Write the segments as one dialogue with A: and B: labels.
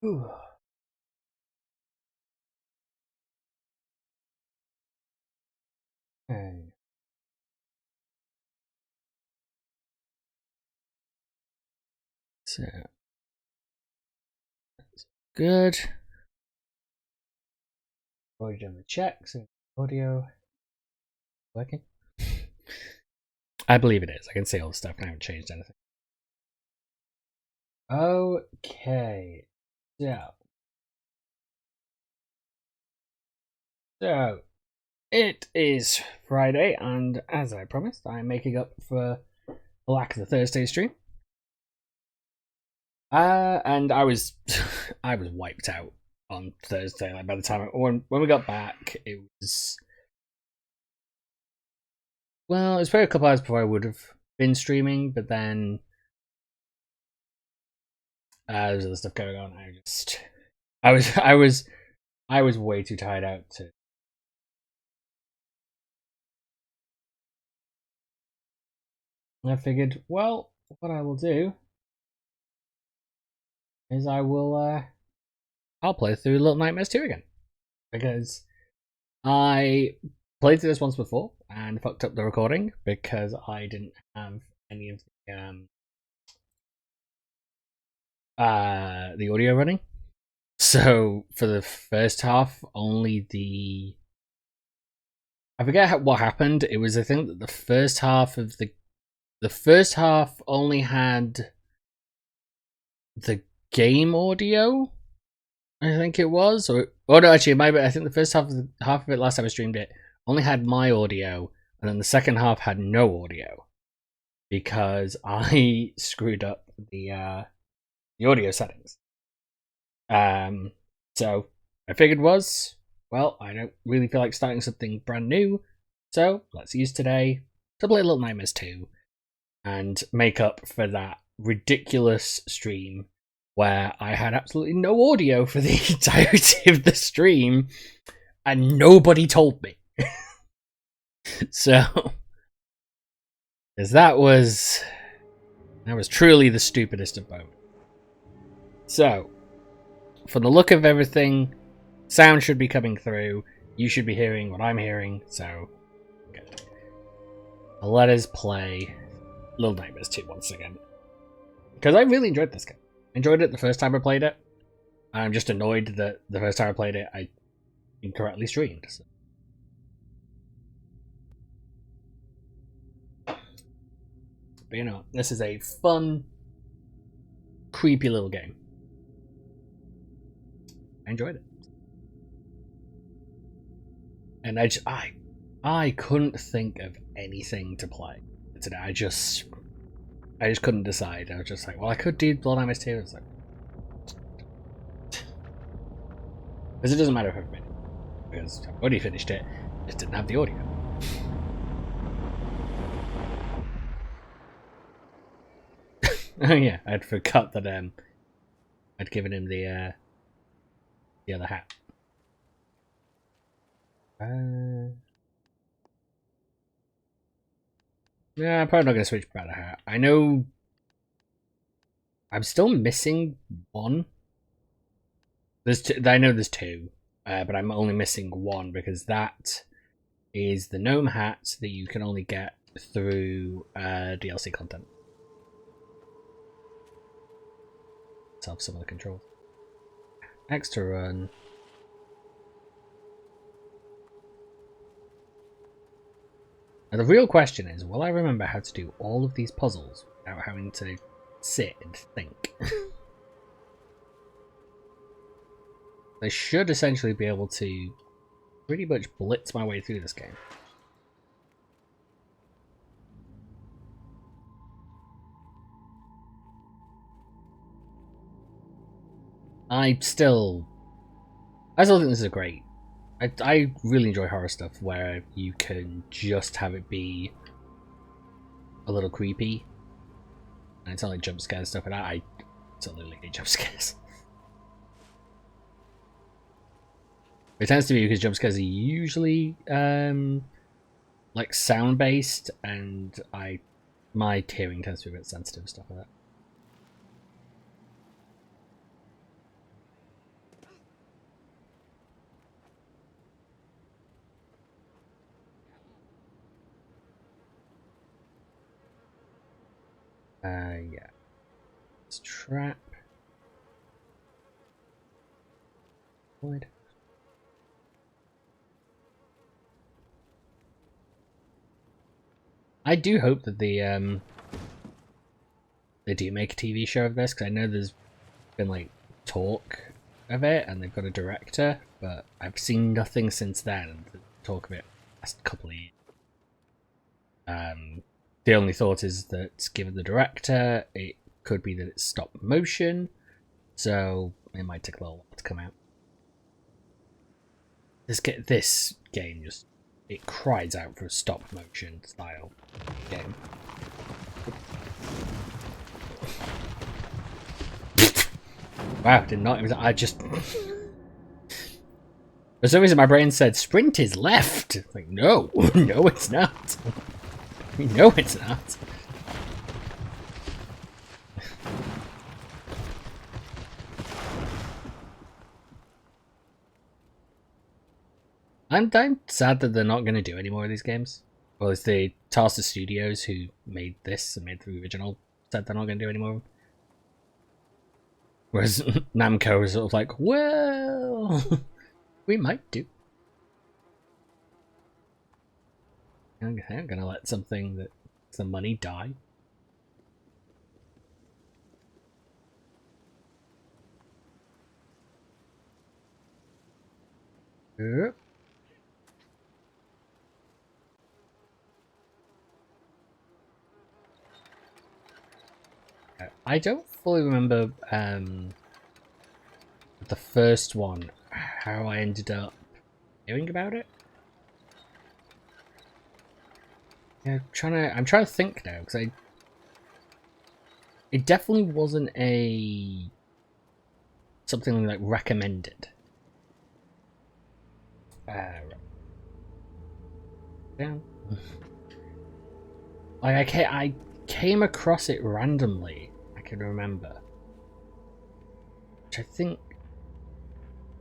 A: Ooh. Okay. So that's good. Already done the checks. Audio working. I believe it is. I can see all the stuff and I haven't changed anything. Okay. So it is Friday, and as I promised, I'm making up for the lack of the Thursday stream. And I was I was wiped out on Thursday. Like by the time when we got back, it was it was probably a couple hours before I would have been streaming, but then there's other stuff going on. I was way too tired out to. I figured, well, what I will do is I'll play through Little Nightmares 2 again, because I played through this once before and fucked up the recording because I didn't have any of the audio running. So for the first half, only I forget what happened. It was, I think, that the first half only had the game audio. I think it was, or no, actually, I think the first half of it last time I streamed it only had my audio, and then the second half had no audio because I screwed up the audio settings. So I figured I don't really feel like starting something brand new, so let's use today to play Little Nightmares 2 and make up for that ridiculous stream where I had absolutely no audio for the entirety of the stream and nobody told me. So, because that was truly the stupidest of both. So, from the look of everything, sound should be coming through. You should be hearing what I'm hearing, so good. Let us play Little Nightmares 2 once again. Because I really enjoyed this game. I enjoyed it the first time I played it. I'm just annoyed that the first time I played it, I incorrectly streamed. So. But you know, this is a fun, creepy little game. I enjoyed it. And I couldn't think of anything to play today. I just couldn't decide. I was just like, well, I could do Blood Nightmares 2. It's like, because it doesn't matter if I've finished it, because I've already finished it. Just didn't have the audio. Oh yeah, I'd forgot that I'd given him the other hat. Yeah, I'm probably not gonna switch back to hat. I know I'm still missing one. I know there's two, but I'm only missing one because that is the gnome hat that you can only get through DLC content. Let's have some of the controls. X to run. Now the real question is, will I remember how to do all of these puzzles without having to sit and think? I should essentially be able to pretty much blitz my way through this game. I still think this is great. I really enjoy horror stuff where you can just have it be a little creepy. And it's not like jump scares stuff, and I absolutely hate jump scares. It tends to be because jump scares are usually like sound based, and my hearing tends to be a bit sensitive and stuff like that. Yeah. It's trap. Wood. I do hope that they do make a TV show of this, because I know there's been like talk of it and they've got a director, but I've seen nothing since then. The talk of it last couple of years. The only thought is that given the director, it could be that it's stop motion, so it might take a little while to come out. This game just, it cries out for a stop motion style game. Wow, did not. I just. For some reason, my brain said sprint is left. Like, no, no, it's not. No, it's not. I'm sad that they're not going to do any more of these games. Well, it's the Tyas Studios who made this and made the original said they're not going to do any more. Whereas Namco is sort of like, well, we might do. I'm going to let something that's the money die. Yep. I don't fully remember the first one, how I ended up hearing about it. Yeah, I'm trying to think now, because it definitely wasn't something like recommended. Right. Yeah. Like I came across it randomly. I can remember, which I think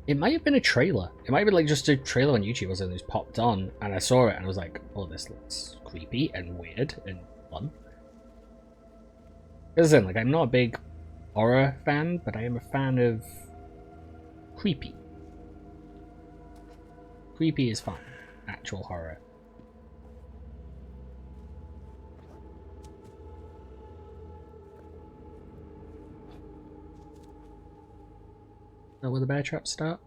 A: it might have been a trailer. It might have been like just a trailer on YouTube or something just popped on, and I saw it and I was like, "Oh, this looks creepy and weird and fun." Listen, like I'm not a big horror fan, but I am a fan of creepy. Creepy is fun. Actual horror. Is that where the bear traps start?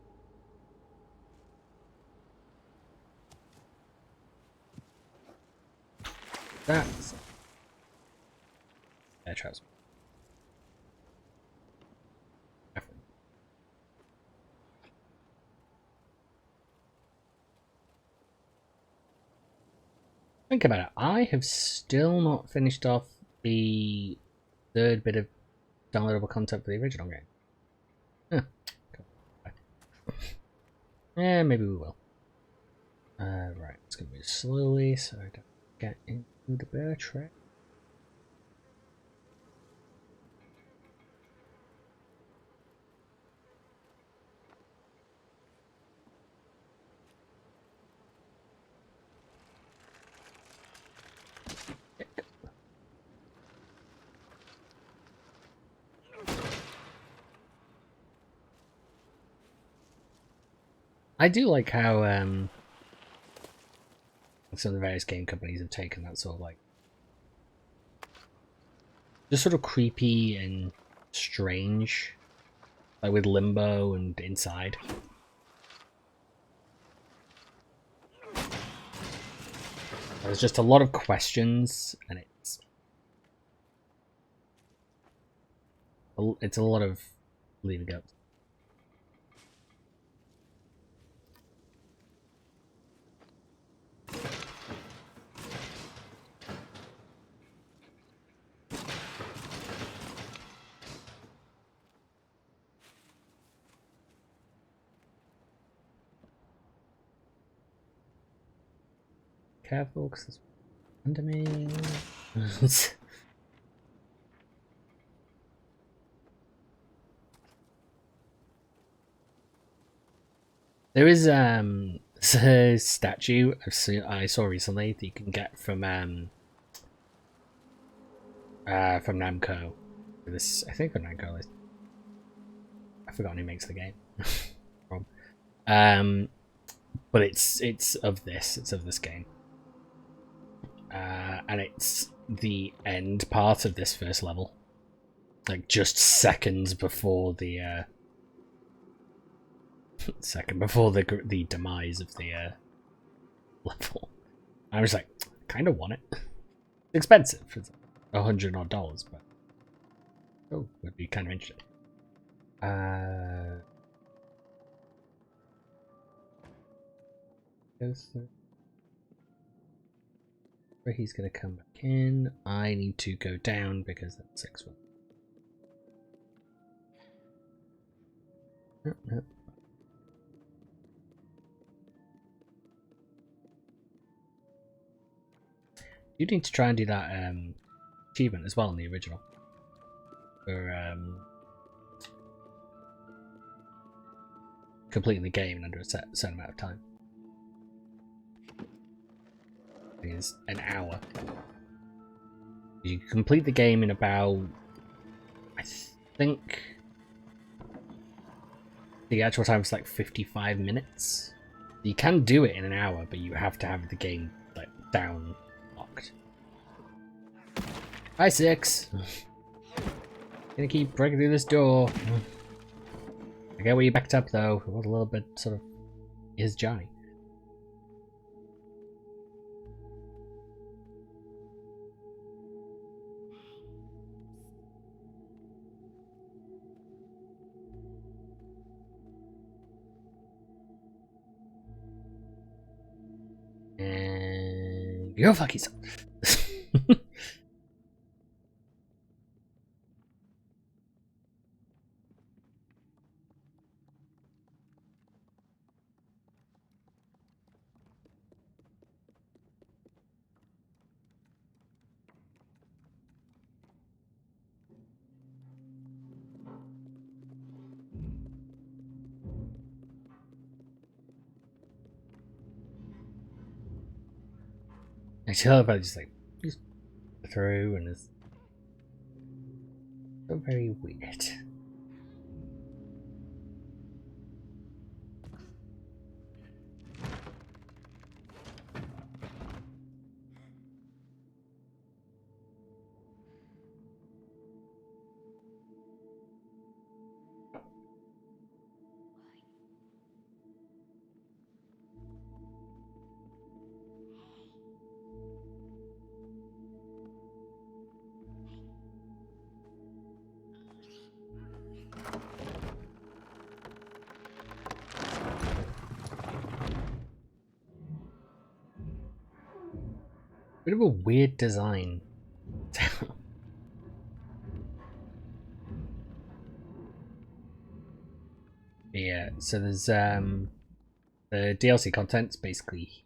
A: That's bear traps. Think about it. I have still not finished off the third bit of downloadable content for the original game. Huh. Cool. Yeah, maybe we will. Right, it's gonna move slowly so I don't get into the bear trap. I do like how some of the various game companies have taken that sort of like just sort of creepy and strange, like with Limbo and Inside. There's just a lot of questions, and it's a lot of leaving up. Careful, because there's under me. There is a statue I saw recently that you can get from from Namco. This, I think, from Namco. I forgot who makes the game. From. But it's of this game, and it's the end part of this first level, like just seconds before the the demise of the level. I was like, kind of want it. It's expensive. It's $100 odd, but oh, would be kind of interesting. Where he's gonna come back in. I need to go down because that's 6-1. No. You need to try and do that achievement as well in the original. For completing the game in under a certain amount of time. I think it's an hour. You complete the game in about, I think the actual time is like 55 minutes. You can do it in an hour, but you have to have the game like down locked. Hi, 6. Gonna keep breaking through this door. I get where you backed up though. It was a little bit sort of is Johnny. And go fuck yourself. I tell about just through and it's so very weird. Bit of a weird design. Yeah, so there's the DLC content's basically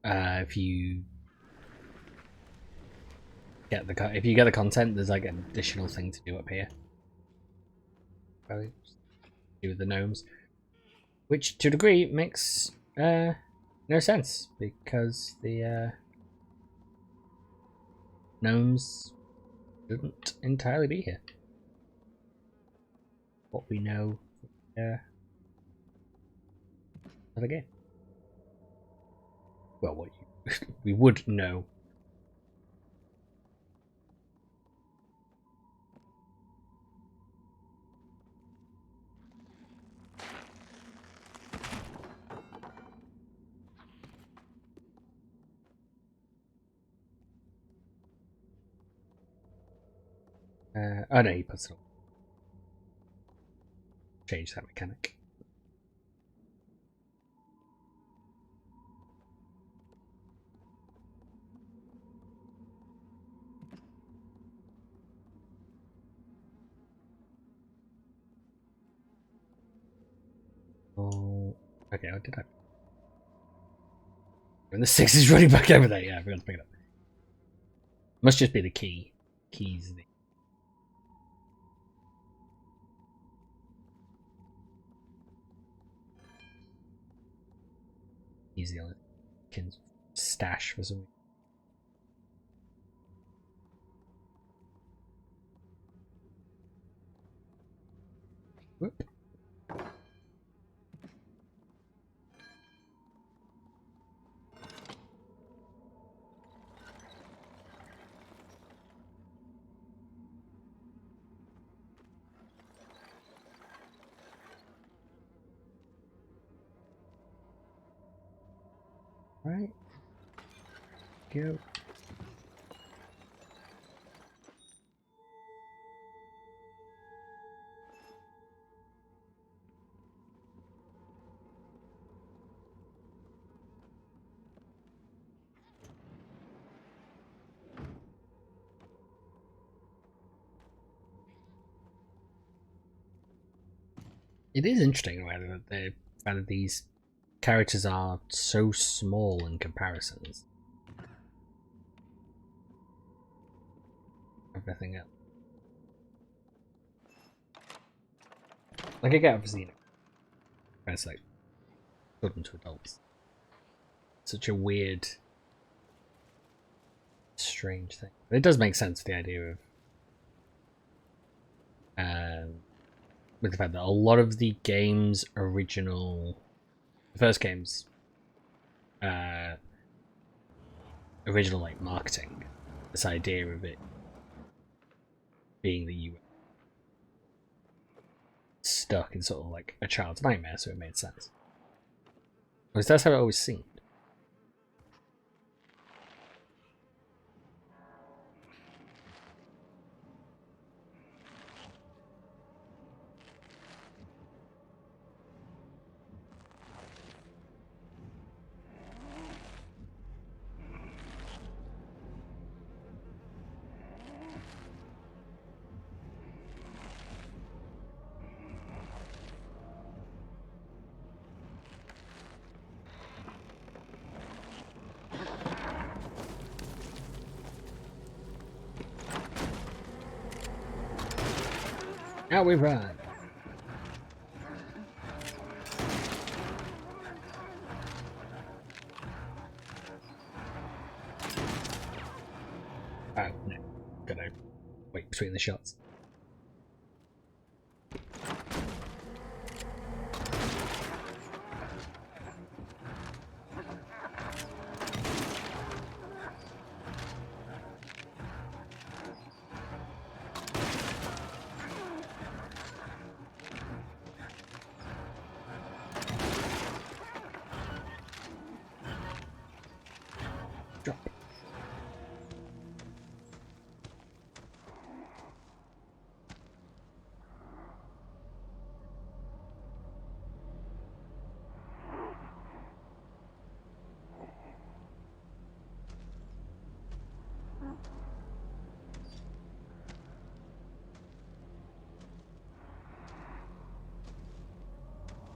A: if you get the content, there's like an additional thing to do up here. Probably do with the gnomes, which to a degree makes no sense because the gnomes shouldn't entirely be here. What we know of the game. Well, what we would know. Oh no, he puts it on. Change that mechanic. Oh, okay, I did that. When the 6 is running back over there, yeah, I forgot to pick it up. Must just be the key. Keys. He's the only kins. stash for some. Whoop. Right. Go. It is interesting that the fact that these characters are so small in comparisons. Everything else. Like I get obviously, you know, it's like children to adults. Such a weird, strange thing. But it does make sense, the idea of with the fact that a lot of the game's original, the first game's original like marketing, this idea of it being that you were stuck in sort of like a child's nightmare, so it made sense. Because that's how it always seemed. Now we run. Oh, no. Gotta wait between the shots. Drop.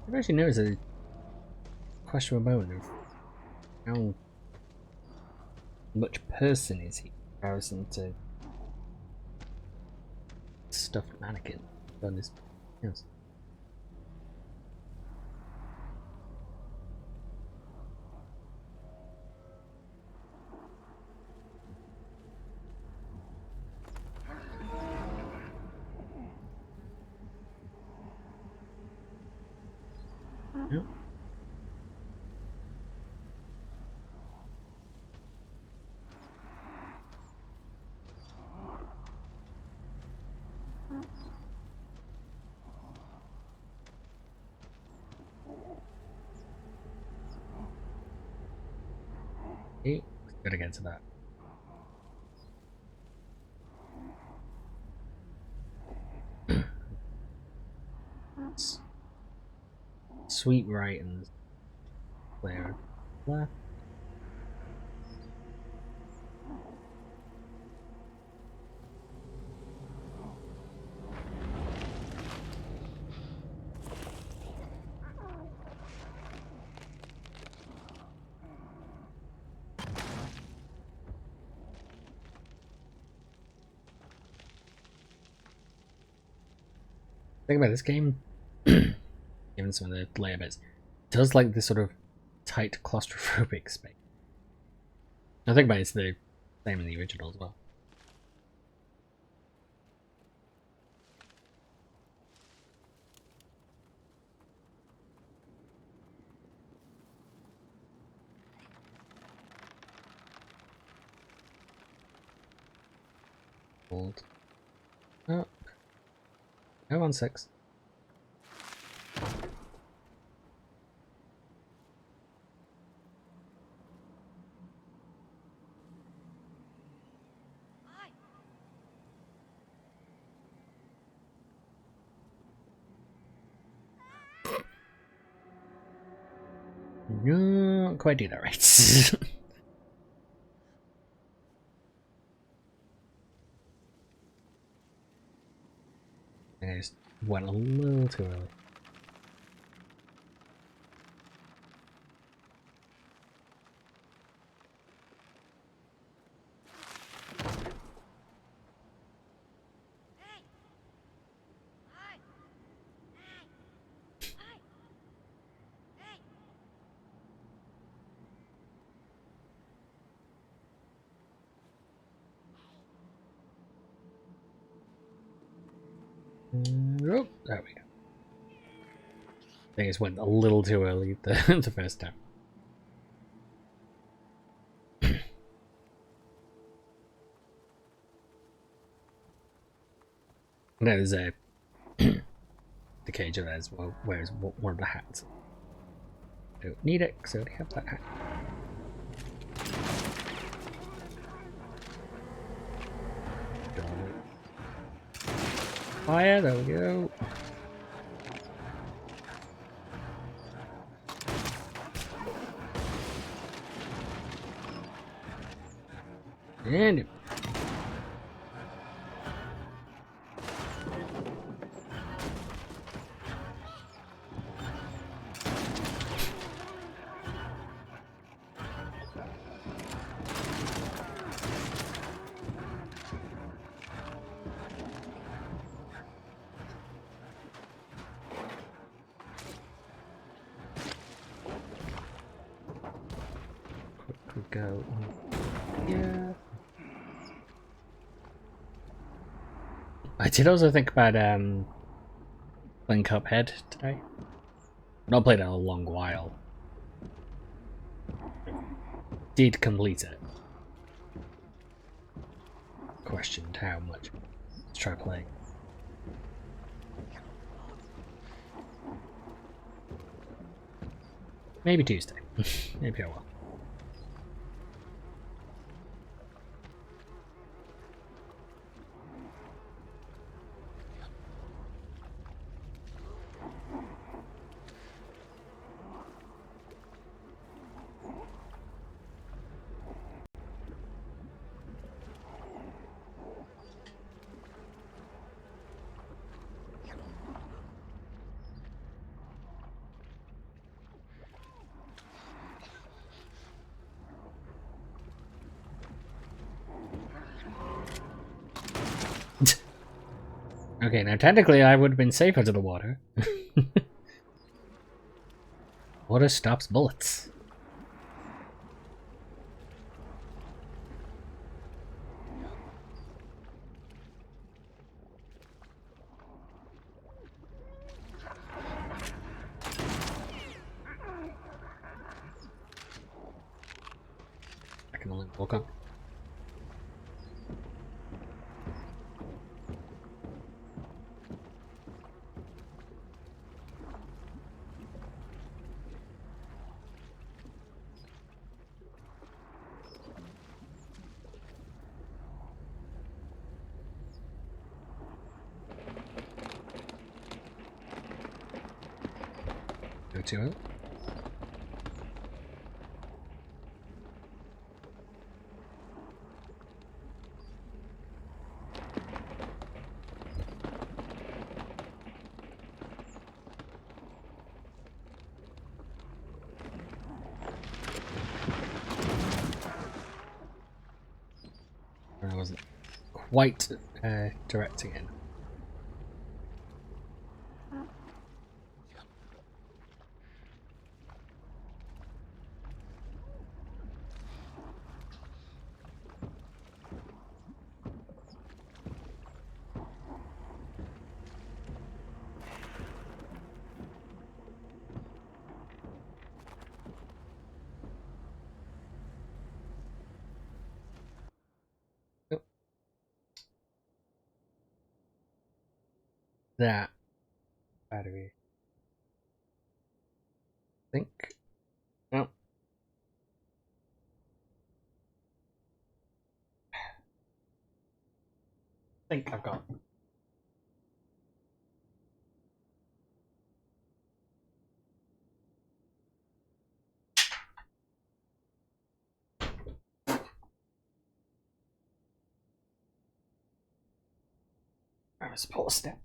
A: I've actually noticed a questionable moment of how much person is he in comparison to stuffed mannequin on his house. Yep. Okay, gotta get to that. Sweet right and clear left. Think about this game, given some of the layer bits, it does like this sort of tight claustrophobic space. I think it's the same in the original as well. Hold. Oh. Oh, 1-6. No, not quite do that right. I just went a little too early. Oh, there we go. I just went a little too early the first time. No, there's a the cage of as well. Where's one of the hats? Don't need it because I already have that hat. Fire, there we go. And quick go. Yeah. I did also think about playing Cuphead today. I've not played it in a long while. Did complete it. Questioned how much. Let's try playing. Maybe Tuesday. Maybe I will. Okay, now technically I would have been safe under the water. Water stops bullets. I can only walk up. Go to it. I wasn't quite directing it. that battery. I think. No. I think I've got. I was supposed to step.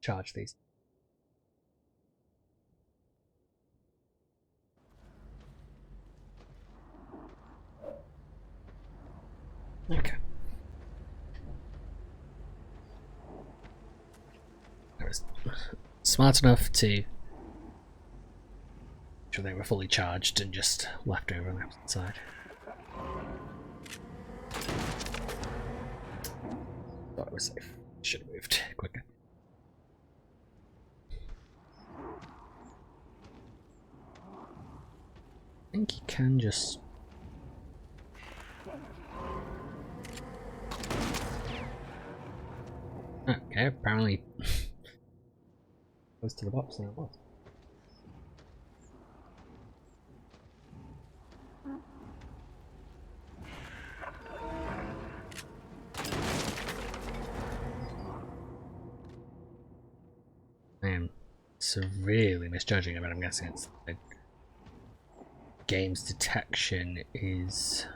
A: Charge these. Okay. I was smart enough to make sure they were fully charged and just left over on the opposite side. Thought it was safe. Should have moved quicker. I think you can just. Okay, apparently close to the box than it was. I am severely misjudging it, but I'm guessing it's the game's detection is.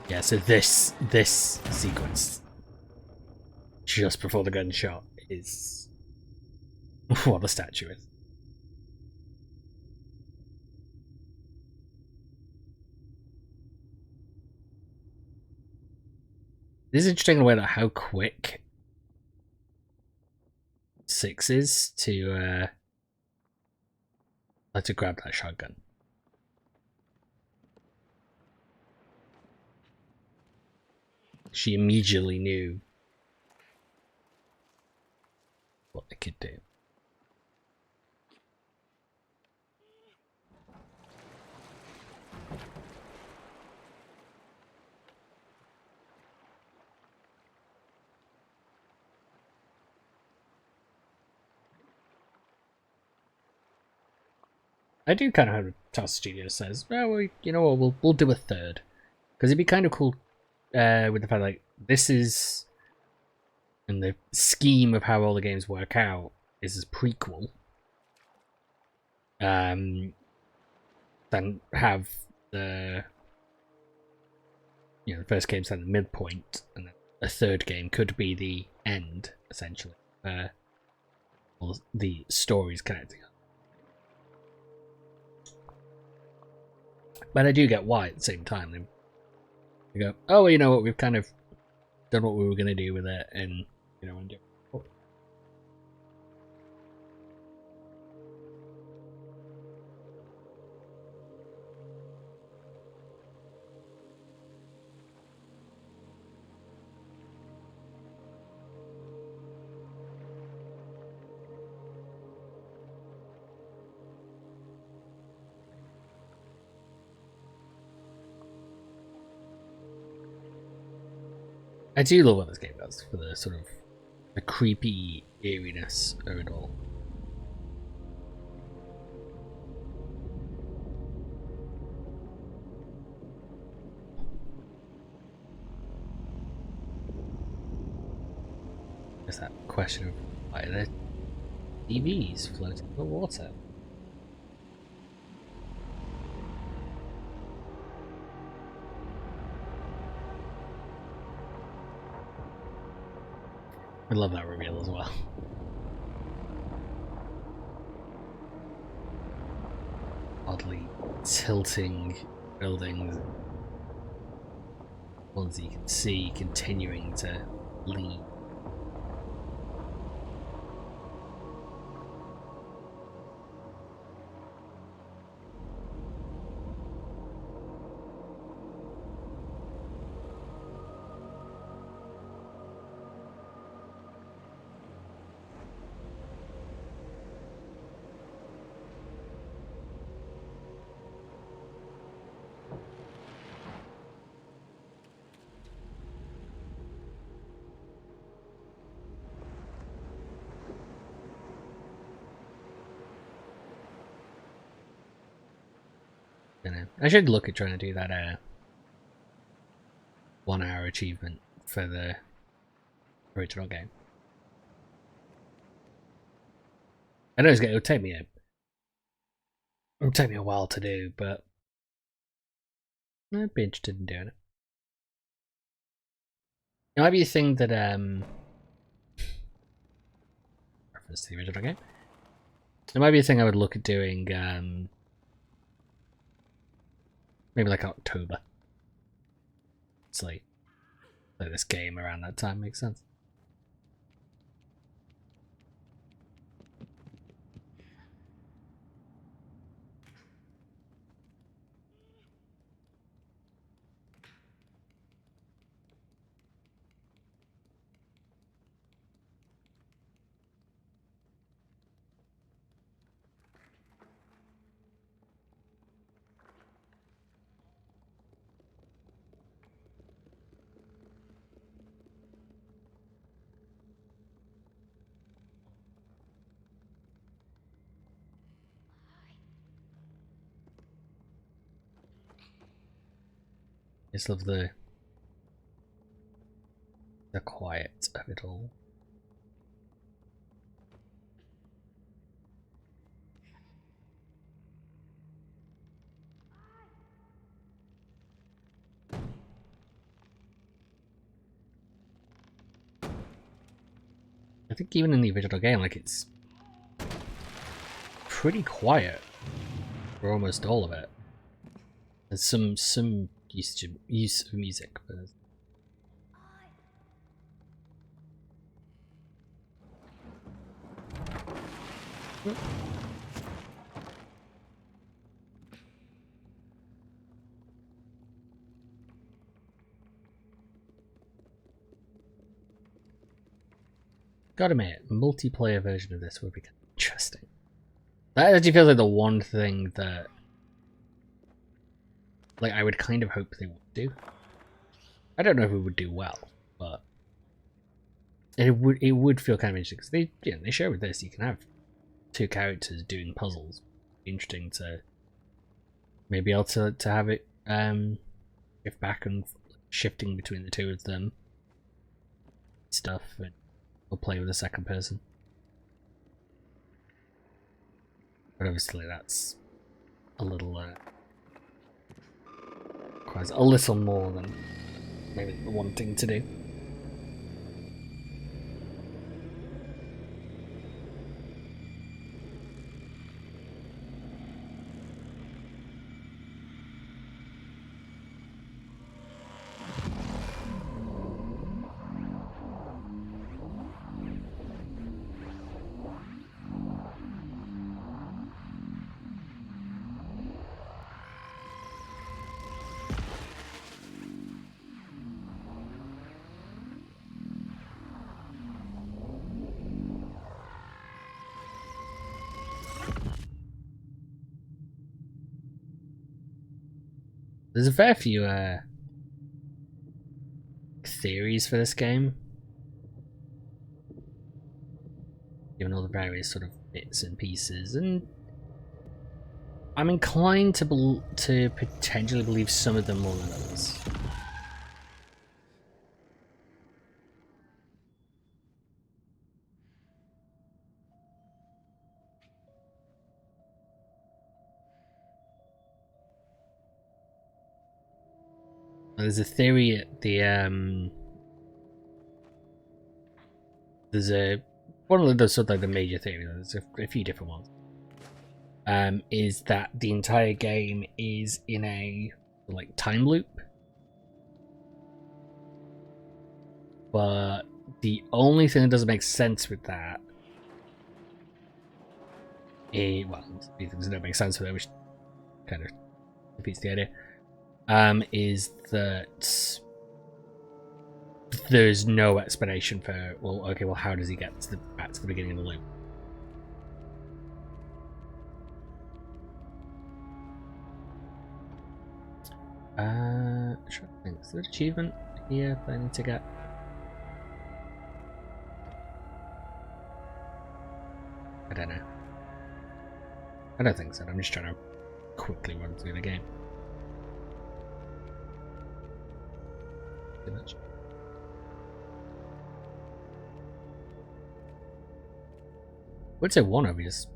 A: Yeah, so this sequence just before the gunshot is what the statue is. It is interesting in a way that how quick 6 is to grab that shotgun. She immediately knew what they could do. I do kind of hope Tyas Studios says, well, you know what, we'll do a third. Because it'd be kind of cool with the fact like this is, and the scheme of how all the games work out is as prequel. Then have the the first game set the midpoint, and then a third game could be the end, essentially. All the stories connecting. But I do get why at the same time. They go, oh, well, you know what, we've kind of done what we were going to do with it, and, and do. I do love what this game does for the sort of the creepy eeriness of it all. There's that question of why are there TVs floating in the water? I love that reveal as well. Oddly tilting buildings. Ones that you can see continuing to lean. I should look at trying to do that 1 hour achievement for the original game. I know it'll take me a while to do, but I'd be interested in doing it. It might be a thing that reference to the original game. It might be a thing I would look at doing maybe like October. It's like this game around that time makes sense. I just love the quiet of it all. I think even in the original game, like, it's pretty quiet for almost all of it. There's some use of music, but gotta admit, a multiplayer version of this would be kind of interesting. That actually feels like the one thing that, like, I would kind of hope they would do. I don't know if it would do well, but it would feel kind of interesting because they show with this you can have 2 characters doing puzzles. Interesting to maybe able to have it if back and shifting between the two of them stuff, and we'll play with a second person. But obviously that's a little requires a little more than maybe the one thing to do. There's a fair few theories for this game, given all the various sort of bits and pieces, and I'm inclined to potentially believe some of them more than others. There's a theory at the there's a one of those sort of like the major theories. There's a few different ones. Is that the entire game is in a like time loop, but the only thing that doesn't make sense with that, well, these things don't make sense with it, which kind of defeats the idea. Is that there's no explanation for, well, okay, well, how does he get back to the beginning of the loop? Sure, I think it's an achievement here that I need to get. I don't know. I don't think so. I'm just trying to quickly run through the game. Too much. I would say one obvious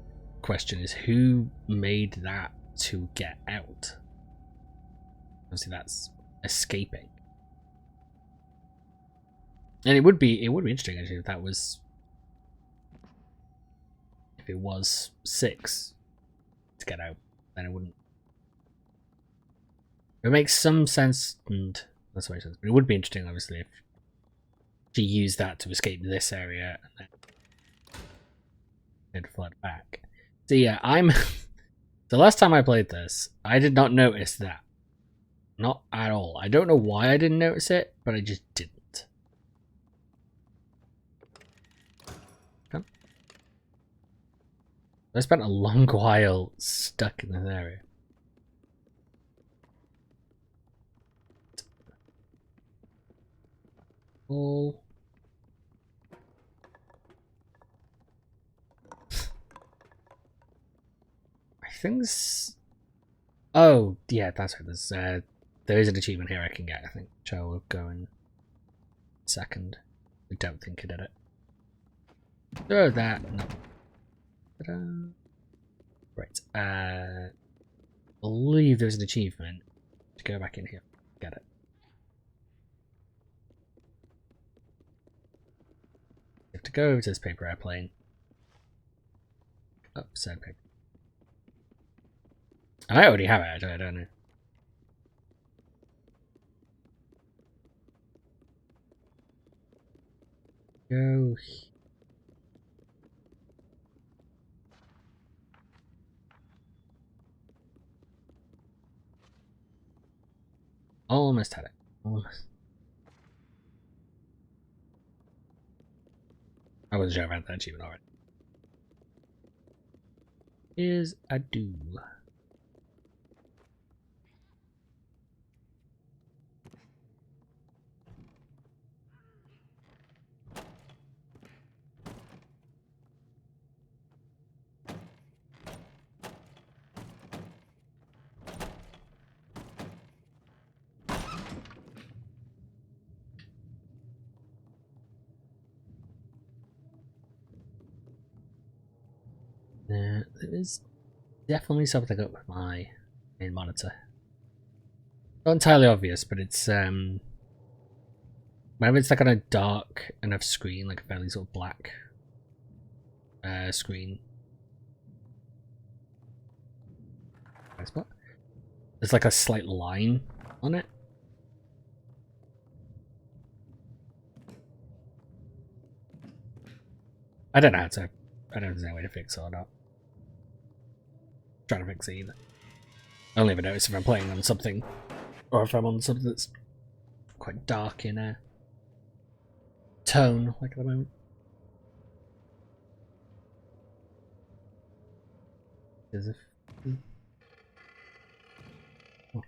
A: question is who made that to get out? Obviously, that's escaping, and it would be interesting actually if that was, if it was 6 to get out, then it wouldn't. It makes some sense, and that's what it says. But it would be interesting, obviously, if she used that to escape this area and then flood back. So yeah, the last time I played this, I did not notice that. Not at all. I don't know why I didn't notice it, but I just didn't. Come. I spent a long while stuck in this area. All. I think this... Oh, yeah, that's right. There is an achievement here I can get, I think, which I will go in a second. I don't think I did it. Oh, that. No. Ta-da. Right. I believe there's an achievement to go back in here. Get it. You have to go over to this paper airplane. Oh, sandpaper. I already have it, I don't know. Go. Almost had it. Almost. I wasn't sure about that achievement already. Is I do. There is definitely something up with my main monitor. Not entirely obvious, but it's whenever it's like on a dark enough screen, like a fairly sort of black screen. There's like a slight line on it. I don't know how to. I don't know if there's any way to fix it or not. Trying to fix it either. I only ever notice if I'm playing on something, or if I'm on something that's quite dark in a tone, like at the moment. There's a... Oh.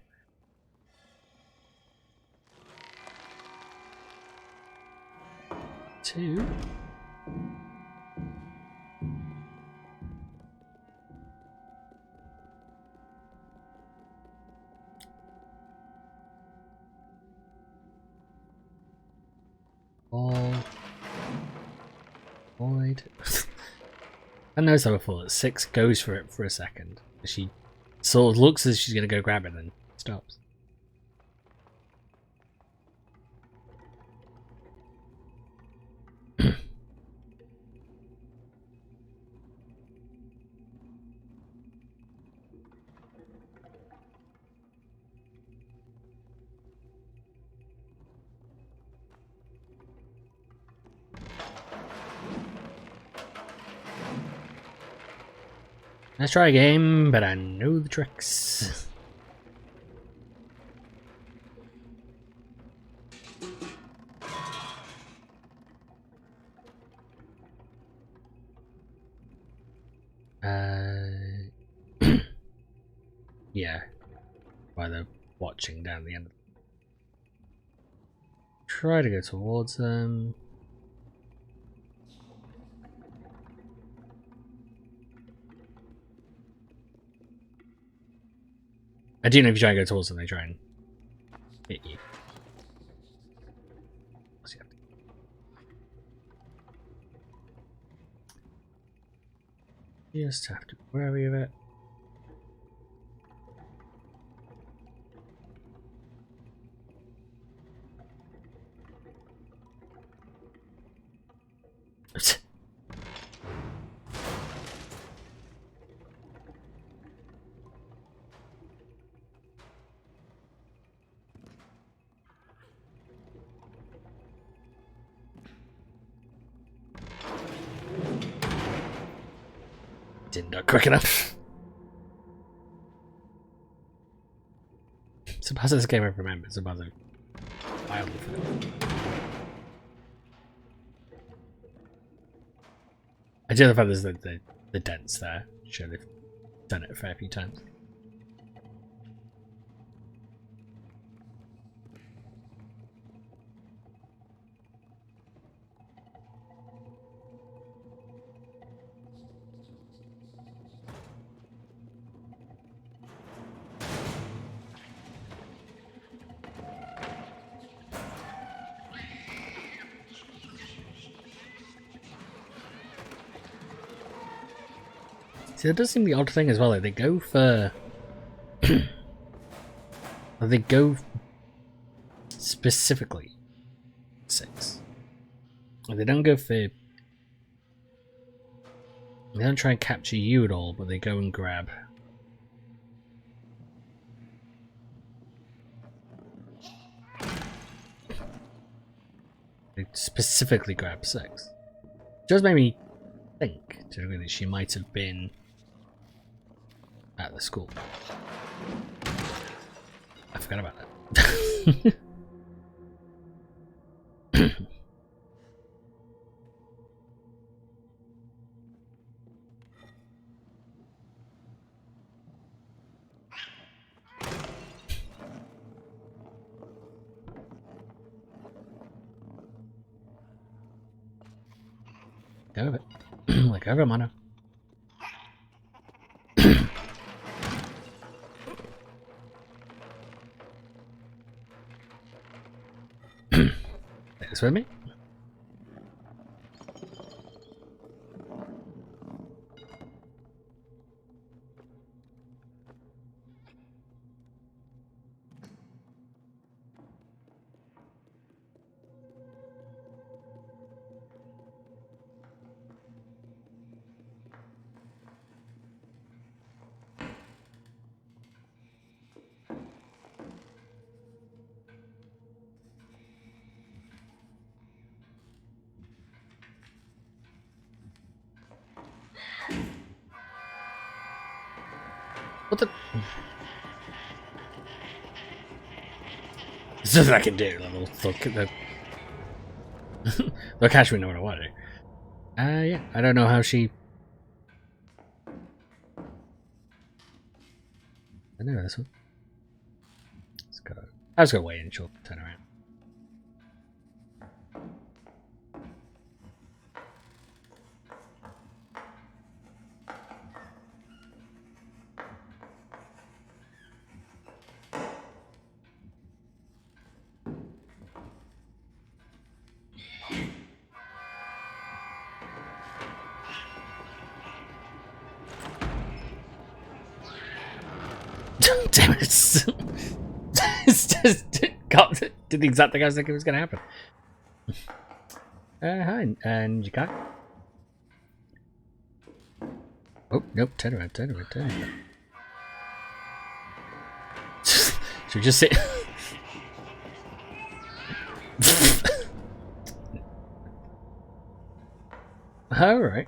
A: Two. All void. I noticed that before. That 6 goes for it for a second. She sort of looks as she's gonna go grab it, and then stops. Let's try a game, but I know the tricks. Yeah. While they're watching down the end. Try to go towards them. I do know if you try and go towards them, they try and hit you. You just have to be wary of it. Didn't duck quick enough. Suppose this game I've remembered. Suppose I do the fact there's the dents there. Sure, they've done it a fair few times. See, that does seem the odd thing as well. Like they go for, they go specifically 6. Like, they don't go for. They don't try and capture you at all, but they go and grab. They specifically grab 6. It does make me think that she might have been at the school. I forgot about that. Go with it. Like over, mano. Take this with me. What the? There's nothing I can do. They'll catch me no matter what I do. Yeah. I don't know how she. I know this one. Let's go. I was gonna wait and she'll turn around. Damn it! It's just did the exact thing I was thinking was going to happen. Hi, and you got. Oh nope! Turn around! Turn around! Turn around! Should we just sit? All right.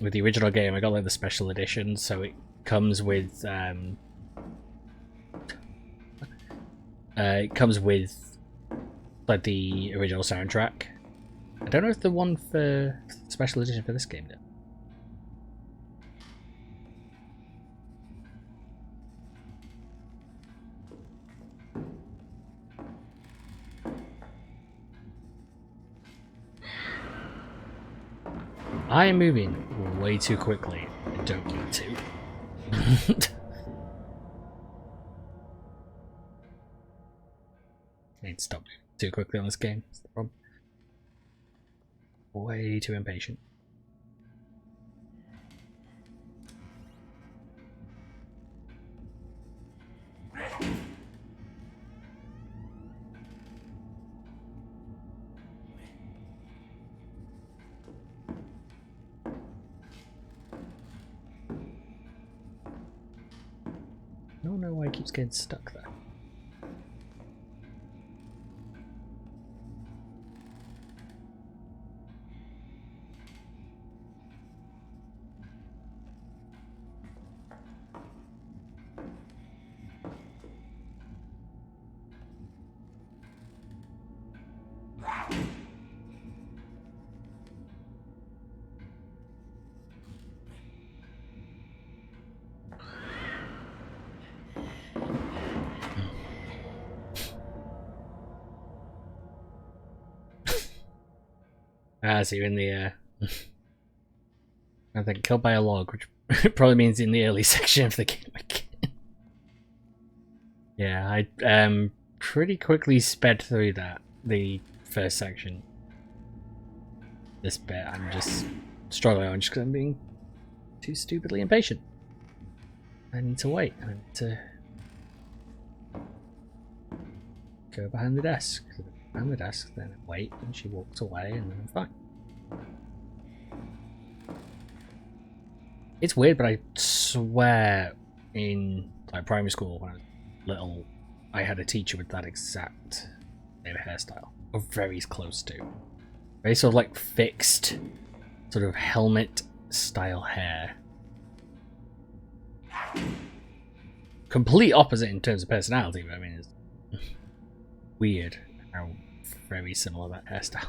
A: with the original game, I got like the special edition, so it comes with like the original soundtrack. I don't know if the one for special edition for this game did. I am moving way too quickly. I don't need to. I need to stop moving too quickly on this game. That's the problem. Way too impatient. I don't know why it keeps getting stuck there. So you're in the I think killed by a log, which probably means in the early section of the game again. Yeah, I pretty quickly sped through the first section. This bit I'm just struggling on just because I'm being too stupidly impatient. I need to wait. I need to go behind the desk. Behind the desk, then I wait, and she walks away, and then I'm fine. It's weird, but I swear in like primary school when I was little, I had a teacher with that exact same hairstyle, or very close to. Very sort of like fixed, sort of helmet style hair. Complete opposite in terms of personality, but I mean, it's weird how very similar that hairstyle.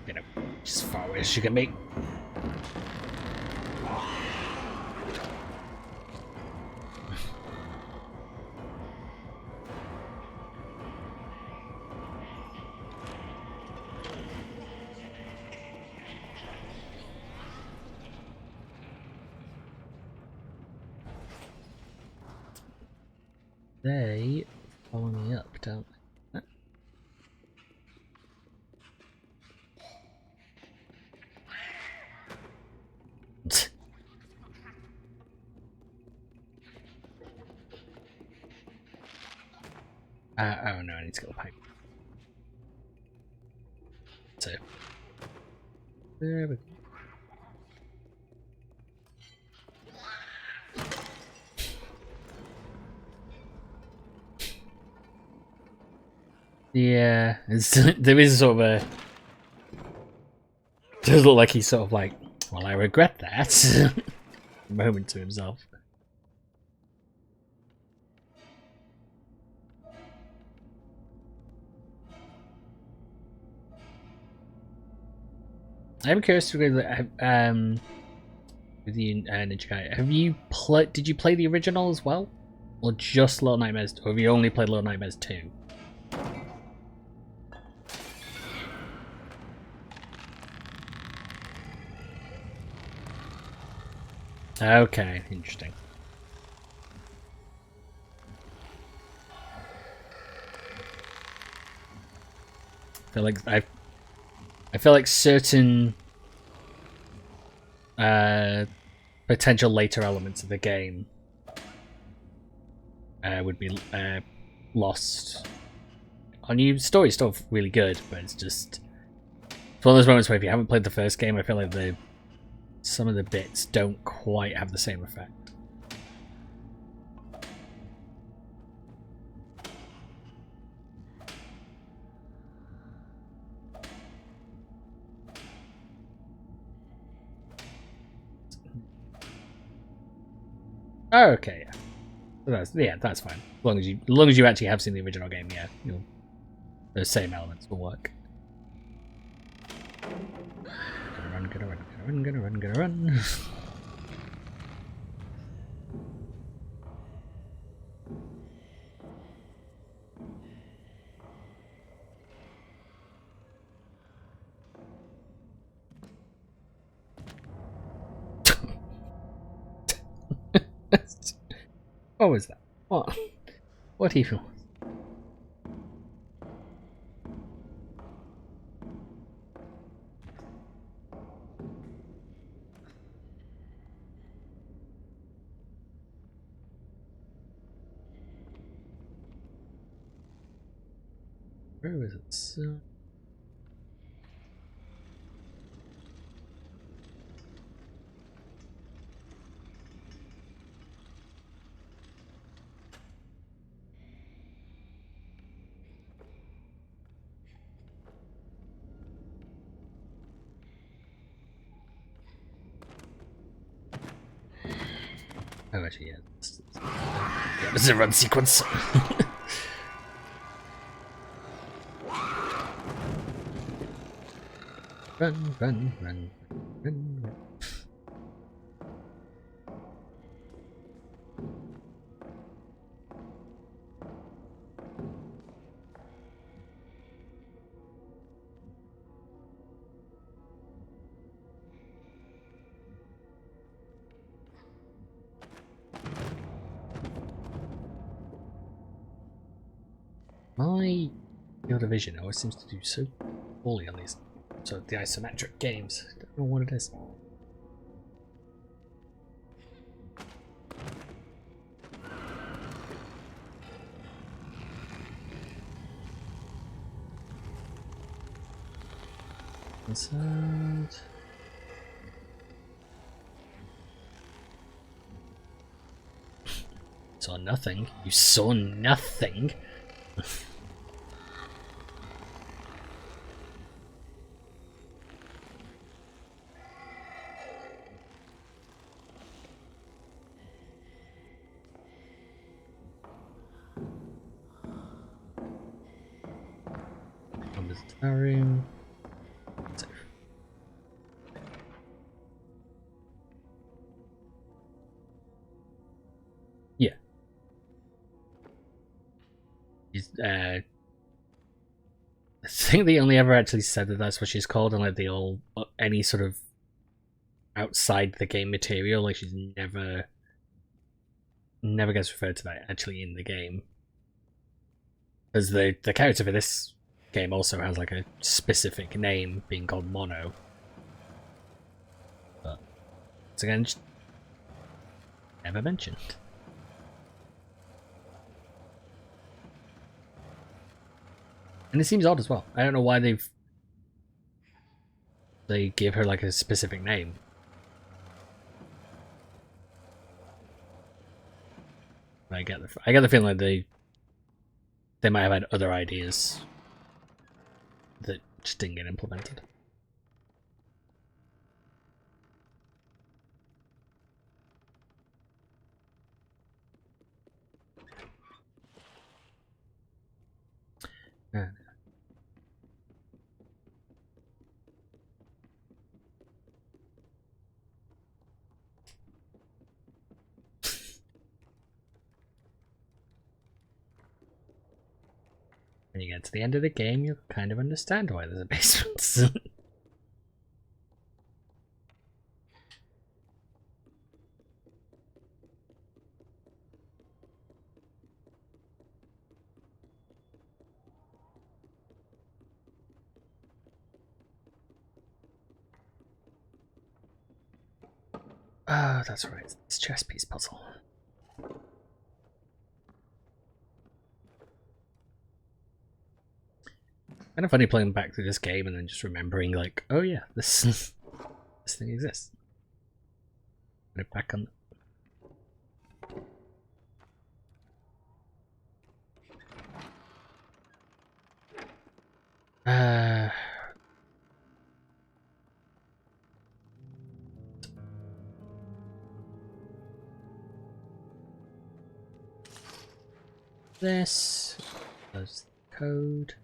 A: You know, just as far away as you can make. They follow me up, don't they? Oh no, I need to get the pipe. So, there we go. Yeah, there is sort of a. It does look like he's sort of like, well, I regret that. Moment to himself. I'm curious to go with you, Ninja Guy. Have you Did you play the original as well, or just Little Nightmares? Or have you only played Little Nightmares 2? Okay, interesting. I feel like certain potential later elements of the game would be lost. Our new story's still really good, but it's just one of those moments where if you haven't played the first game, I feel like some of the bits don't quite have the same effect. Oh, okay, yeah. That's fine. As long as you actually have seen the original game, yeah, those same elements will work. Gonna run. What was that? What? What even? Where is it? So... Oh, actually, yeah. This is a run sequence. Run. My field of vision always seems to do so poorly on these, so the isometric games. I don't know what it is. Inside. Saw nothing. You saw nothing. Room. Yeah. I think they only ever actually said that that's what she's called, and like they all any sort of outside the game material, like she's never gets referred to that actually in the game. Because the character for this game also has like a specific name, being called Mono. But once again, just never mentioned. And it seems odd as well. I don't know why they give her like a specific name. I get the feeling like they might have had other ideas that just didn't get implemented. Yeah. When you get to the end of the game, you'll kind of understand why there's a basement. Oh, that's right. It's chess piece puzzle. Kind of funny playing back through this game and then just remembering, like, oh yeah, this this thing exists. Put it back on. this. Close the code.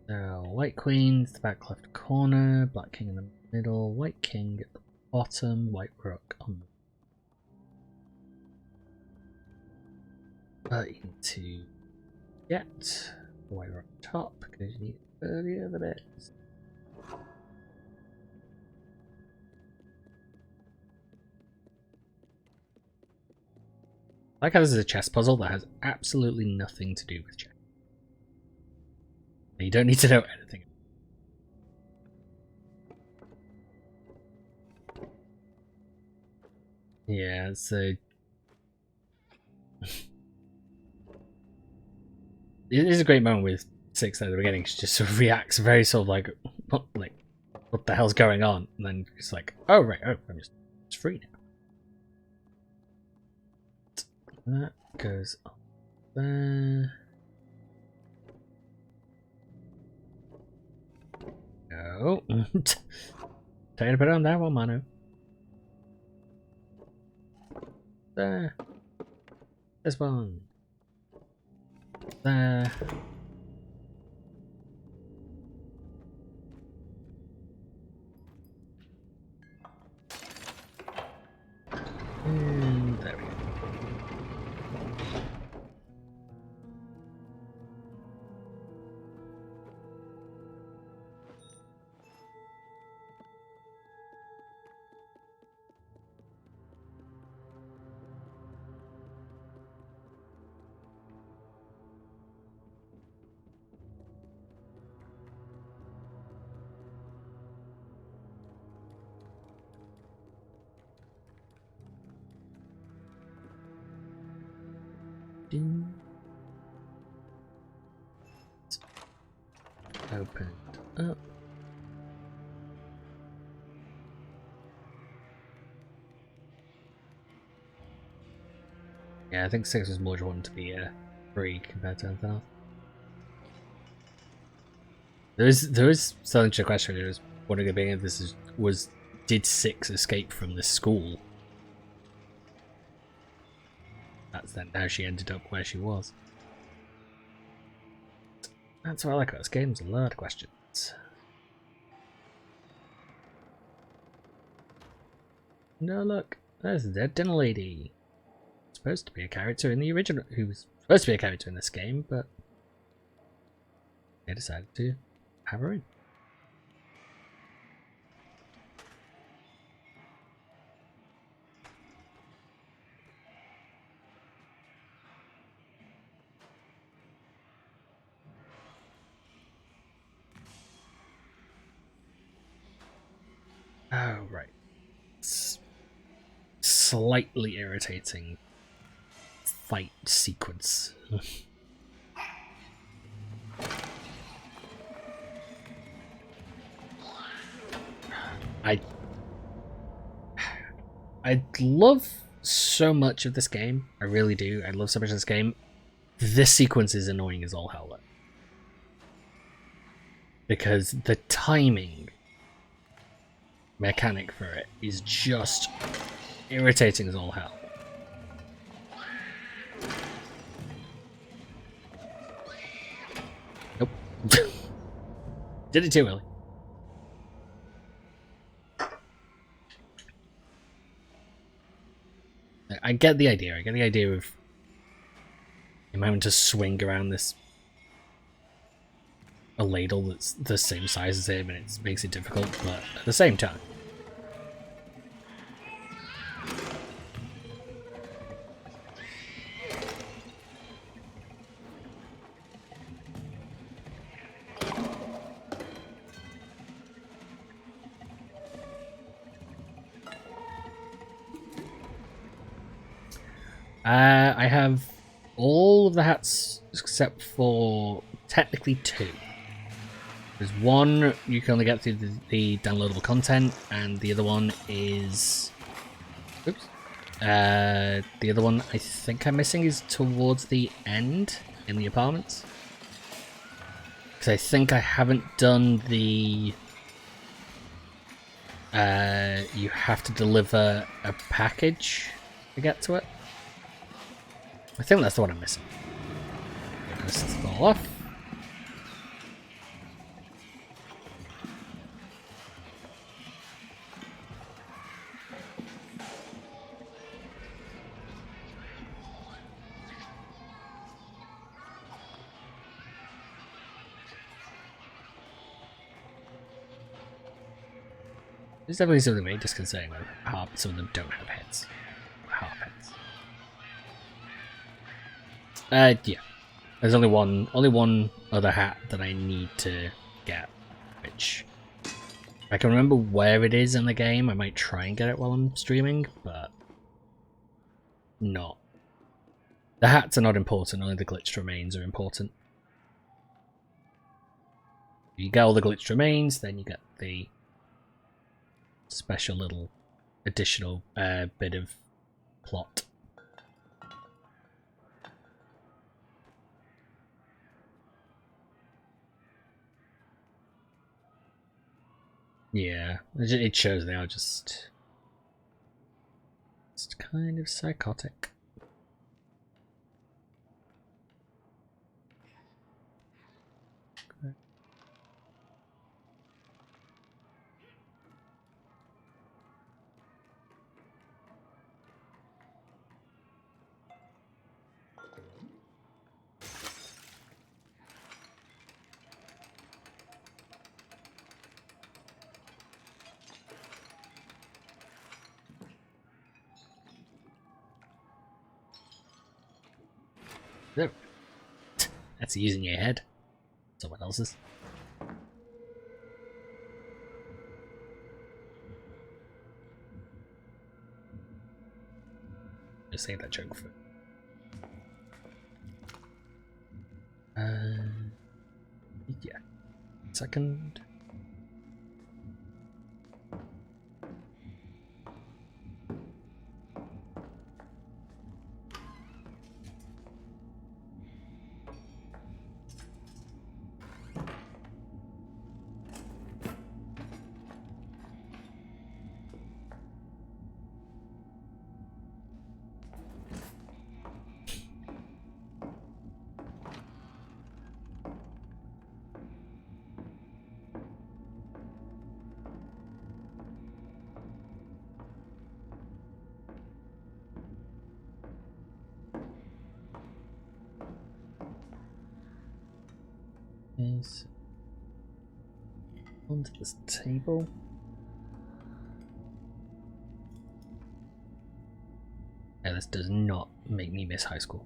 A: So, white queen's the back left corner, black king in the middle, white king at the bottom, white rook on the... you need to get the white rook top because you need it for the other bits. I like how this is a chess puzzle that has absolutely nothing to do with chess. You don't need to know anything. Yeah, so it is a great moment with 6 at the beginning. She just sort of reacts very sort of like what the hell's going on? And then it's like, oh right, oh, I'm just free now. That goes up there. No. Tell you to put it on that one, Manu. There. This one. There. And there we go. Opened up. Yeah, I think 6 was more one to be free compared to anything else. There is something to the question. I was wondering if this did 6 escape from this school? That's then how she ended up where she was. That's what I like about this game, there's a lot of questions. No, look, there's the dead dinner lady. Supposed to be a character in the original, who was supposed to be a character in this game, but they decided to have her in. Oh, right. It's slightly irritating fight sequence. I love so much of this game. I really do. I love so much of this game. This sequence is annoying as all hell, though. Because the timing mechanic for it is just irritating as all hell. Nope. Did it too early. I get the idea. I get the idea of him having to swing around a ladle that's the same size as him, and it makes it difficult, but at the same time. I have all of the hats except for technically 2. There's one you can only get through the downloadable content, and the other one is... Oops. The other one I think I'm missing is towards the end in the apartments. Because I think I haven't done the You have to deliver a package to get to it. I think that's the one I'm missing. This is all off. There's definitely something very disconcerting when some of them don't have heads. Half heads. Yeah. There's only one other hat that I need to get, which I can remember where it is in the game. I might try and get it while I'm streaming, but not. The hats are not important, only the glitched remains are important. If you get all the glitched remains, then you get the special little additional bit of plot. Yeah, it shows they are just kind of psychotic. No. That's using your head. Someone else's. Just save that joke for. Yeah. Second. Is onto this table. Yeah, this does not make me miss high school.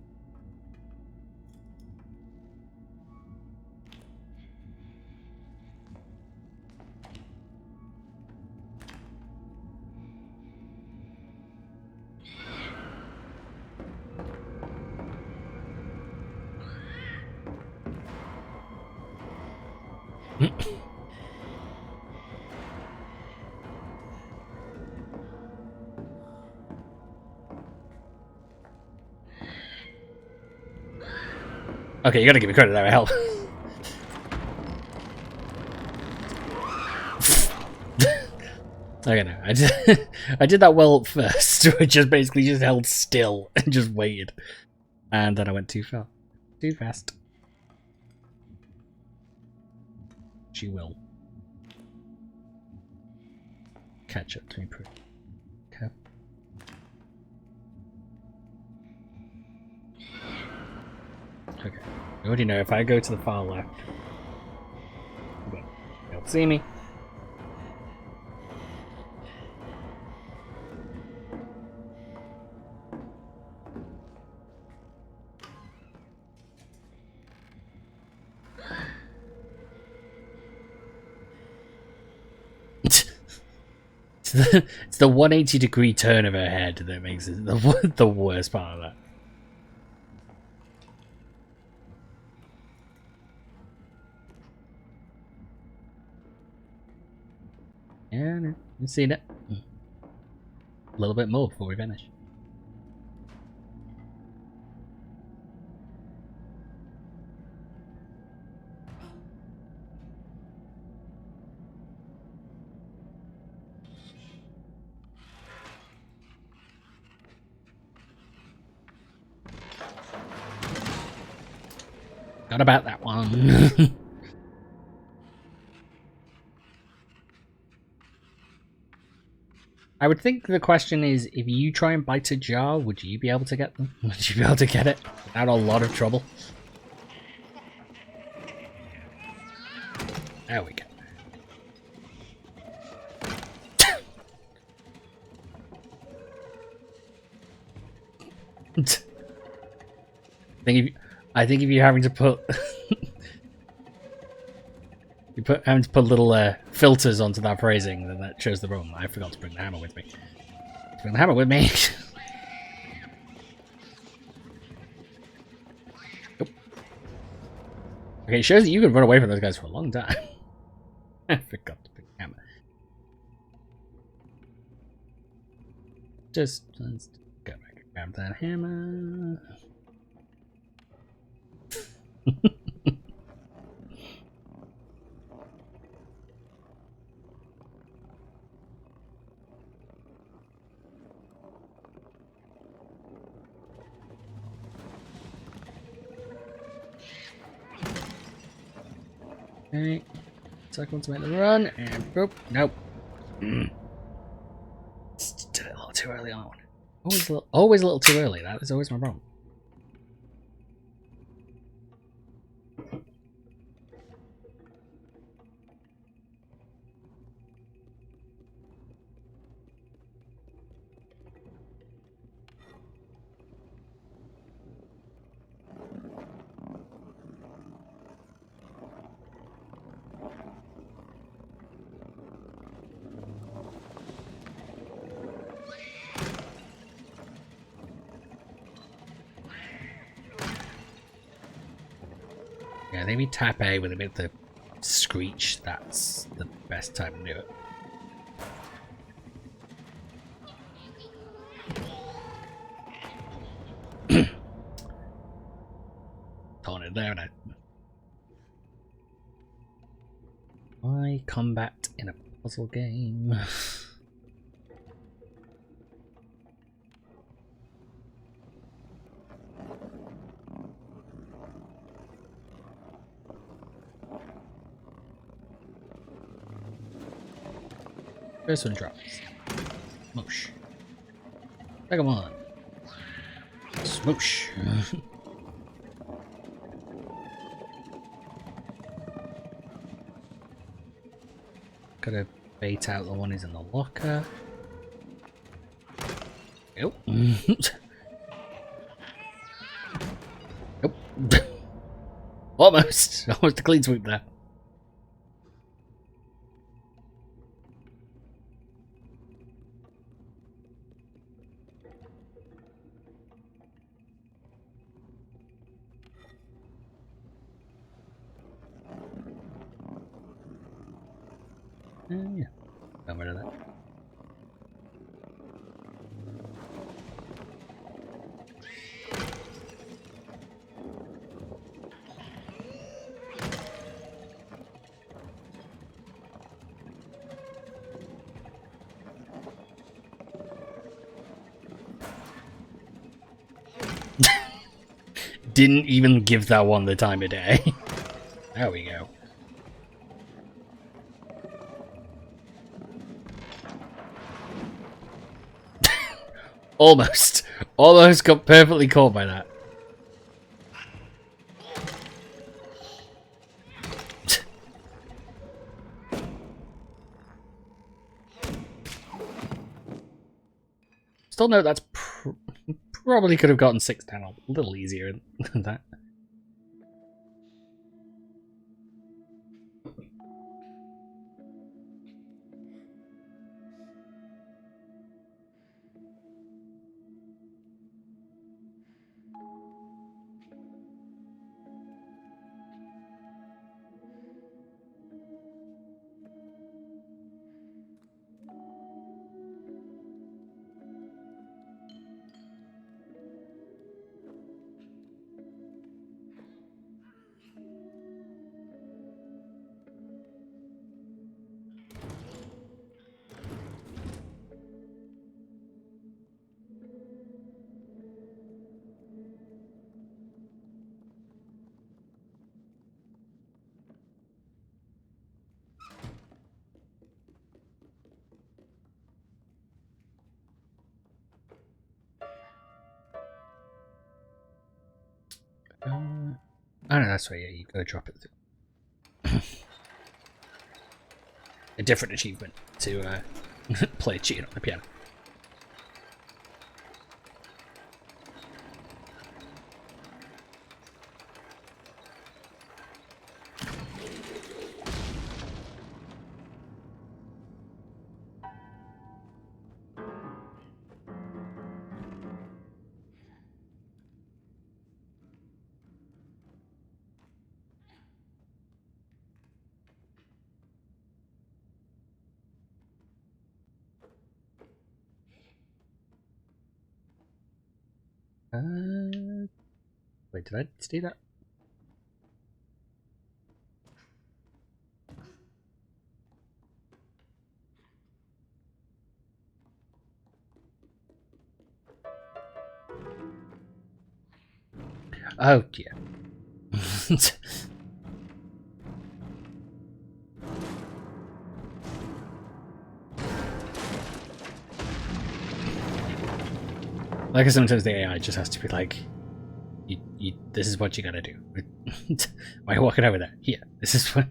A: Okay, you gotta give me credit there, help. Okay, no, I did that well at first, which just basically just held still and just waited. And then I went too far. Too fast. She will catch up to me pretty. Okay. Okay. You already know if I go to the far left, you'll see me. It's the 180-degree turn of her head that makes it the worst part of that. Yeah, no, I've seen it. A little bit more before we finish. Forgot about that one. I would think the question is, if you try and bite a jar, would you be able to get them? Would you be able to get it without a lot of trouble? There we go. I think if you're having to put having to put little filters onto that phrasing, then that shows the problem. I forgot to bring the hammer with me. Bring the hammer with me. Oh. Okay, it shows that you could run away from those guys for a long time. I forgot to bring the hammer. Just let's go back and grab that hammer. Okay, second one to make the run, and boop, nope. It's a little too early on. Always a little too early. That is always my problem. Yeah, maybe tap A with a bit of the screech. That's the best time to do it. Taunted there, now. Why combat in a puzzle game? First one drops. Smoosh. Second one. Smoosh. Gotta bait out the one who's in the locker. Nope. Nope. Almost. Almost a clean sweep there. Yeah. Got rid of that. Didn't even give that one the time of day. There we go. Almost. Almost got perfectly caught by that. Still note that's probably could have gotten 6 down a little easier than that. Oh no, that's right. Yeah, you gotta drop it through. A different achievement to play cheating on the piano. Wait, did I see that? Oh dear. Like sometimes the AI just has to be like, this is what you gotta do. Why are you walking over there? Here, this is what.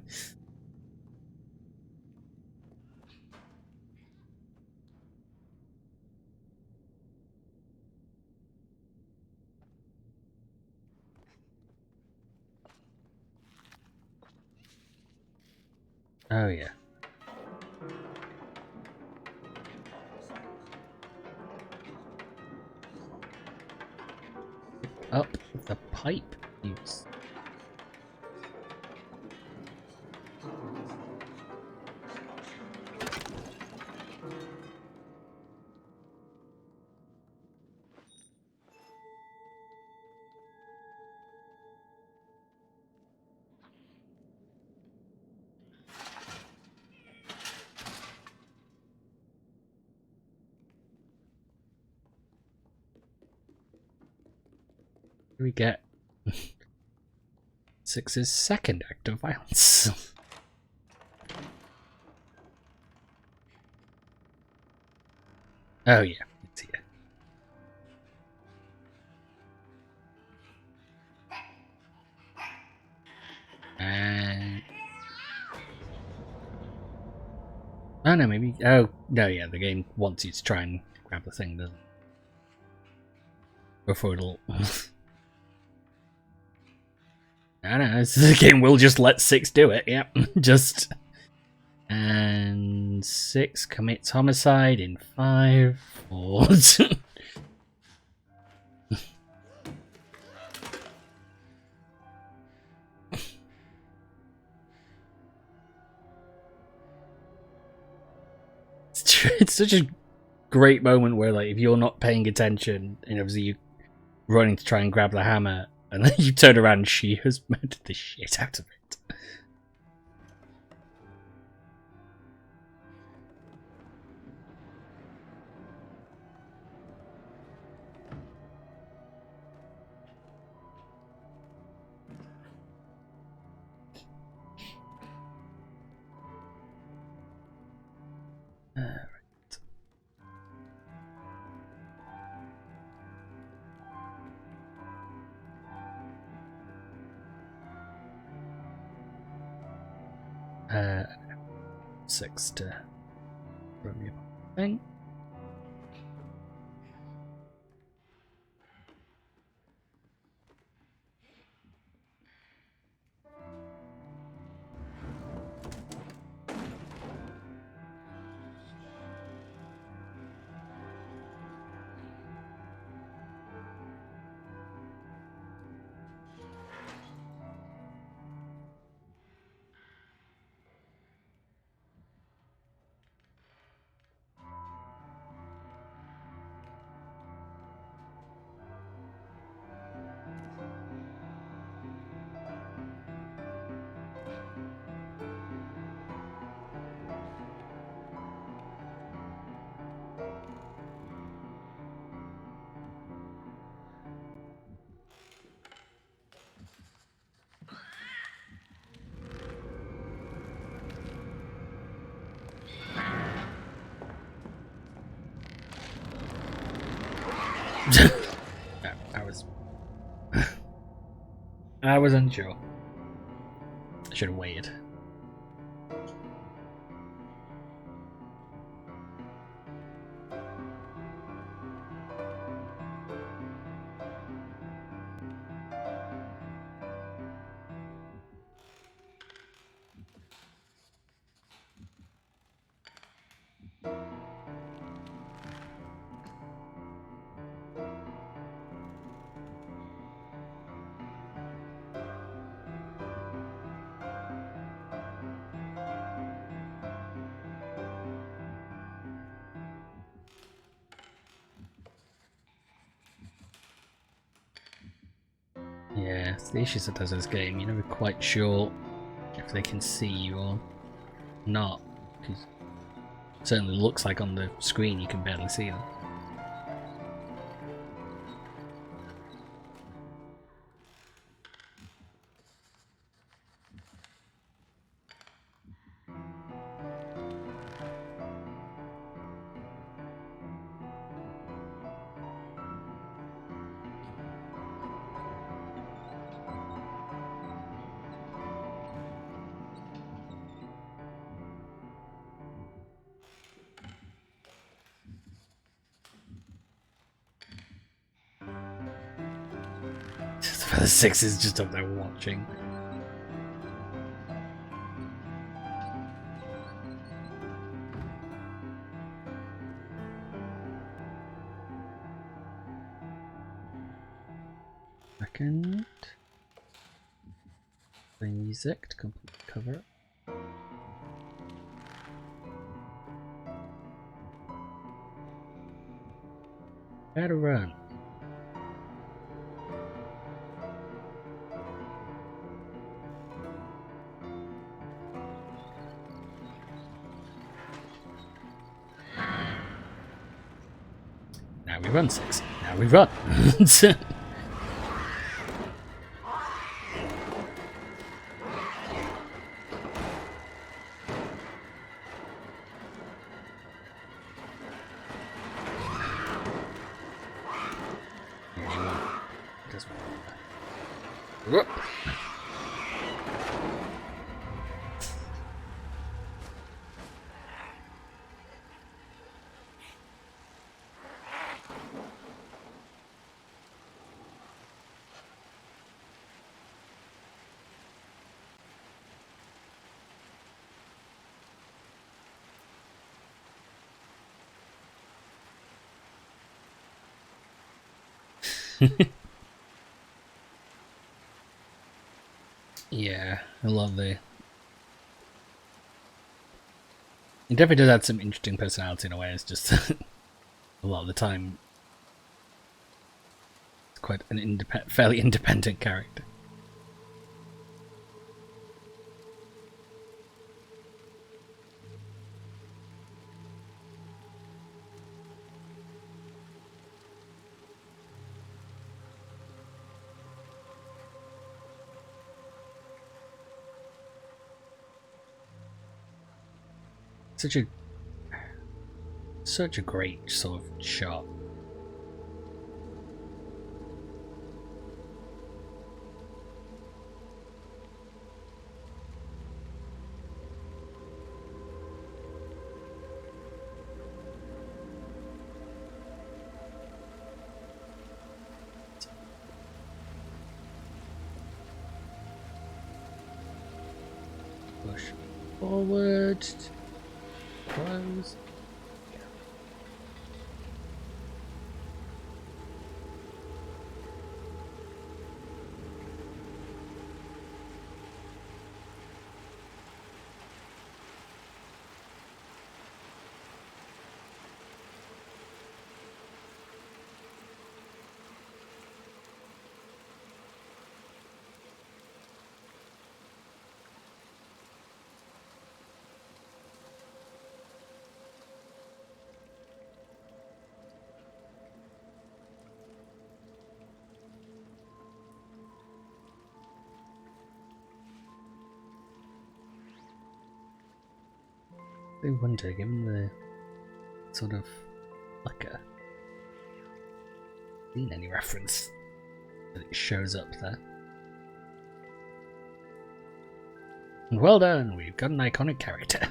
A: Oh yeah. Up the pipe. Use. Here we get Six's second act of violence. Oh yeah, it's here. And oh no, maybe. Oh no, yeah, the game wants you to try and grab the thing, doesn't it? Before it'll. I don't know. The game will just let Six do it. Yep, just. And Six commits homicide in 5, 4. It's such a great moment where, like, if you're not paying attention, and obviously you're running to try and grab the hammer, and then you turn around and she has murdered the shit out of it. Uh, 6 to run me a thing. I was unsure. I should have waited. Yeah, it's the issue sometimes with this game. You're never quite sure if they can see you or not. Because it certainly looks like on the screen you can barely see them. The 6 is just up there watching. Second. Play music to complete the cover. How to run. Now we run 6. Now we run. Yeah, I love the... It definitely does add some interesting personality in a way. It's just a lot of the time it's quite an fairly independent character. Such a great sort of shot. Push forward. Close. I wonder, given the sort of like a seen any reference that it shows up there. Well done, we've got an iconic character.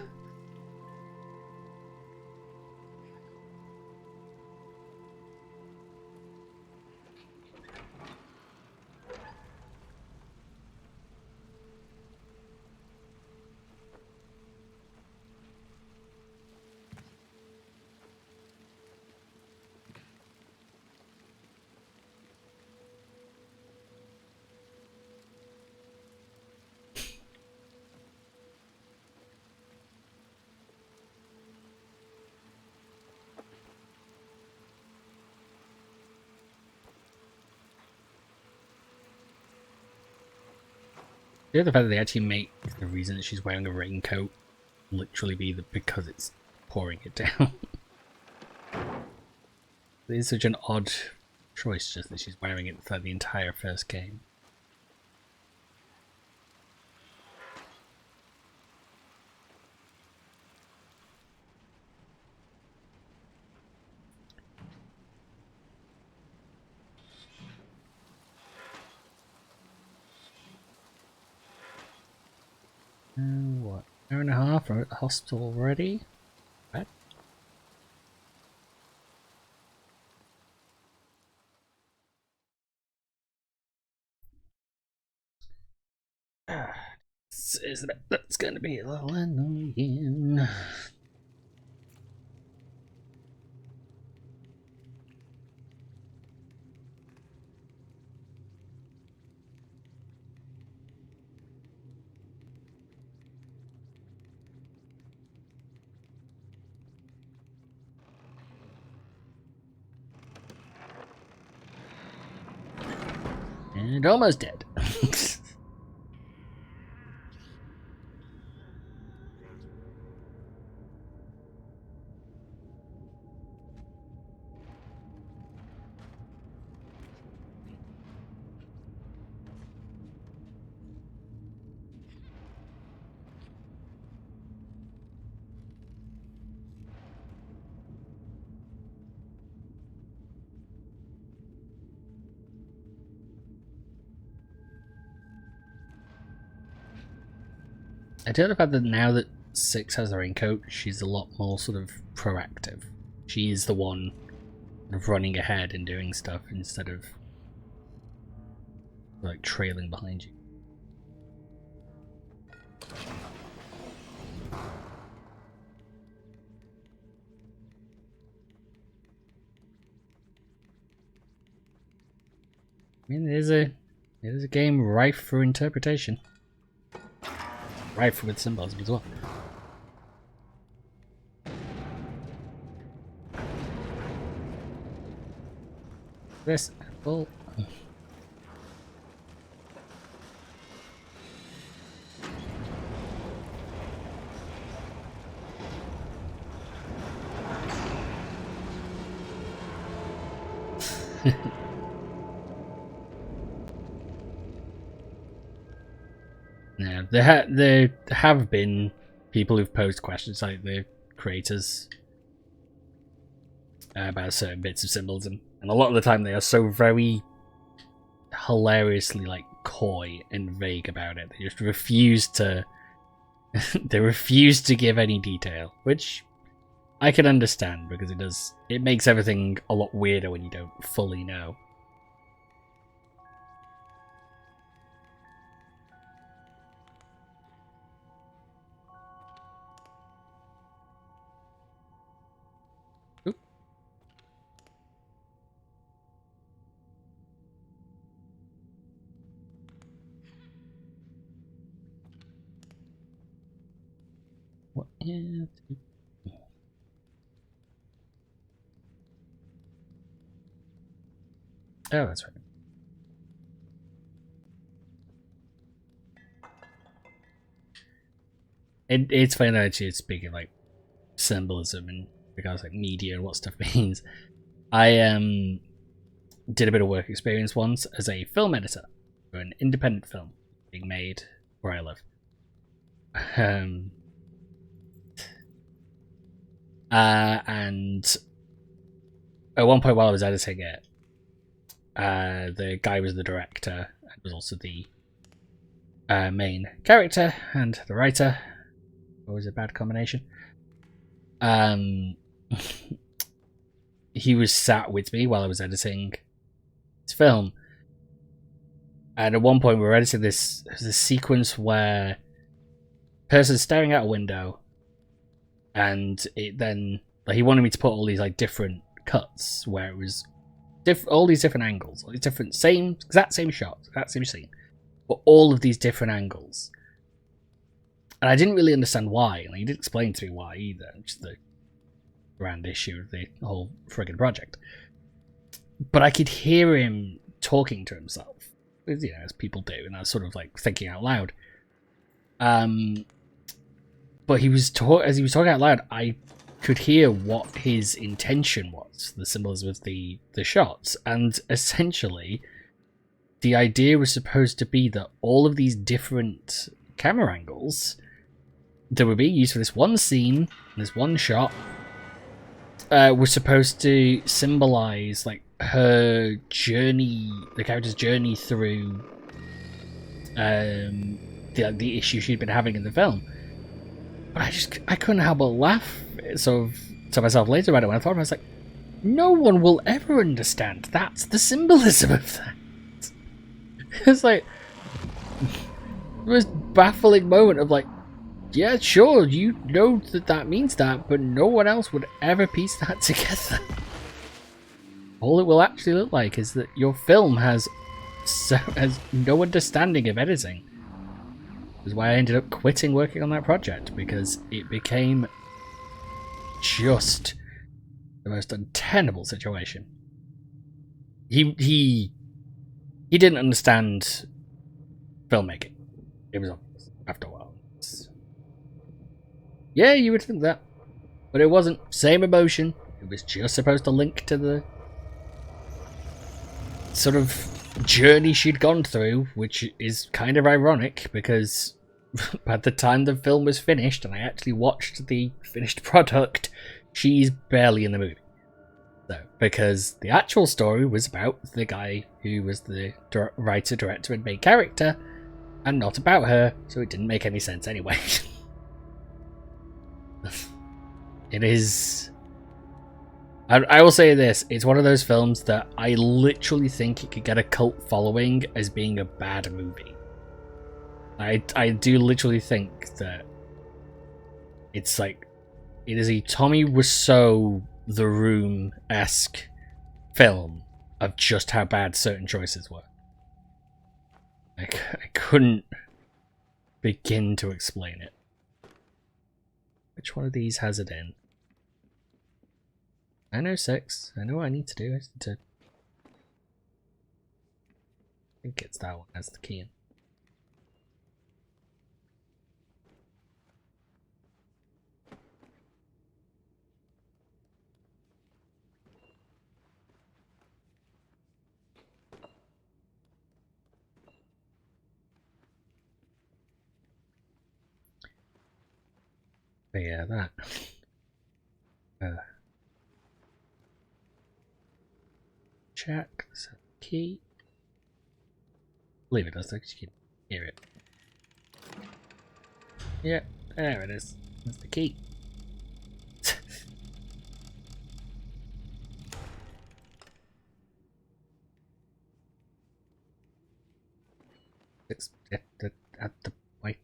A: The other fact that they actually make the reason that she's wearing a raincoat literally be because it's pouring it down. It is such an odd choice, just that she's wearing it for the entire first game. What? Hour and a half? We're at the hospital already? What? That's going to be a little annoying. And almost dead. I do the fact that now that Six has her raincoat, she's a lot more sort of proactive. She is the one kind of running ahead and doing stuff instead of like trailing behind you. I mean, it is a game rife for interpretation. Rife with symbolism as well. This apple. Now, there have been people who've posed questions, like the creators, about certain bits of symbolism, and a lot of the time they are so very hilariously like coy and vague about it. They just refuse to. They refuse to give any detail, which I can understand because it makes everything a lot weirder when you don't fully know. What is... Oh, that's right. It's funny that actually speaking like symbolism and regards like media and what stuff means. I did a bit of work experience once as a film editor for an independent film being made where I live. And at one point while I was editing it, the guy was the director and was also the main character and the writer. Always a bad combination. He was sat with me while I was editing this film. And at one point we were editing this sequence where a person's staring out a window, and it then he wanted me to put all these different cuts where it was all these different angles, all these different exact same shots, exact same scene, but all of these different angles. And I didn't really understand why, and he didn't explain to me why either, which is the grand issue of the whole friggin' project. But I could hear him talking to himself, as people do, and I was sort of thinking out loud. But as he was talking out loud, I could hear what his intention was, the symbolism of the shots, and essentially the idea was supposed to be that all of these different camera angles that were being used for this one scene, this one shot, were supposed to symbolize her journey, the character's journey through the issue she'd been having in the film. But I couldn't help but laugh sort of to myself later about it when I thought I was like, no one will ever understand. That's the symbolism of that. It's the most baffling moment of yeah, sure, you know that means that, but no one else would ever piece that together. All it will actually look like is that your film has no understanding of editing. Is why I ended up quitting working on that project, because it became just the most untenable situation. He didn't understand filmmaking. It was obvious after a while. Yeah, you would think that, but it wasn't. Same emotion. It was just supposed to link to the sort of journey she'd gone through, which is kind of ironic because by the time the film was finished and I actually watched the finished product, she's barely in the movie. So, because the actual story was about the guy who was the writer, director, and main character, and not about her, so it didn't make any sense anyway. It is... I will say this, it's one of those films that I literally think it could get a cult following as being a bad movie. I do literally think that it's it is a Tommy Wiseau, The Room-esque film of just how bad certain choices were. I couldn't begin to explain it. Which one of these has it in? I know 6. I know what I need to do. I think it's that one has the key in. But yeah, that. Check the key. Leave it, that's like you can hear it. Yeah, there it is. That's the key. It's at the way.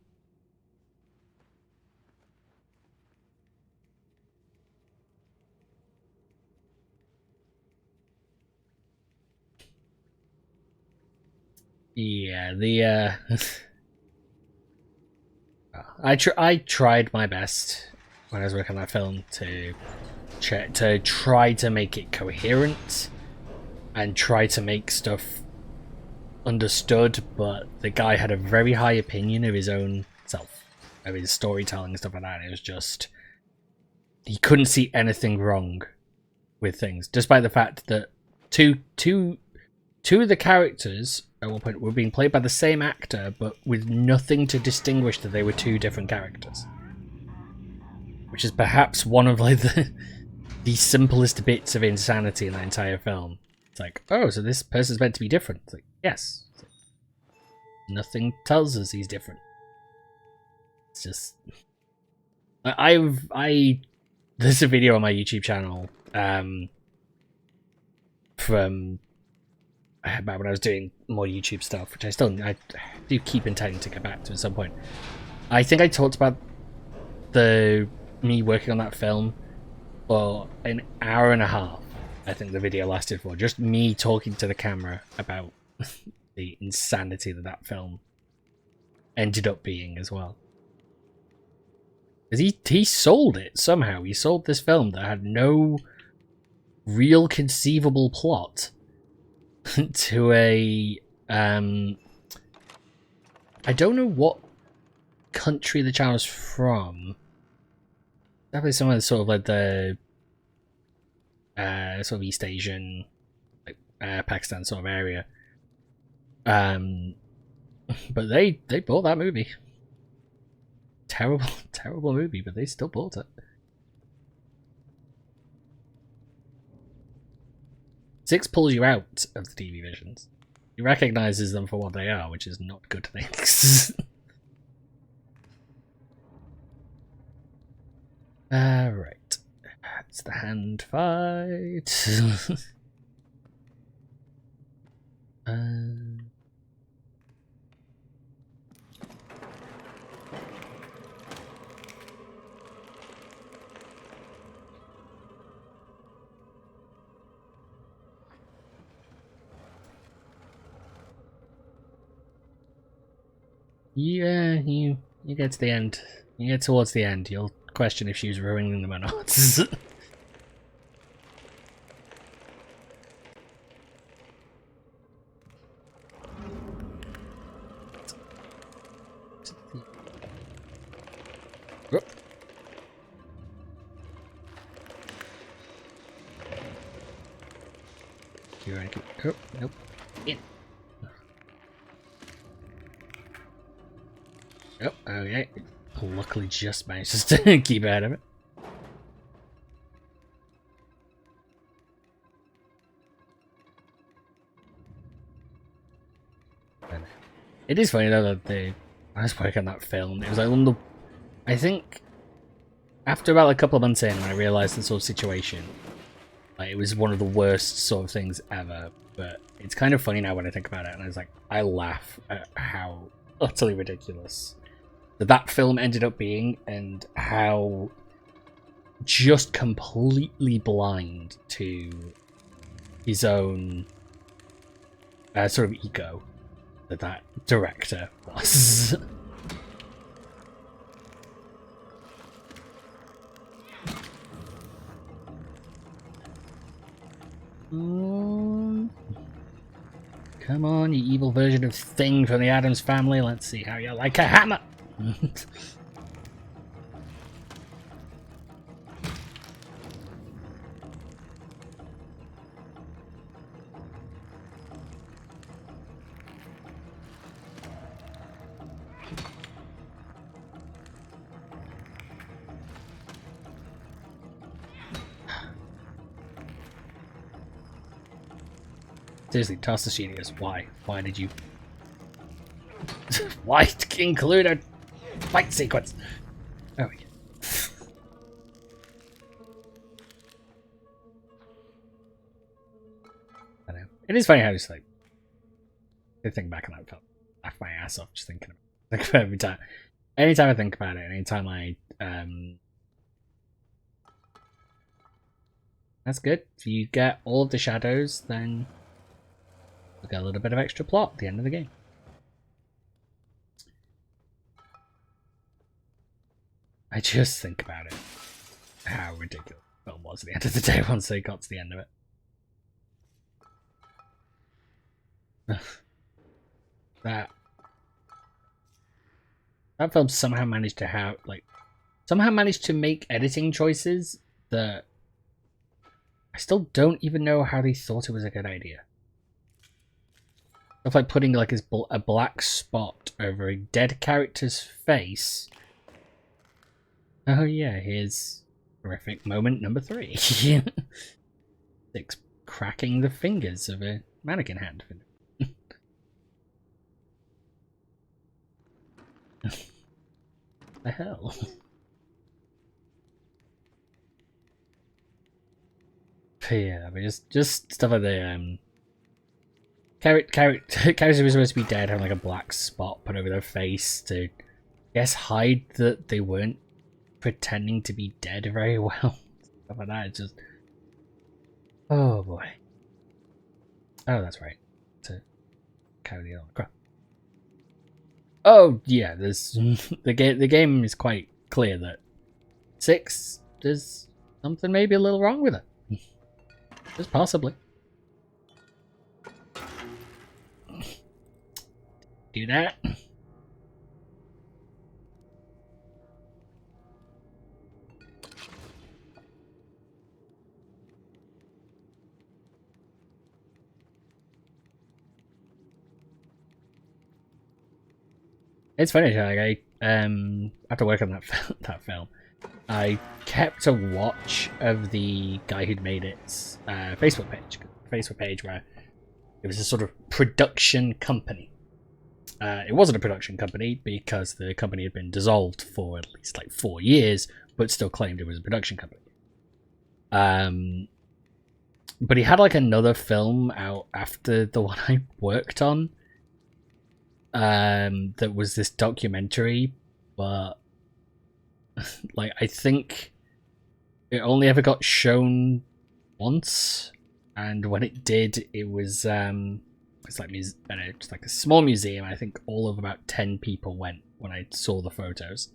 A: Yeah, I tried my best when I was working on that film to try to make it coherent and try to make stuff understood, but the guy had a very high opinion of his own self, of his storytelling and stuff like that. It was just, he couldn't see anything wrong with things, despite the fact that two of the characters at one point were being played by the same actor, but with nothing to distinguish that they were two different characters. Which is perhaps one of the simplest bits of insanity in the entire film. It's oh, so this person's meant to be different. It's yes. Nothing tells us he's different. It's just there's a video on my YouTube channel from about when I was doing more YouTube stuff, which I do keep intending to get back to at some point. I think I talked about me working on that film for an hour and a half. I think the video lasted for just me talking to the camera about the insanity that film ended up being as well. Because he sold it somehow. He sold this film that had no real conceivable plot to a I don't know what country the channel's from. Definitely somewhere sort of like the sort of East Asian, like Pakistan sort of area. But they bought that movie. Terrible movie, but they still bought it. 6 pulls you out of the TV visions. He recognizes them for what they are, which is not good things. Right. It's the hand fight. Yeah, you get to the end. You get towards the end, you'll question if she was ruining them or not. Oh, nope. In. Oh, okay. Luckily just managed to keep out of it. It is funny though that I was working on that film. It was like one of the, I think after about a couple of months in, when I realised the sort of situation, like it was one of the worst sort of things ever. But it's kind of funny now when I think about it, and I was like, I laugh at how utterly ridiculous that film ended up being, and how just completely blind to his own sort of ego that director was. Come on, you evil version of Thing from the Addams Family. Let's see how you like a hammer. Seriously, toss the studios. Why? Why did you? Why include a fight sequence? There we go. I know. It is funny how just like I think back on that film, laugh my ass off just thinking about it. Every time. Anytime I think about it, anytime I that's good. If you get all of the shadows, then we'll get a little bit of extra plot at the end of the game. I just think about it, how ridiculous the film was at the end of the day once they got to the end of it. that film somehow managed to have somehow managed to make editing choices that I still don't even know how they thought it was a good idea. Of like putting like a black spot over a dead character's face. Oh yeah, here's horrific moment number 3. 6 cracking the fingers of a mannequin hand. The hell? But yeah, but just stuff like the characters who were supposed to be dead have like a black spot put over their face to, I guess, hide that they weren't pretending to be dead very well. Stuff like that. It's just, oh boy. Oh, that's right. To carry the on. Crap. Oh yeah, there's the game is quite clear that 6, there's something maybe a little wrong with it. Just possibly. Do that. It's funny, like after working on that film, I kept a watch of the guy who'd made its Facebook page where it was a sort of production company. It wasn't a production company because the company had been dissolved for at least like 4 years, but still claimed it was a production company. But he had like another film out after the one I worked on. That was this documentary, but like I think it only ever got shown once, and when it did, it was it's like just like a small museum. I think all of about 10 people went when I saw the photos.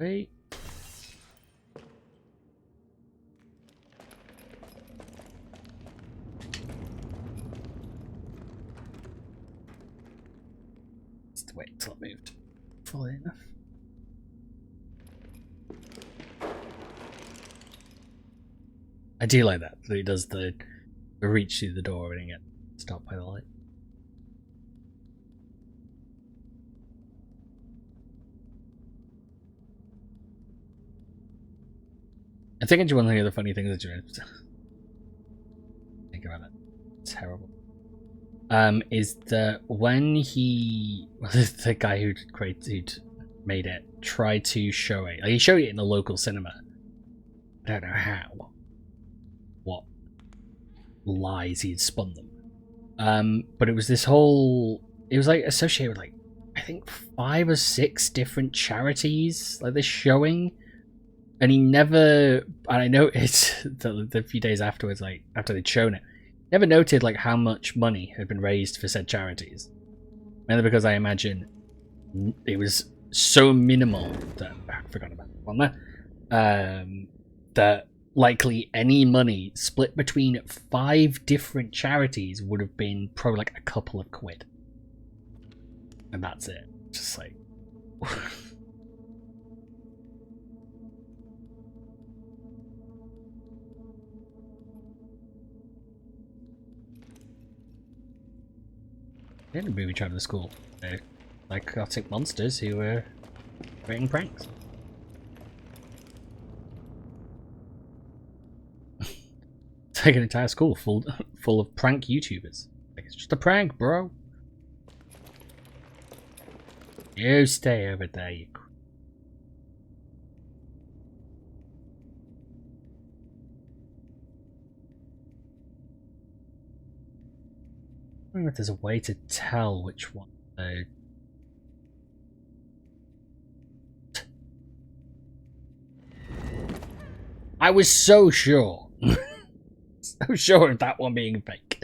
A: Wait. Just wait until it moved fully enough. I do like that. So he does the reach through the door and get stopped by the light. I think one of the other funny things that you're think about it. Terrible. Is that when the guy who'd made it tried to show it, like he showed it in the local cinema. I don't know how, what lies he'd spun them. But it was this whole, it was like associated with like I think 5 or 6 different charities, like this showing. And he never, and I noticed the few days afterwards, like after they'd shown it, never noted like how much money had been raised for said charities. Mainly because I imagine it was so minimal that I forgot about one there. That likely any money split between 5 different charities would have been probably like a couple of quid, and that's it. Just like. In a movie traveling to school, they're psychotic monsters who were creating pranks. It's like an entire school full of prank YouTubers. Like, it's just a prank, bro. You stay over there, you. I don't know if there's a way to tell which one though. I was so sure. So sure of that one being fake.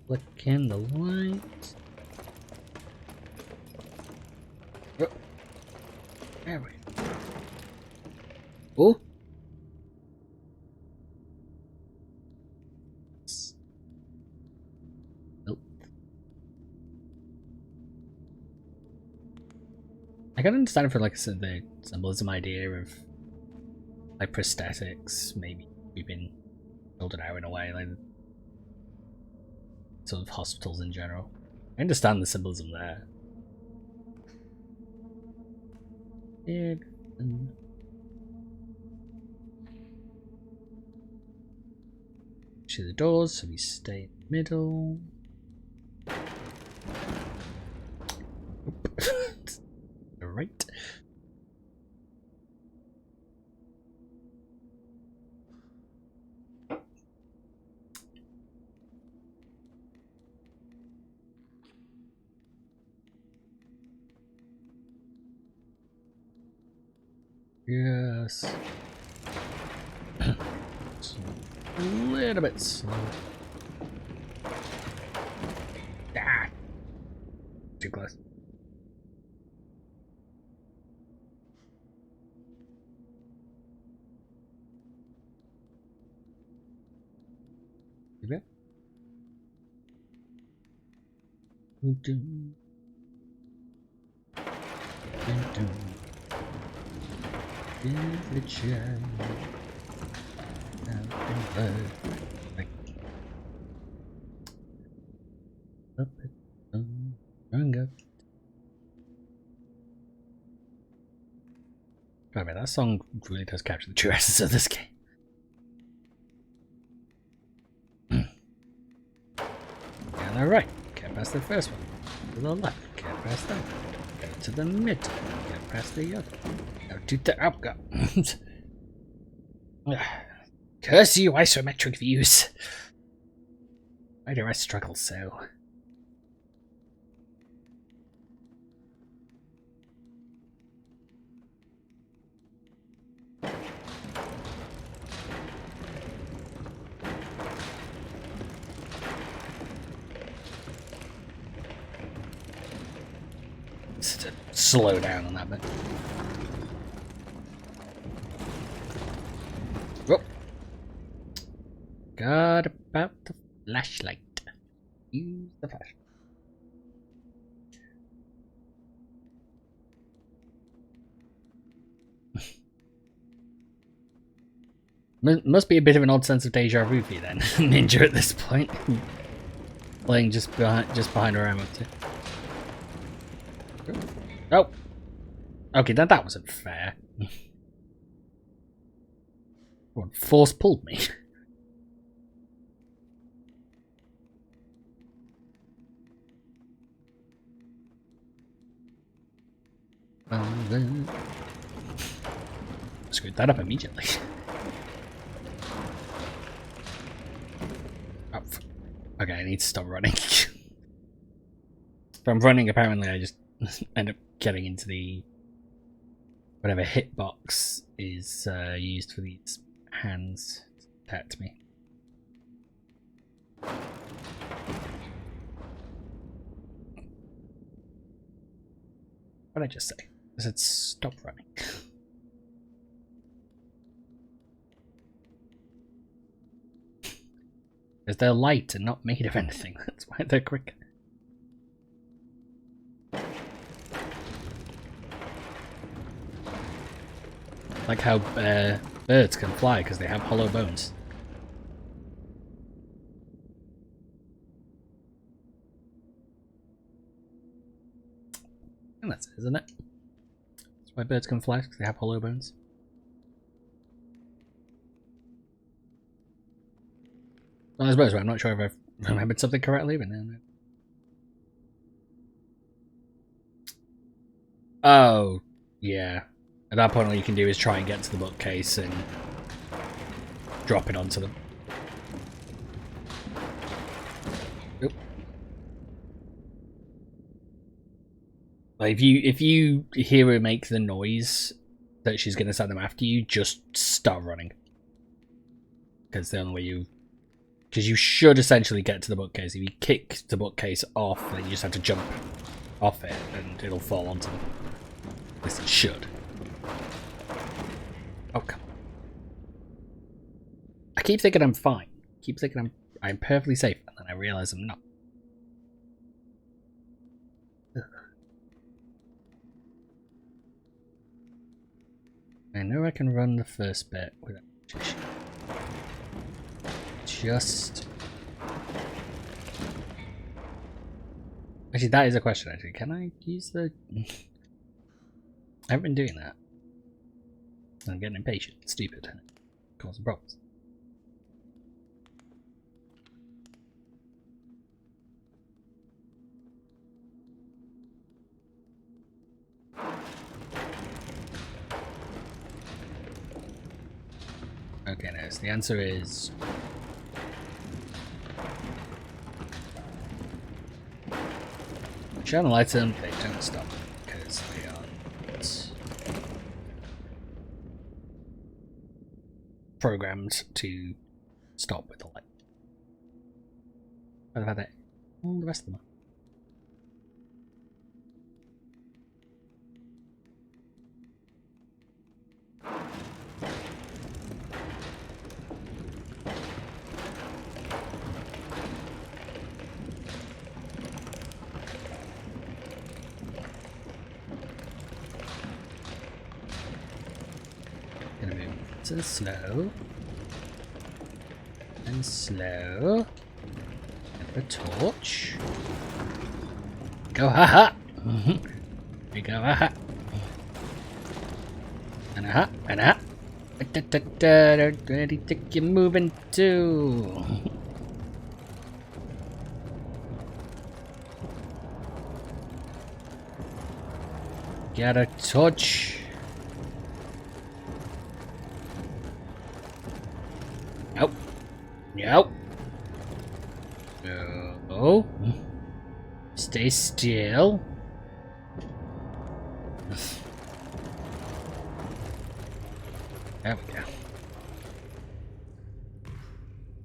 A: Flicking the light. Oh. There we go. Oh. Nope. I can understand it for like the symbolism idea of like prosthetics, maybe we've been built out in a way, like sort of hospitals in general. I understand the symbolism there. To the doors, so we stay in the middle. Right. Yes. A little bit slow. Ah! Too close. You bet. Give the child out in blood. Up it, rung up. God, man, that song really does capture the true essence of this game. On the right, get past the first one. To the left, get past that. Go to the middle, get past the other. Go to the outgo. Curse you, isometric views. Why do I struggle so? Slow down on that bit. Oh. Got about the flashlight. Use the flashlight. Must be a bit of an odd sense of deja vu for you then, Ninja, at this point. Playing just behind where I'm up to. Oh! Okay, that wasn't fair. One force pulled me. Screwed that up immediately. Oh, okay, I need to stop running. If I'm running, apparently I just end up getting into the whatever hitbox is used for these hands to protect me. What did I just say? I said stop running. Because they're light and not made of anything. That's why they're quick. Like how birds can fly because they have hollow bones. And that's it, isn't it? That's why birds can fly, because they have hollow bones. Well, I suppose, I'm not sure if I've remembered something correctly, but no. Oh, yeah. At that point, all you can do is try and get to the bookcase and drop it onto them. Oop. Like if you hear her make the noise that she's going to send them after you, just start running. Because the only way you Because you should essentially get to the bookcase. If you kick the bookcase off, then you just have to jump off it and it'll fall onto them. At least it should. Oh, come on. I keep thinking I'm fine. I keep thinking I'm perfectly safe, and then I realise I'm not. Ugh. I know I can run the first bit without issue. Just... Actually, that is a question, actually. Can I use the... I haven't been doing that. I'm getting impatient. It's stupid. Causing problems. Okay, no, so the answer is... Shine the lights on, they don't stop because they are programmed to stop with the light. What about that? All the rest of them are. And slow and slow and the torch go haha we go haha and aha and aha ready to get moving too. Got a torch. Nope. Nope. No. Stay still. There we go.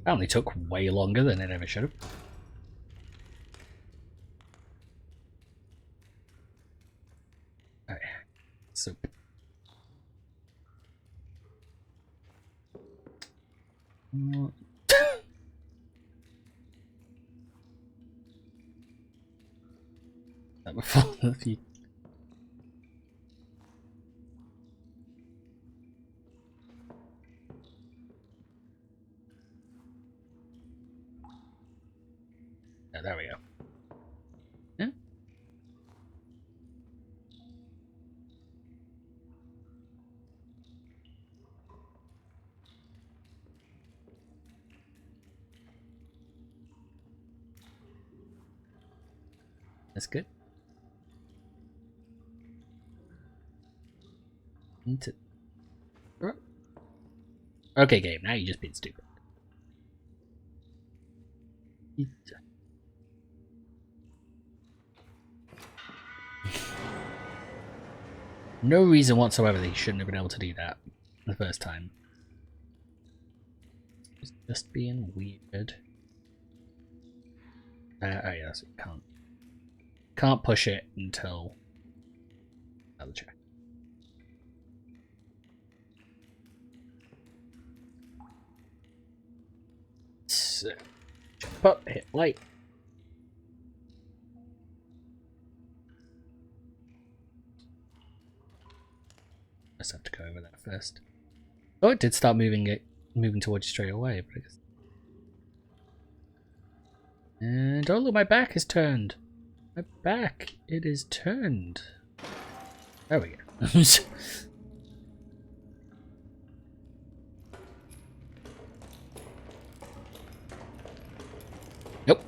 A: That only took way longer than it ever should have. Alright. So. That before the oh, there we go. Yeah. That's good. Okay, game. Now you're just being stupid. No reason whatsoever they shouldn't have been able to do that the first time. It's just being weird. Oh yes, it can't push it until another check. So, jump up, hit light. Just have to go over that first. Oh, it did start moving towards you straight away, but I guess. And oh look, my back is turned. My back, it is turned. There we go. Nope.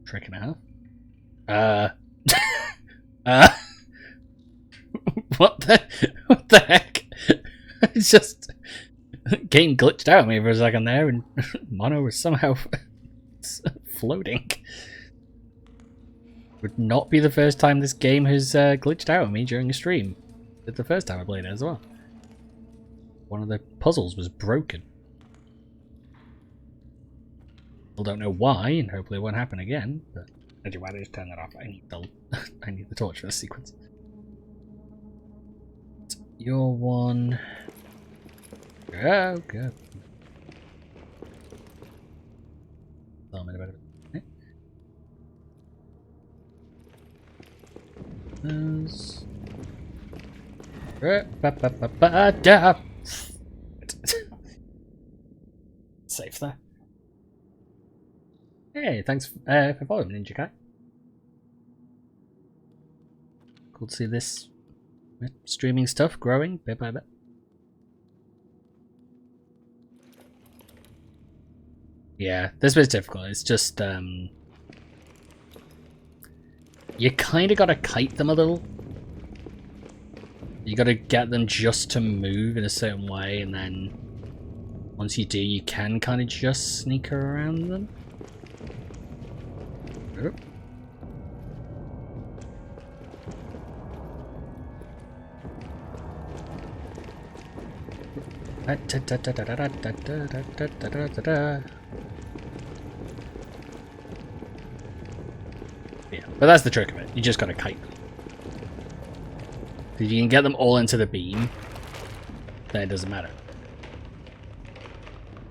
A: Trick and a half. What the heck? It's just game glitched out of me for a second there, and Mono was somehow floating. Would not be the first time this game has glitched out on me during a stream. It's the first time I played it as well. One of the puzzles was broken. Still don't know why, and hopefully it won't happen again. But anyway, why don't I just turn that off? I need the I need the torch for this sequence. Your one. Oh god. Oh, I'm in a bit of it. Those. Safe there. Hey, thanks for following, Ninja Cat. Cool to see this streaming stuff growing bit by bit. Yeah, this bit's difficult. It's just you kind of gotta kite them a little. You gotta get them just to move in a certain way, and then once you do, you can kind of just sneak around them. Oh. Yeah, but that's the trick of it. You just gotta kite them. If you can get them all into the beam, then it doesn't matter.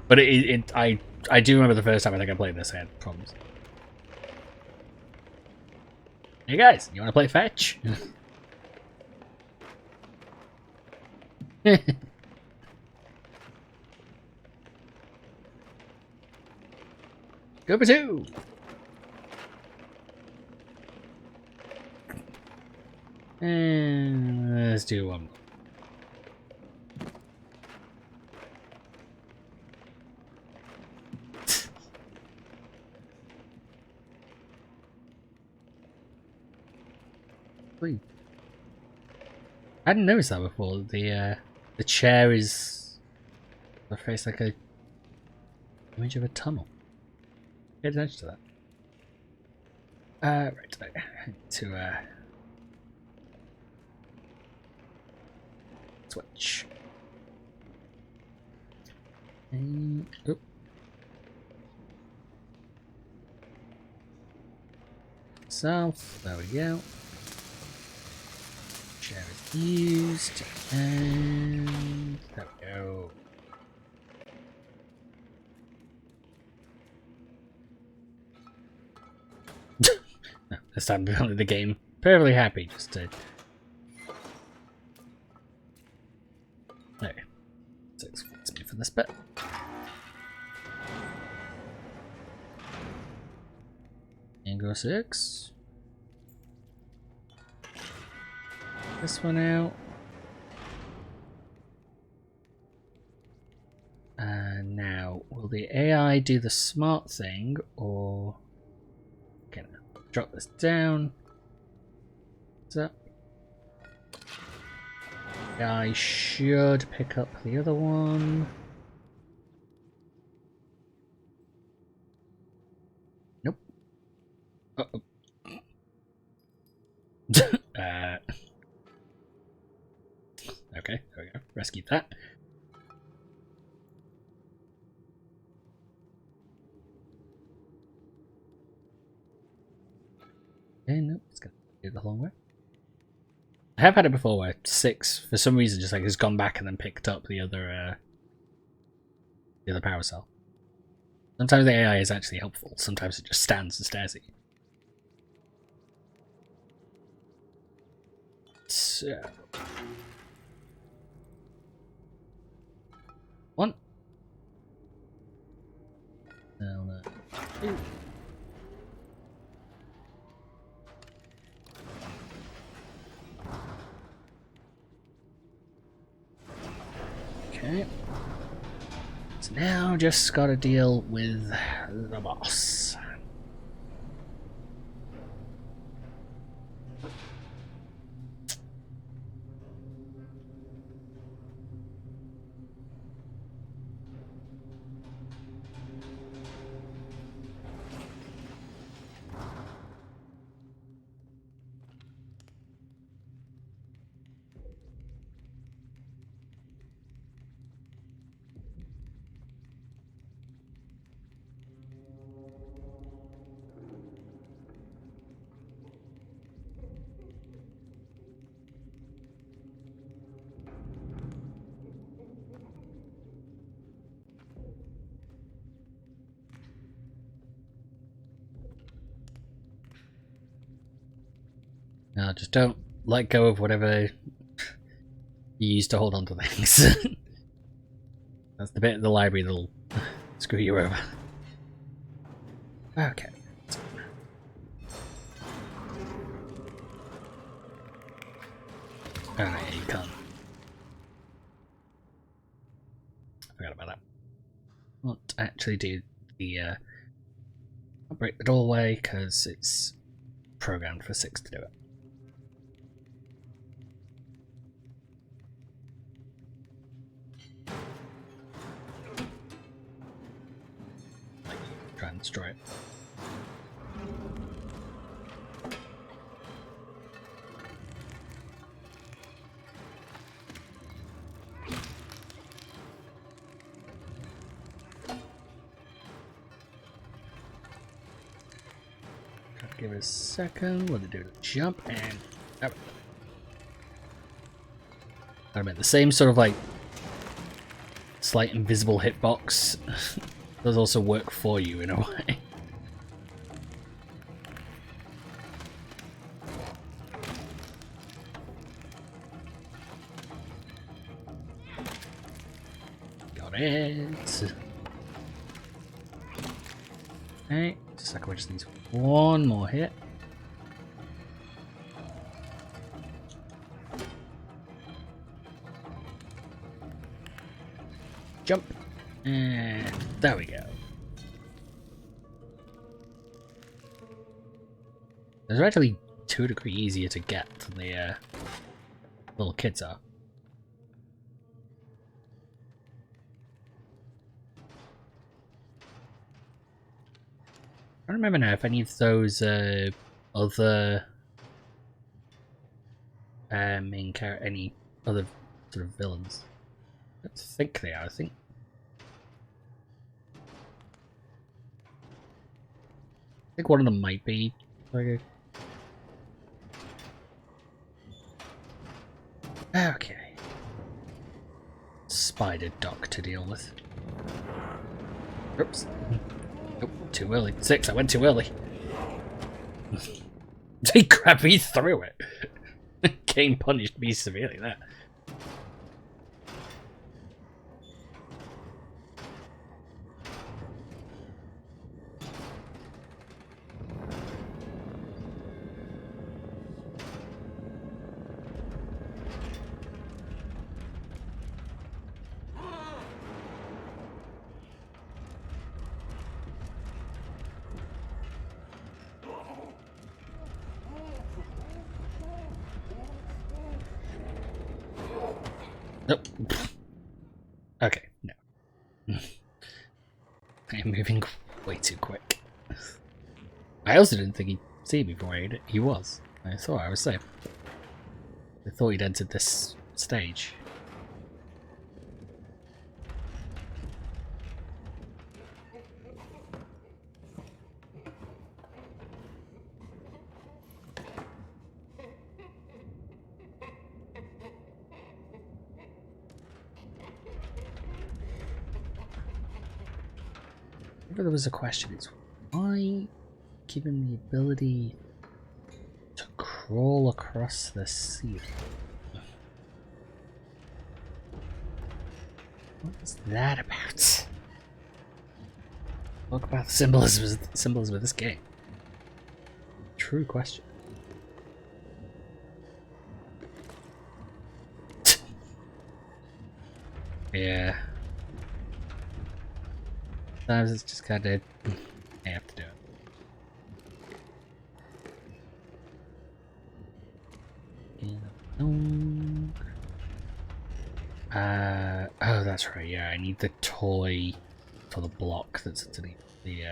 A: But I do remember the first time I think I played this, I had problems. Hey guys, you want to play fetch? Go for two! And let's do one more. I hadn't noticed that before. The chair is the face like a image of a tunnel. Pay attention to that. Right. To switch. And, oh. South. There we go. Chair is used, and there we go. No, this time the game perfectly happy just to. There. So it's me for this bit. And go 6. This one out. And now, will the AI do the smart thing, or can I drop this down? What's up? AI should pick up the other one. Nope. Uh-oh. Okay, there we go. Rescued that. Okay, nope, it's gonna do the long way. I have had it before where 6, for some reason, just like has gone back and then picked up the other power cell. Sometimes the AI is actually helpful. Sometimes it just stands and stares at you. So 1. Now 2. Okay. So now just gotta deal with the boss. No, just don't let go of whatever you use to hold on to things. That's the bit of the library that'll screw you over. Okay. Oh, yeah, you can't. I forgot about that. Won't actually do the I'll break the doorway because it's programmed for 6 to do it. Try and destroy it. Give it a second. Let it do a jump and. Oh. I mean, the same sort of like slight invisible hitbox does also work for you in a way. Got it. Okay, Sucker just needs one more hit. Jump. And there we go. Those are actually to a degree easier to get than the little kids are. I don't remember now if any of those other main character, any other sort of villains. I don't think they are. I think one of them might be like a... Okay. Spider dock to deal with. Oops. Oh, too early. 6, I went too early. He grabbed me through it. Game punished me severely there. Nope. Okay, no. I am moving way too quick. I also didn't think he'd see me before he was. I thought I was safe. I thought he'd entered this stage. There was a question, it's why give him the ability to crawl across the ceiling? What is that about? Talk about the symbolism of this game. True question. Yeah. Sometimes it's just kind of, I have to do it. Oh, that's right, yeah, I need the toy for the block that's underneath the,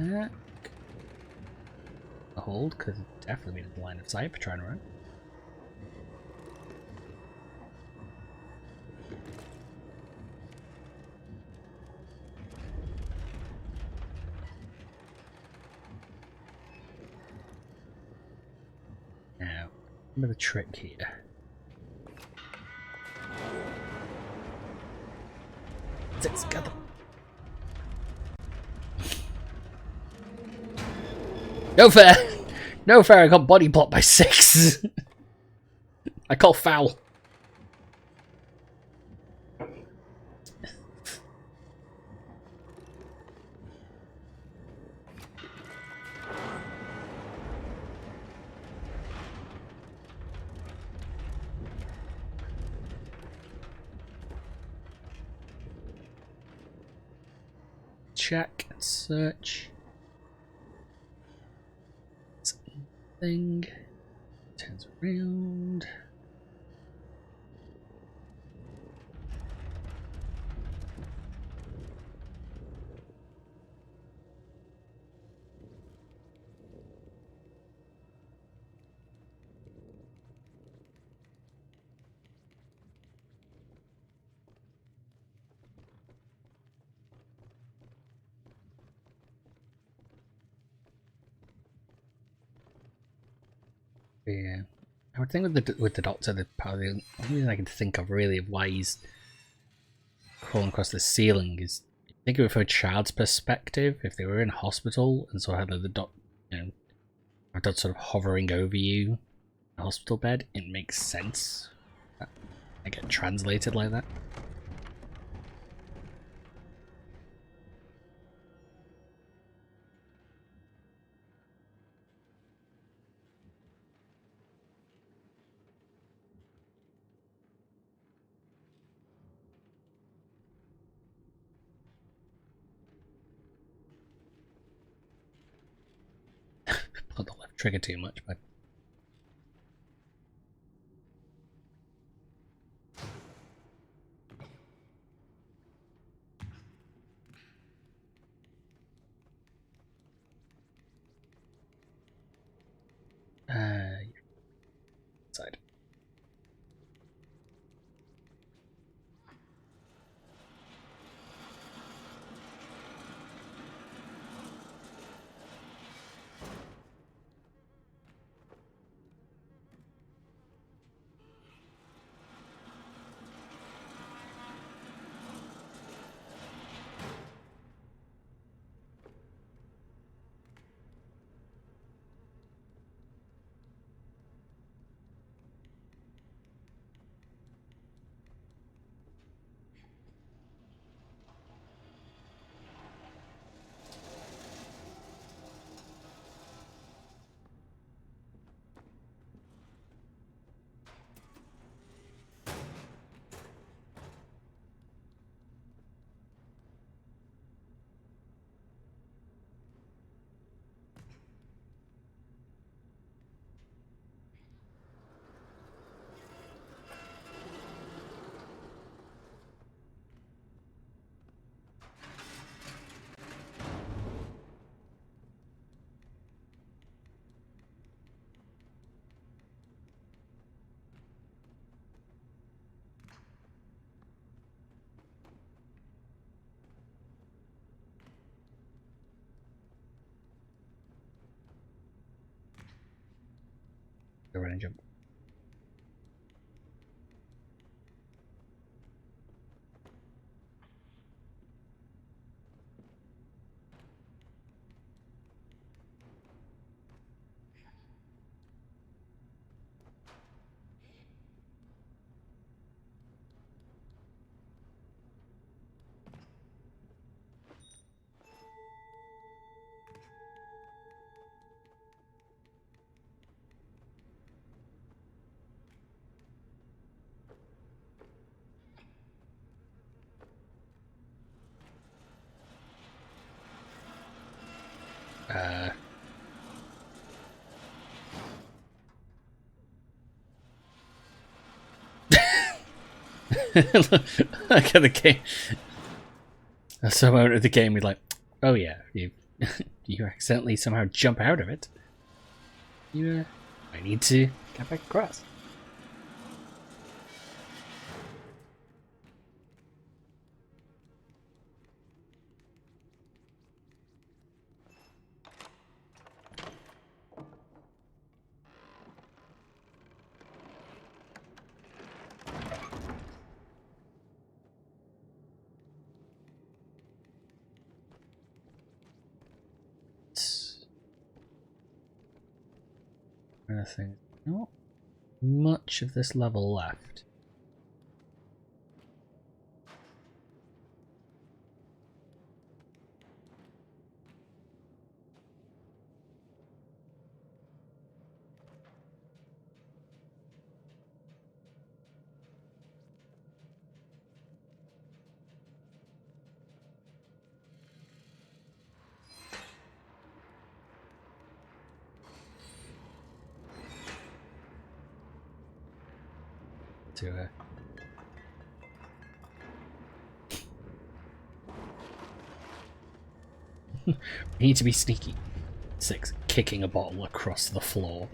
A: back. A hold, because it's definitely been in the line of sight for trying to run. Now, remember the trick here. Six, got them. No fair! No fair, I got body blocked by 6. I call foul. Check and search. Thing turns around. Yeah, I would think with the doctor, the only reason I can think of really of why he's crawling across the ceiling is think of it from a child's perspective. If they were in hospital and so had the doctor sort of hovering over you in a hospital bed, it makes sense. I get translated like that. Pulled the left trigger too much, but side. Go run and jump. Look at the game. That's the moment of the game we're like, oh yeah, you you accidentally somehow jump out of it, you I need to get back across. I think not much of this level left. To we need to be sneaky. 6. Kicking a bottle across the floor.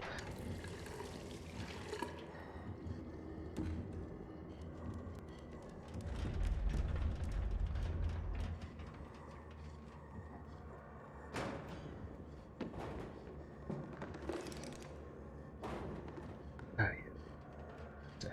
A: Oh, yeah.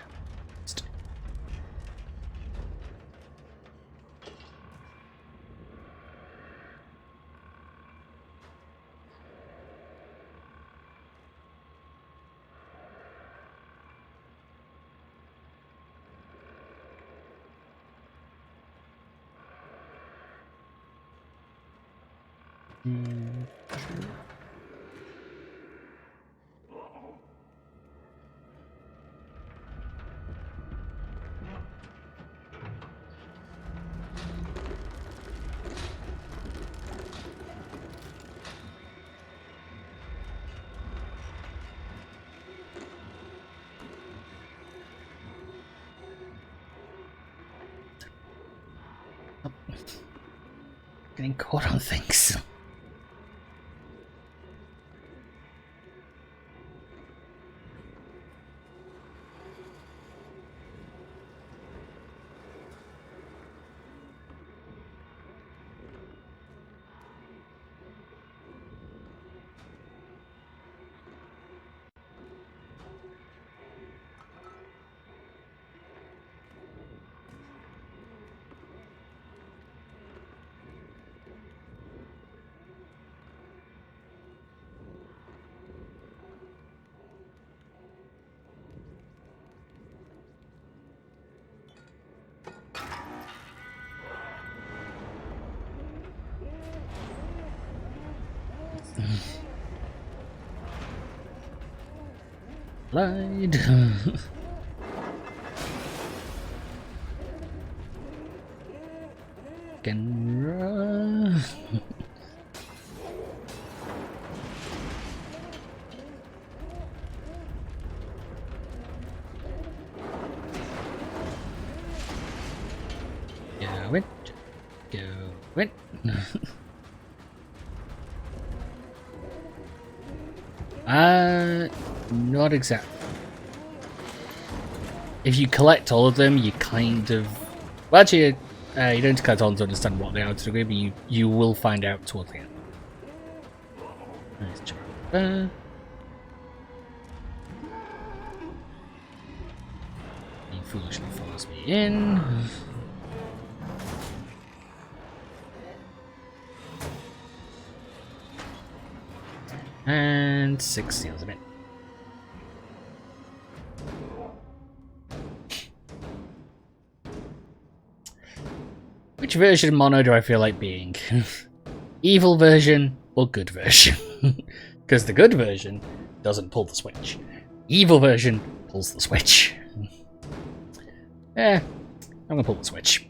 A: Getting caught on things. Lied. Can run. Go it. Go it. Not exactly. If you collect all of them, you kind of... Well, actually, you don't collect all of them to understand what they are to a degree, but you will find out towards the end. Nice job. He foolishly follows me in. And 6 seals him in. Which version of Mono do I feel like being? Evil version or good version? Because the good version doesn't pull the switch. Evil version pulls the switch. I'm gonna pull the switch.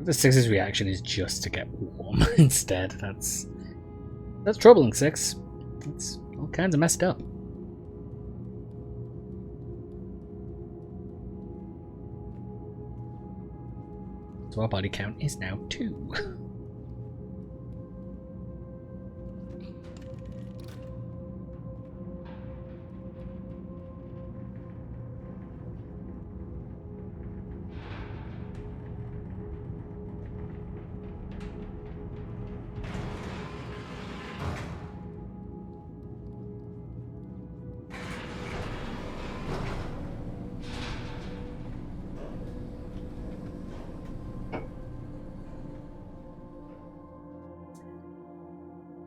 A: The 6's reaction is just to get warm instead. That's troubling, 6. It's all kinds of messed up. So our body count is now 2.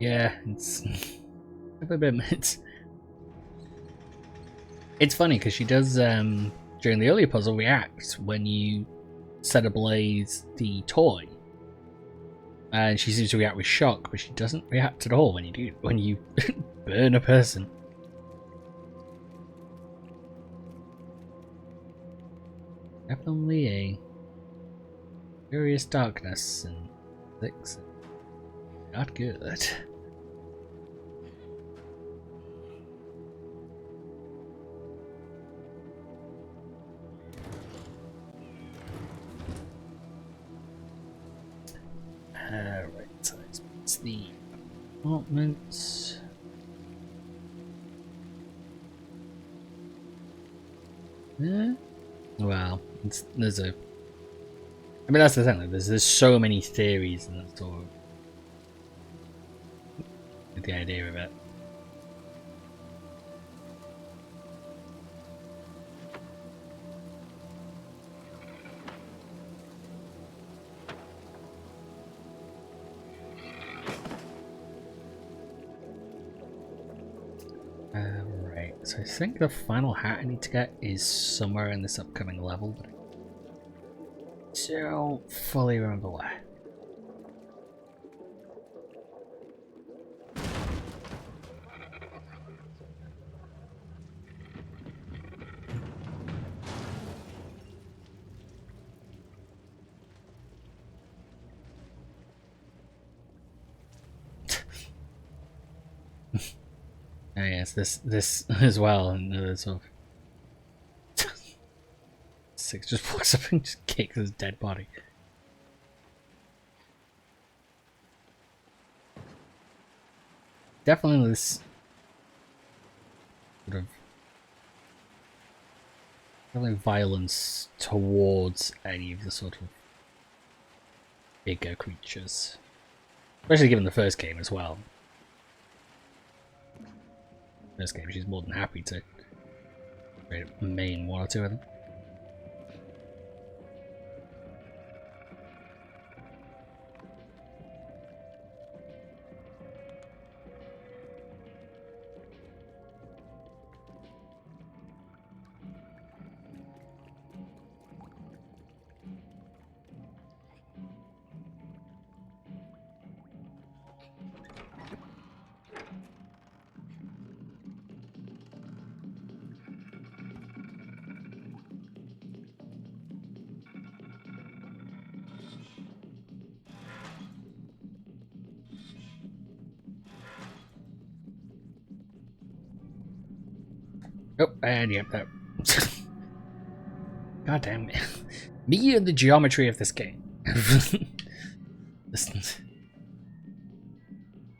A: Yeah, it's a bit. It's funny because she does during the earlier puzzle react when you set ablaze the toy, and she seems to react with shock, but she doesn't react at all when you burn a person. Definitely a furious darkness and 6. Not good. Right, so it's the apartments. Yeah. Well, there's a. I mean, that's the thing. Like, there's so many theories and that sort of the idea of it. Right, so I think the final hat I need to get is somewhere in this upcoming level, but I don't fully remember where. Oh yes, this as well, and sort of 6 just walks up and just kicks his dead body. Definitely this sort of violence towards any of the sort of bigger creatures, especially given the first game as well. First game, she's more than happy to main 1 or 2 of them. Oh, and yep, that. God damn it. Me and the geometry of this game.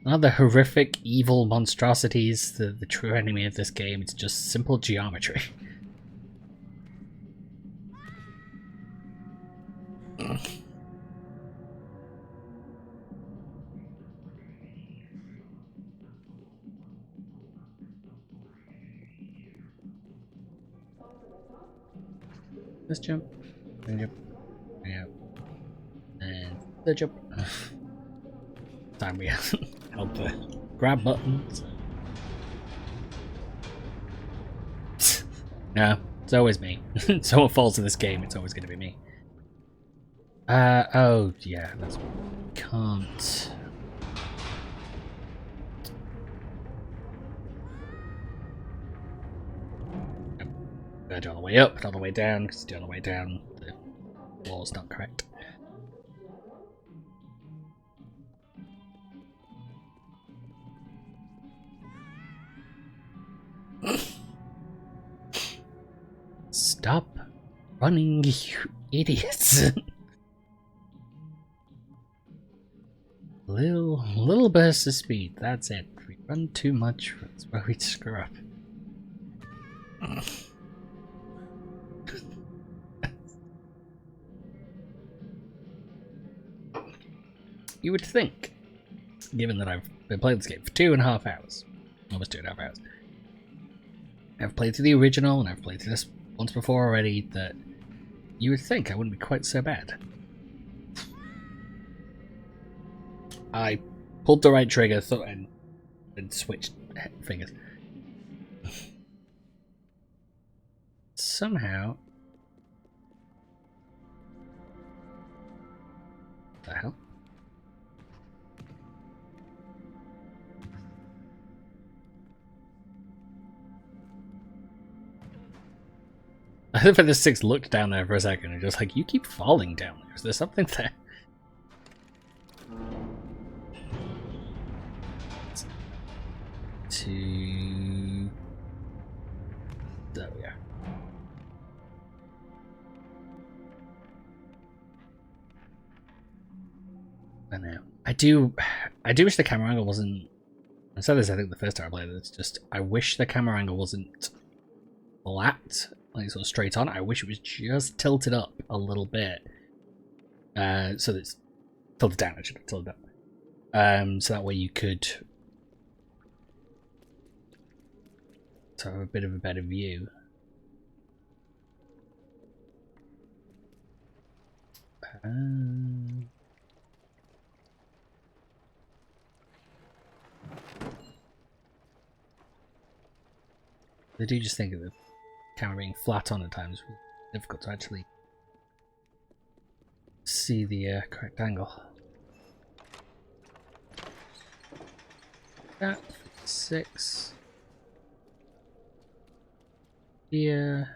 A: Not the horrific, evil monstrosities, the true enemy of this game, it's just simple geometry. Let's jump. Jump. Yeah. And the jump. Time we held the grab button. No, it's always me. Someone falls in this game, it's always going to be me. Oh, yeah, that's... Can't... Gotta do it on the way up, not on the way down, because do it on the way down, the law's not correct. Stop running, you idiots. little burst of speed, that's it. If we run too much, that's where we screw up. You would think, given that I've been playing this game for 2.5 hours, almost 2.5 hours, I've played through the original and I've played through this once before already, that you would think I wouldn't be quite so bad. I pulled the right trigger and switched fingers. Somehow... What the hell? I think the 6 looked down there for a second and just like, you keep falling down there. Is there something there? There we are. I know. I do wish the camera angle wasn't... I said this I think the first time I played it, it's just I wish the camera angle wasn't flat, like sort of straight on. I wish it was just tilted up a little bit. So that it's tilted down, I should have tilted up. So that way you could have a bit of a better view. I do just think of the camera being flat on at times was difficult to actually see the correct angle. That 6 here.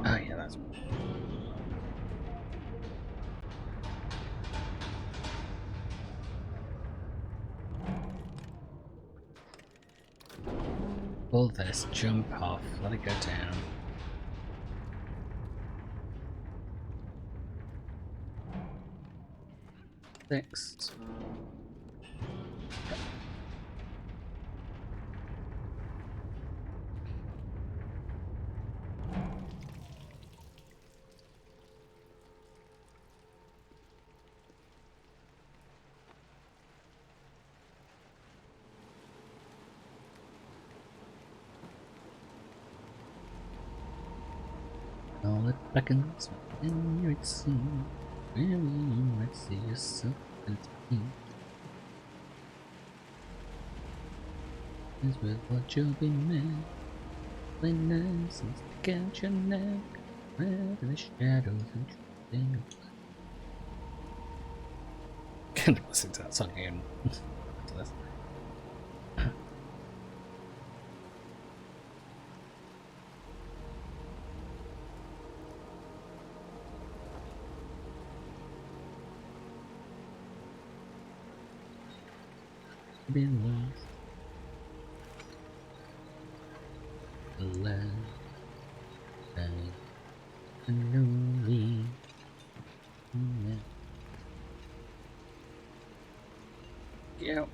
A: Oh yeah, that's... Pull this, jump off, let it go down. Next. All it beckons when you're at sea, where you might see yourself and me. Is with what you'll be meant. Play nice and stick out your neck, where the shadows and drifting away. Can't listen to that song again. After this. Been lost, alive, and lonely. Yeah.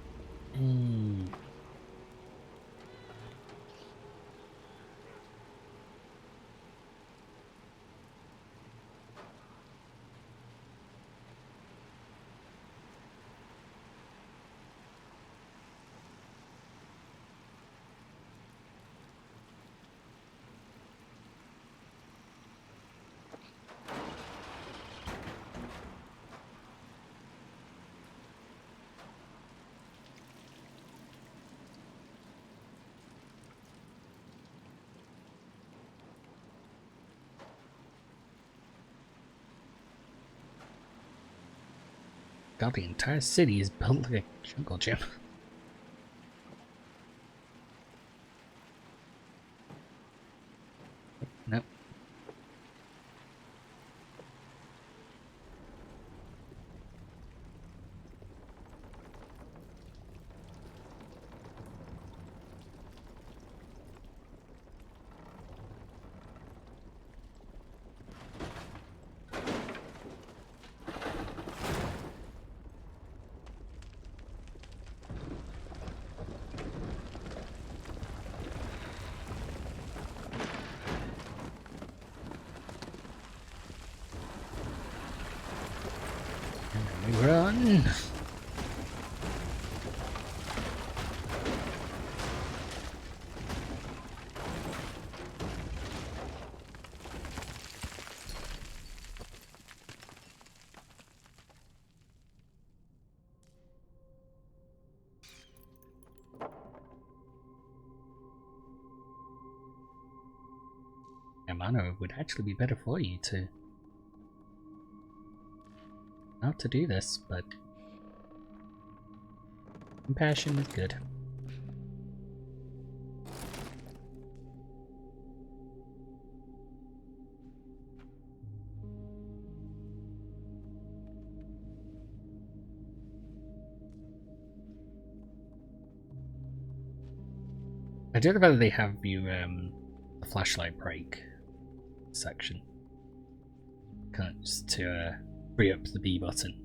A: God, the entire city is built like a jungle gym. Nope. And we run. Mana would actually be better for you to not to do this, but compassion is good. I don't know whether they have you a flashlight break section. Just to free up the B button.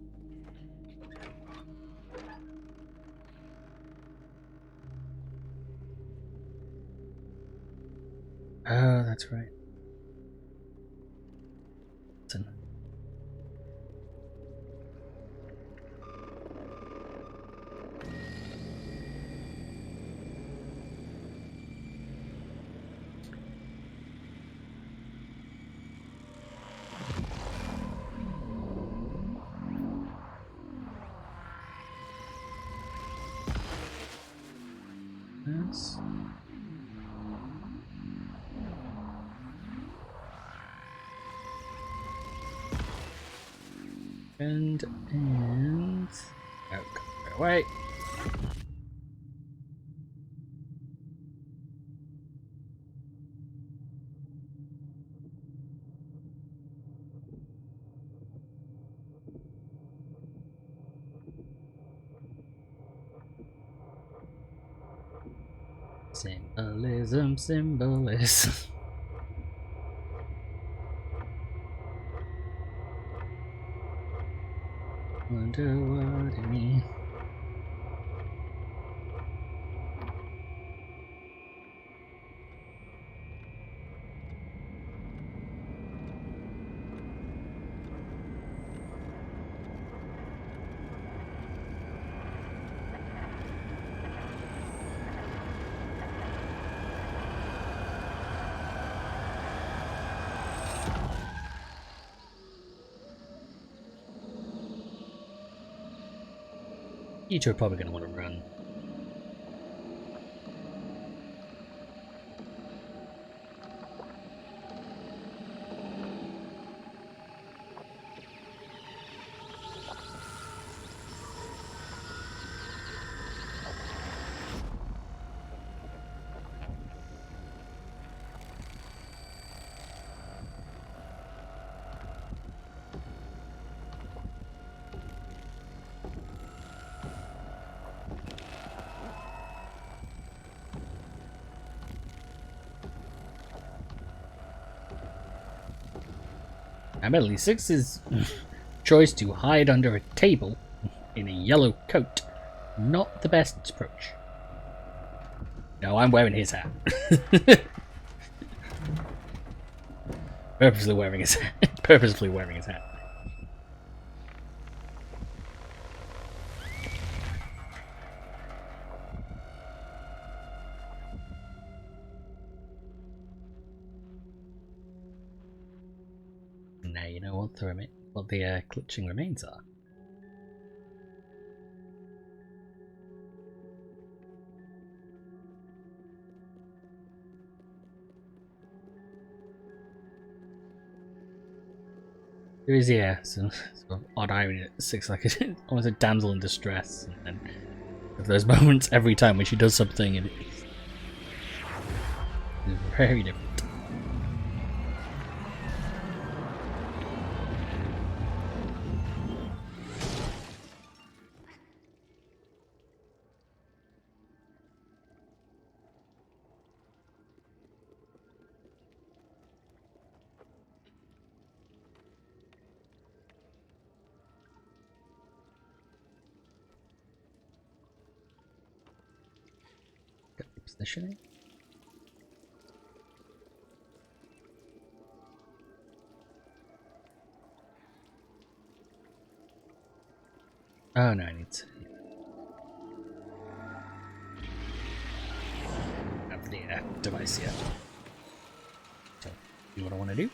A: Oh, that's right. Yes. And oh, go away. Symbolism, symbolism. Wonder what it means. You two are probably going to want to run. Admittedly, Six's choice to hide under a table in a yellow coat, not the best approach. No, I'm wearing his hat. Purposely wearing his hat. Purposefully wearing his hat. Now you know what the clutching remains are. There is, yeah, some sort of odd irony. It looks like almost a damsel in distress, and then there's moments every time when she does something, and it's very different. Positioning. Oh no, I need to have the device yet. So, do what I want to do.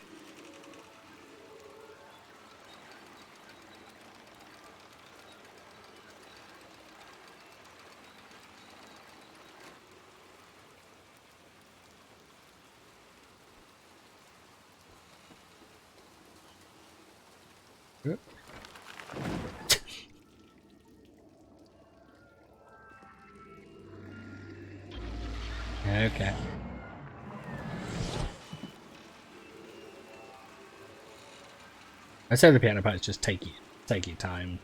A: Okay. I say the piano parts just take your time.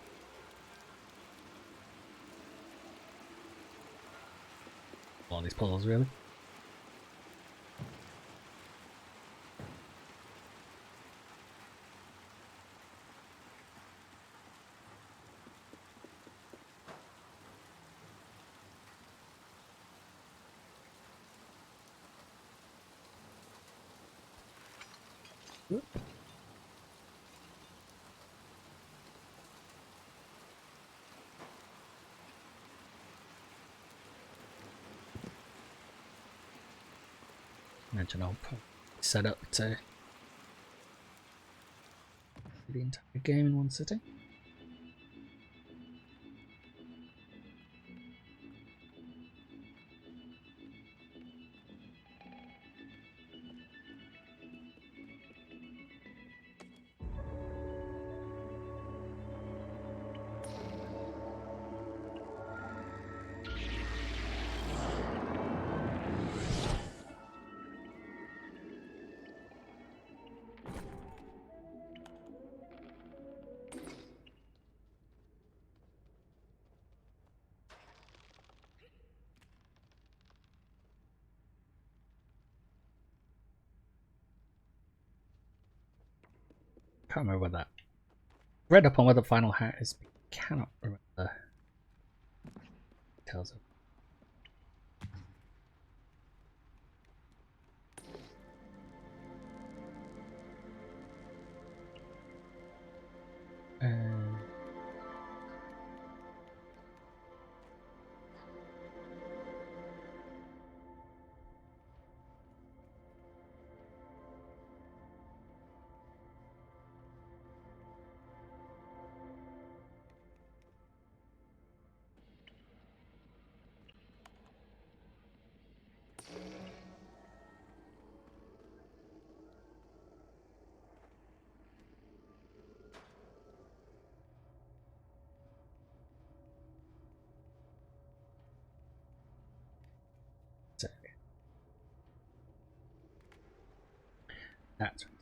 A: All these puzzles, really. Imagine I'll set up to the entire game in one sitting. Can't remember what that. Read up on what the final hat is. Cannot remember. Tells of. That's right.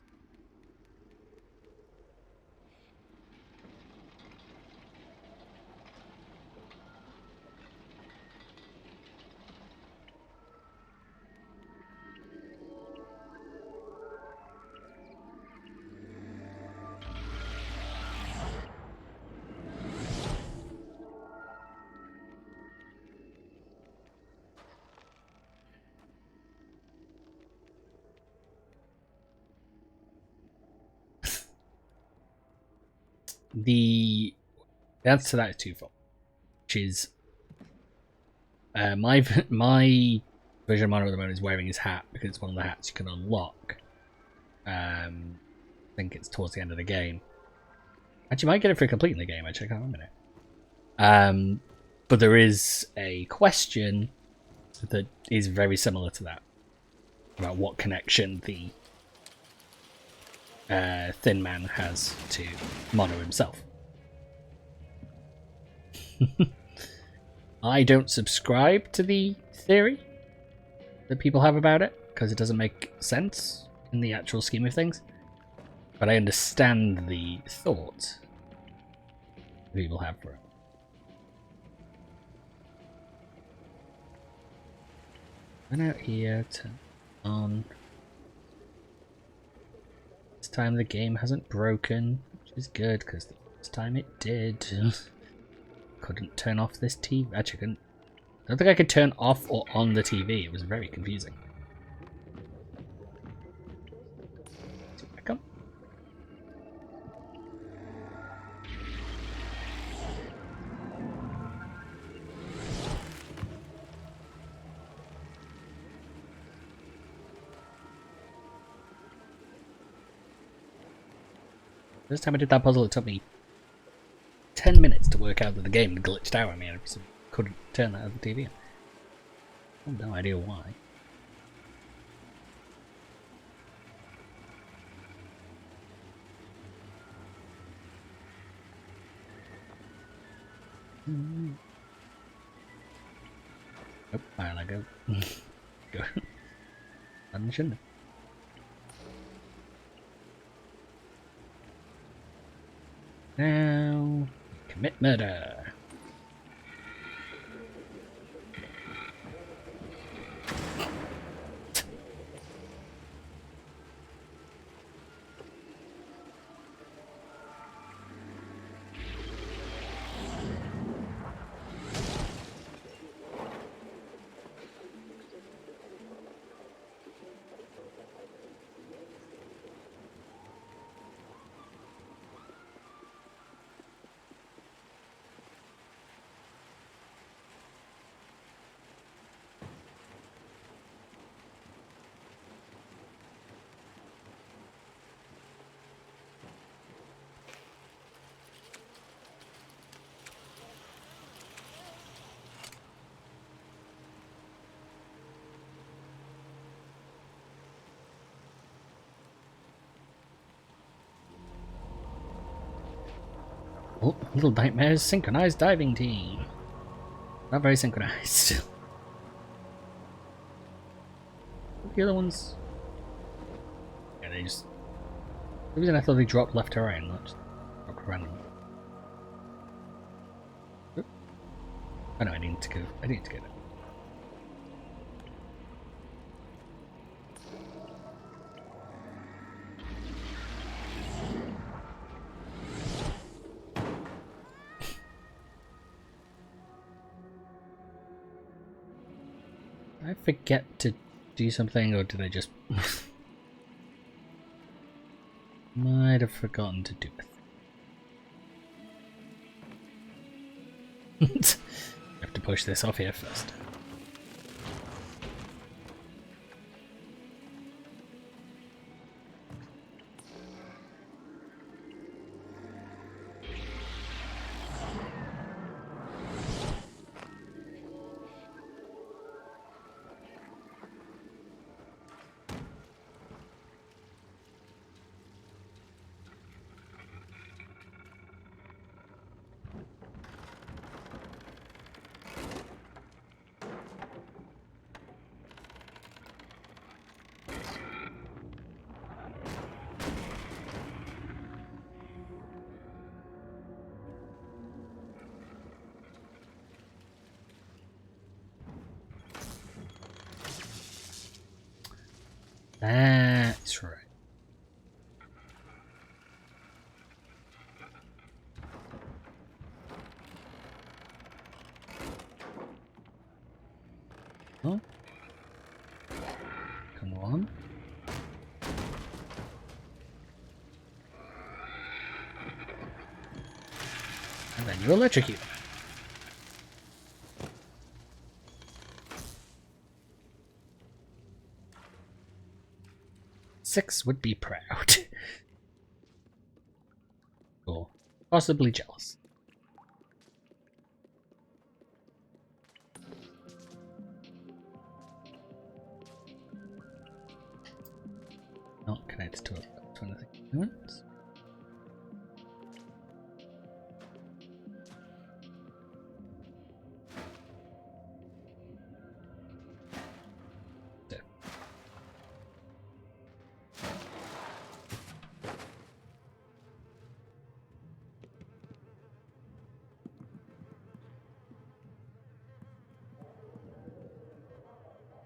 A: The answer to that is twofold, which is my version of Mono at the moment is wearing his hat because it's one of the hats you can unlock. I think it's towards the end of the game. Actually, you might get it for completing the game. Actually, I can't remember now. But there is a question that is very similar to that about what connection the Thin Man has to mono himself. I don't subscribe to the theory that people have about it, because it doesn't make sense in the actual scheme of things. But I understand the thought people have for it. Run out here, turn on. This time the game hasn't broken, which is good, because the first time it did. Couldn't turn off this TV. Actually, couldn't. I don't think I could turn off or on the TV. It was very confusing. Back up. First time I did that puzzle, it took me 10 minutes to work out that the game glitched out. I mean, I just couldn't turn that on the TV. I have no idea why. Oh, I let go. Go. I shouldn't have. Now, commit murder. Oh, Little Nightmares synchronized diving team. Not very synchronized. The other ones. Yeah, they just. The reason I thought they dropped left to right and not just dropped randomly. Oop. Oh no, I need to go. I need to get it. Did I forget to do something, or did I just... Might have forgotten to do it. I have to push this off here first. That's right. Oh. Come on. And then you electrocute. 6 would be proud. Or possibly jealous. Not connected to a trying to think. What?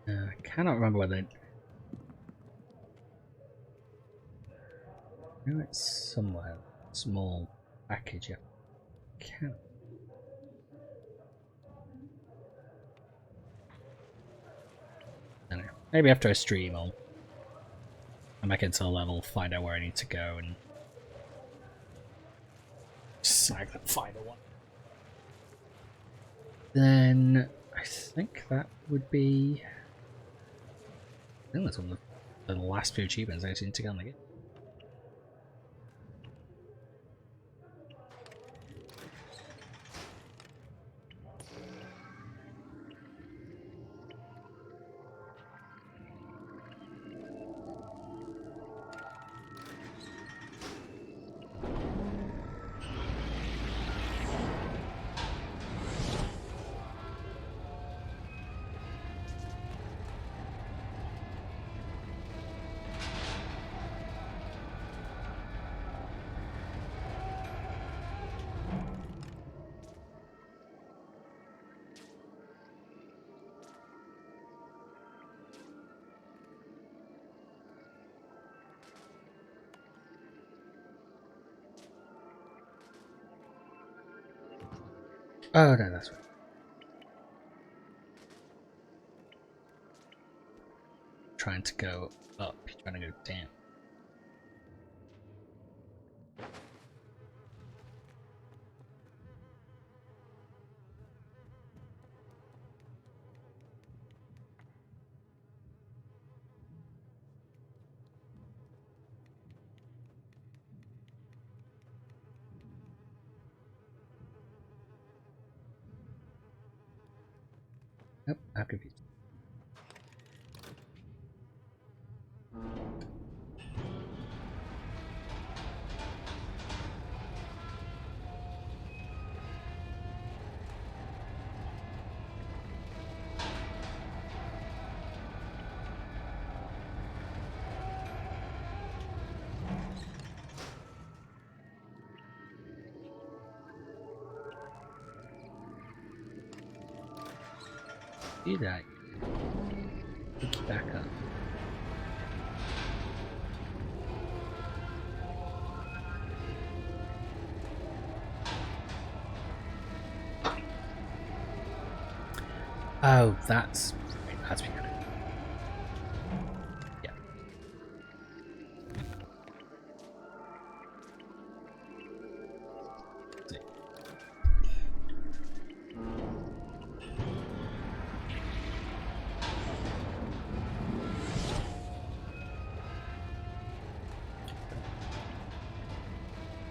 A: I cannot remember whether. I know it's somewhere. Small package. Yeah. Can. I don't know. Maybe after I stream, I'll come back into the level, find out where I need to go, and snag that final one. Then I think that would be. I think that's one of the last few achievements I seem to get on the game. Oh no, that's right. Trying to go up, trying to go down. Nope, I'm confused. Do that. Pick you back up. Oh, that's weird. Yeah.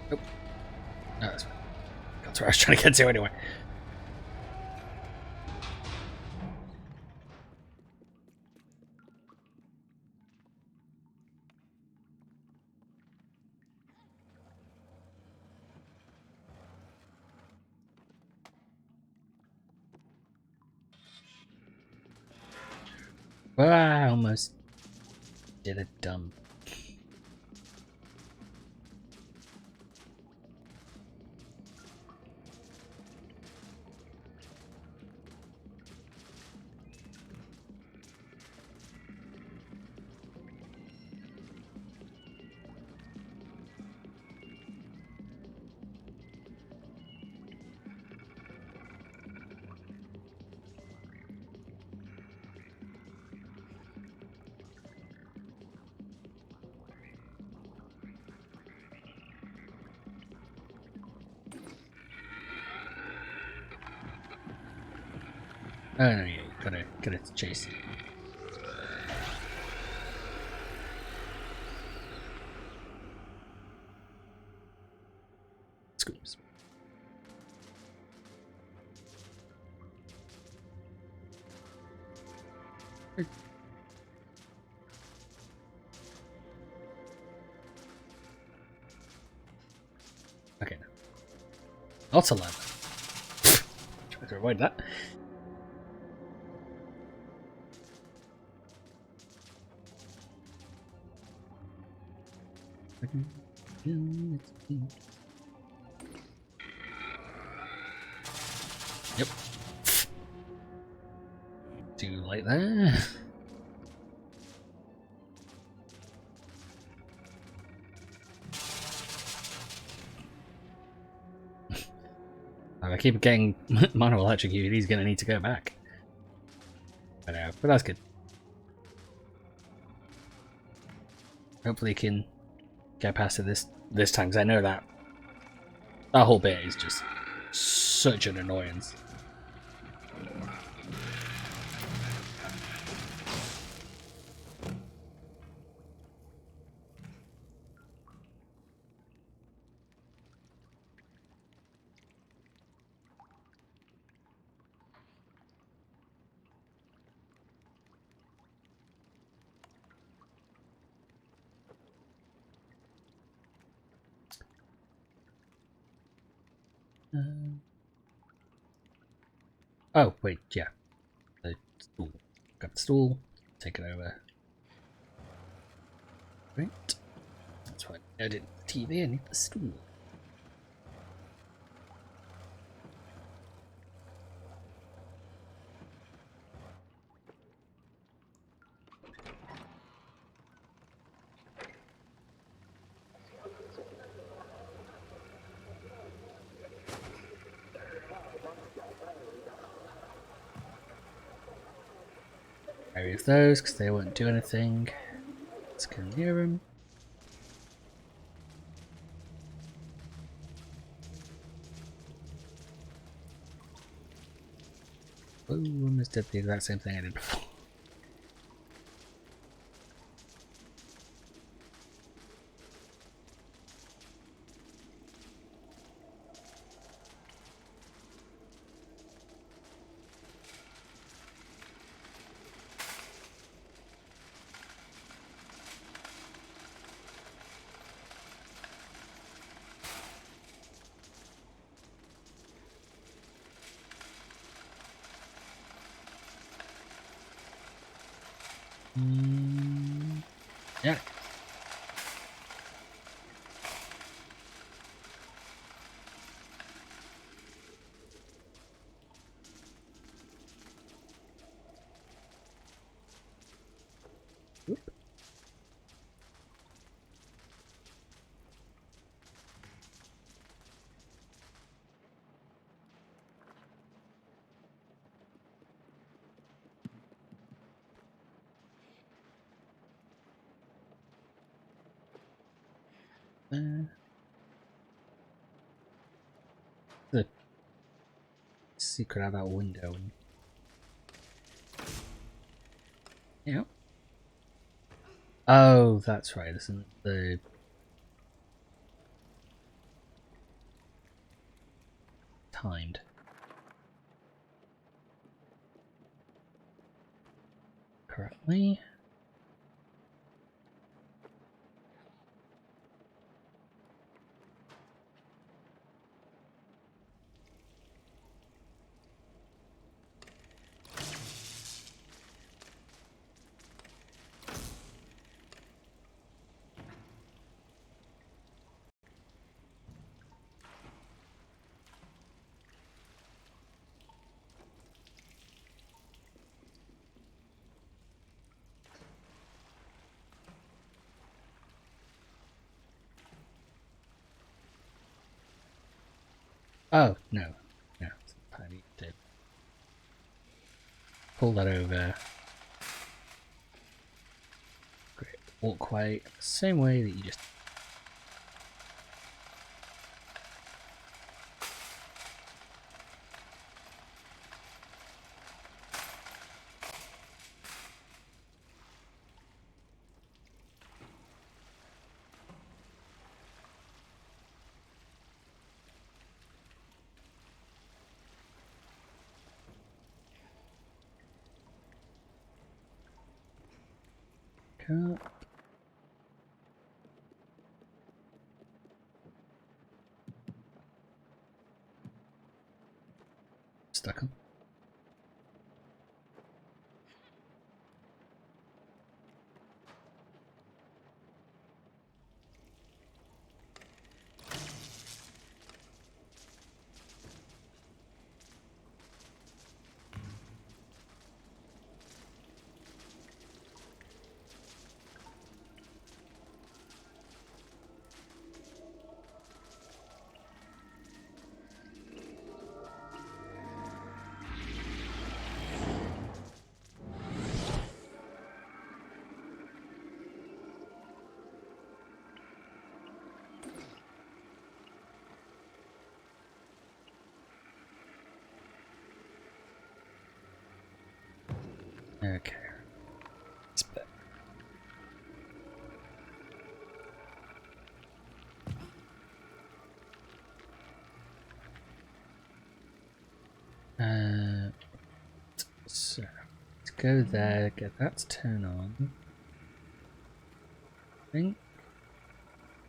A: Nope. No, that's fine. That's where I was trying to get to anyway. Well, I almost did a dumb. Oh no, yeah, gotta chase it. Scoops. Not 11. Try to avoid that. Yep. Too late there. If I keep getting mono electrocuted, he's gonna need to go back. But that's good. Hopefully he can get past it this time, because I know that whole bit is just such an annoyance. Oh, wait, yeah. The stool. Got the stool. Take it over. Right. That's right. I did the TV, I need the stool. Remove those because they won't do anything. Let's go near them. Oh, almost did the exact same thing I did before. Yeah. Oop. The secret out that window. Yeah. Oh, that's right. Isn't the timed correctly? Oh, no. No. I need to pull that over. Great. Walkway. Same way that you just... Cut. stuck on. Okay. It's better. So let's go there, get that to turn on. I think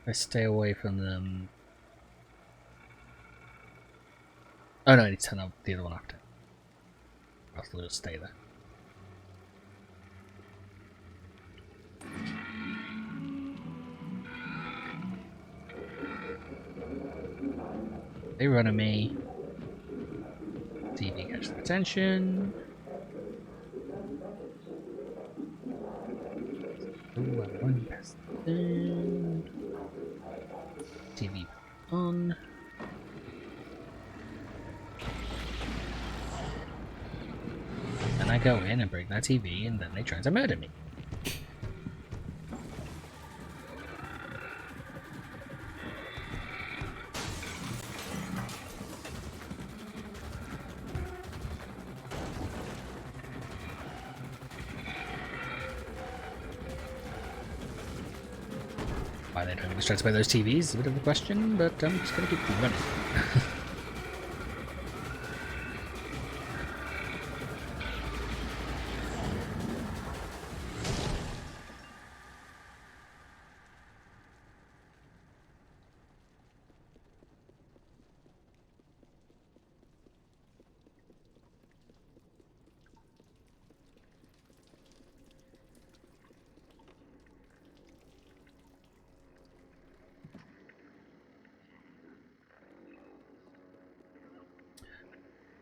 A: if I stay away from them. Oh no, I need to turn on the other one after. I'll just stay there. They run at me. TV catch their attention. Ooh, I'm running past the thing. TV on. Then I go in and break that TV, and then they try to murder me. Why they don't get distracted by those TVs is a bit of a question, but I'm just gonna keep running.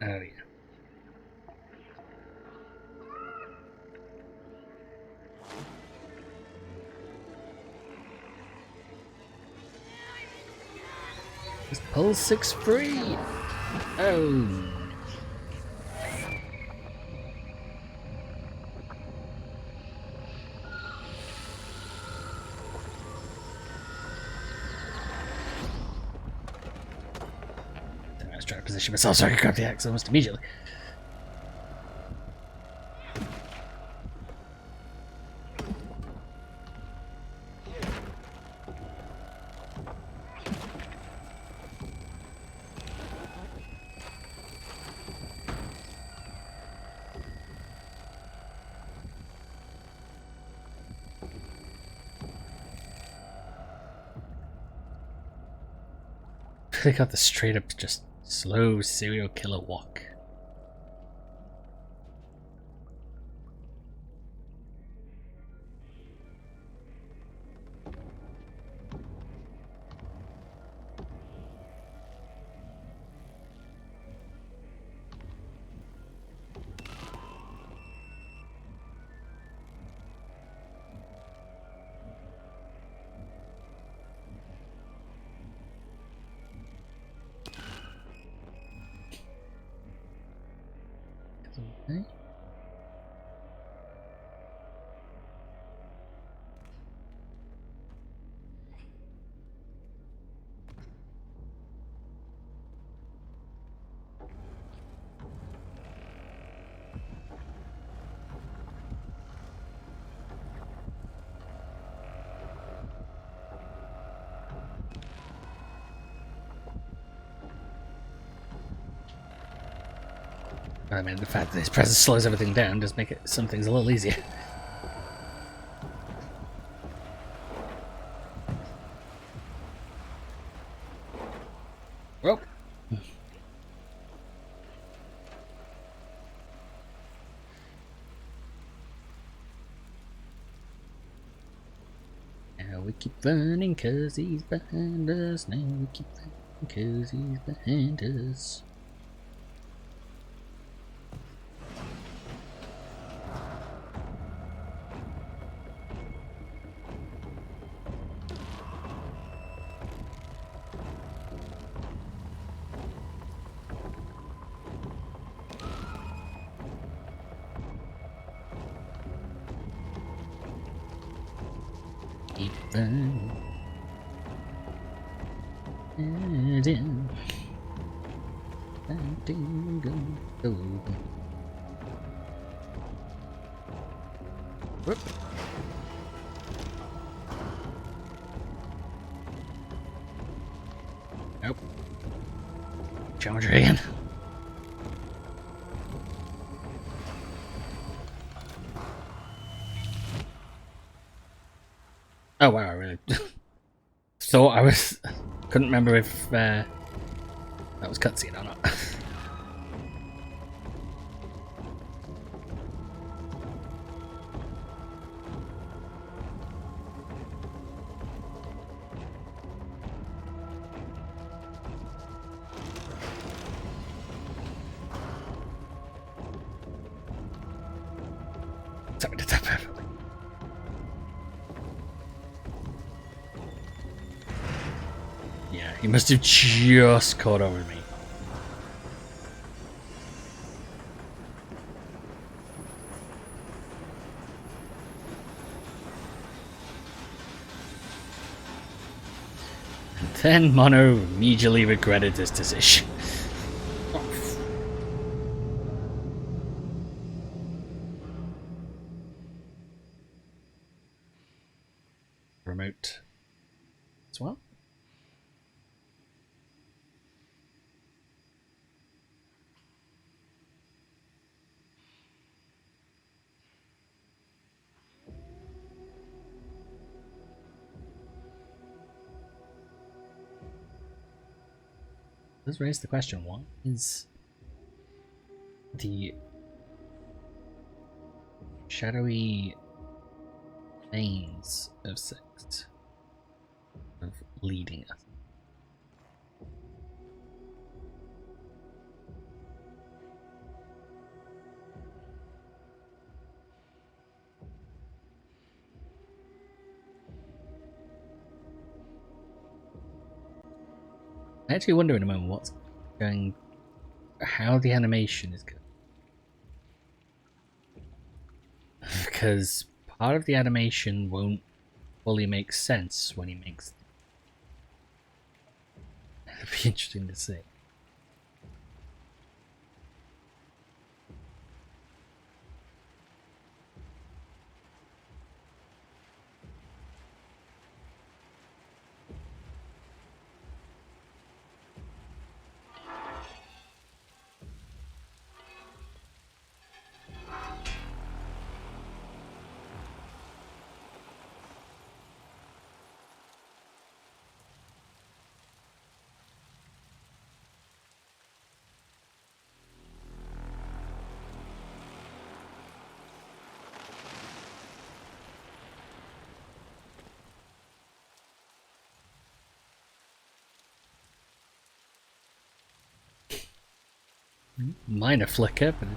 A: Oh yeah. Just pull 6 free! Oh! I was trying to position myself so I could grab the axe almost immediately. They got the straight up just slow serial killer walk. Okay. I mean, the fact that his presence slows everything down does make it some things a little easier. Well. we keep running 'cause he's behind us. Now we keep running 'cause he's behind us. Keep running. Whoop. Nope. Charger again. Oh wow, I really thought I was... couldn't remember if that was cutscene or not. Sorry, did that perfectly. Yeah, he must have just caught over me. And then Mono immediately regretted his decision. Remote as well. Does raise the question, what is the shadowy veins of six of leading us? I actually wonder in a moment what's going, how the animation is going. Because part of the animation won't fully make sense when he makes. It'd be interesting to see. Minor flicker, but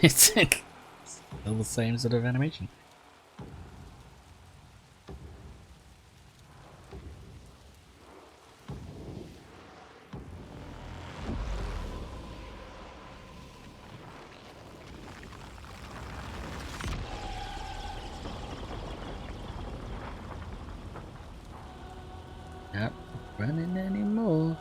A: it's still the same sort of animation. Not running anymore.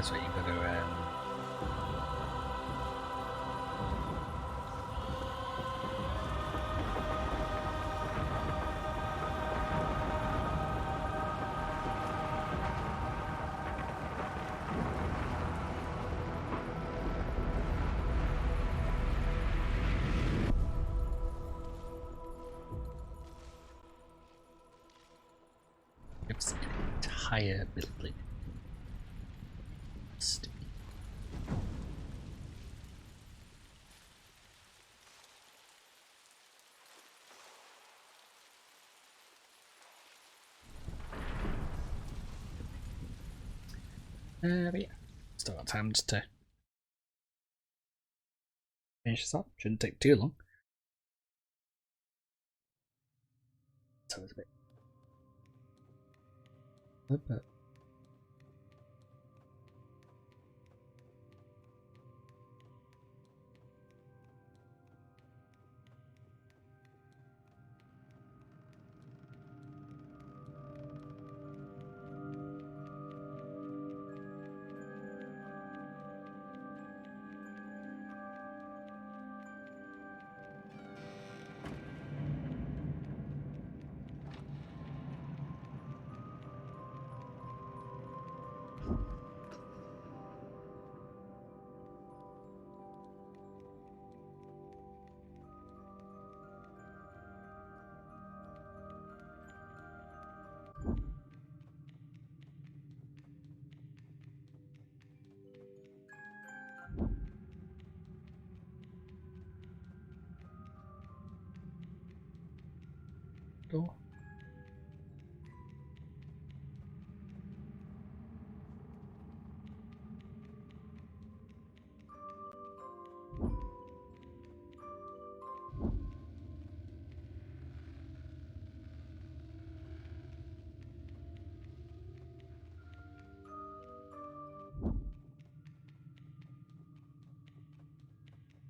A: that's what you got to. It's an entire building. But yeah, still got time just to finish this up. Shouldn't take too long. So it's a bit. But door.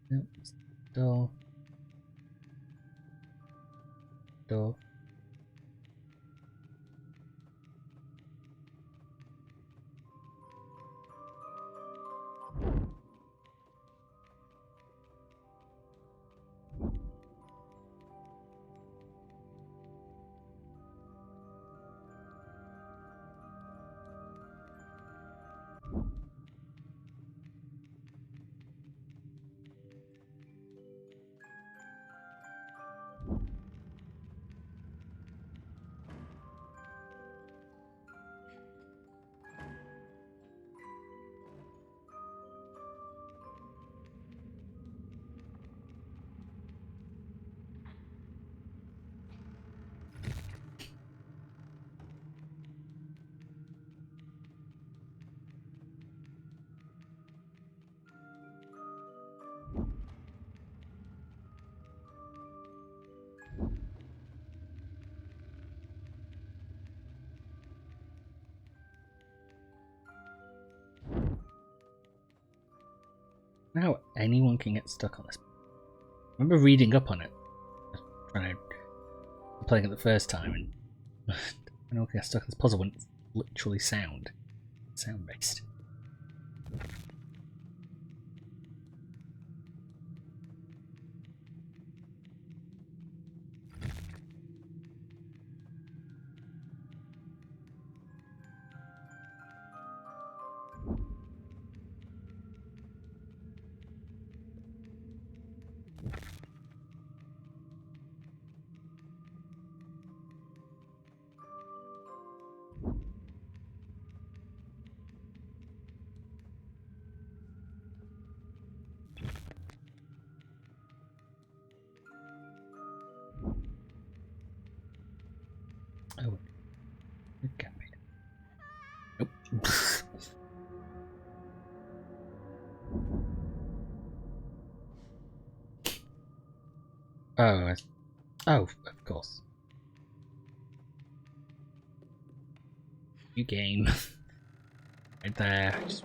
A: Yep. Door. Door. How anyone can get stuck on this. I remember reading up on it, trying to playing it the first time, and anyone can get stuck on this puzzle when it's literally sound based. Oh, it can be. Nope. Oh, of course. You game. Right there. Just...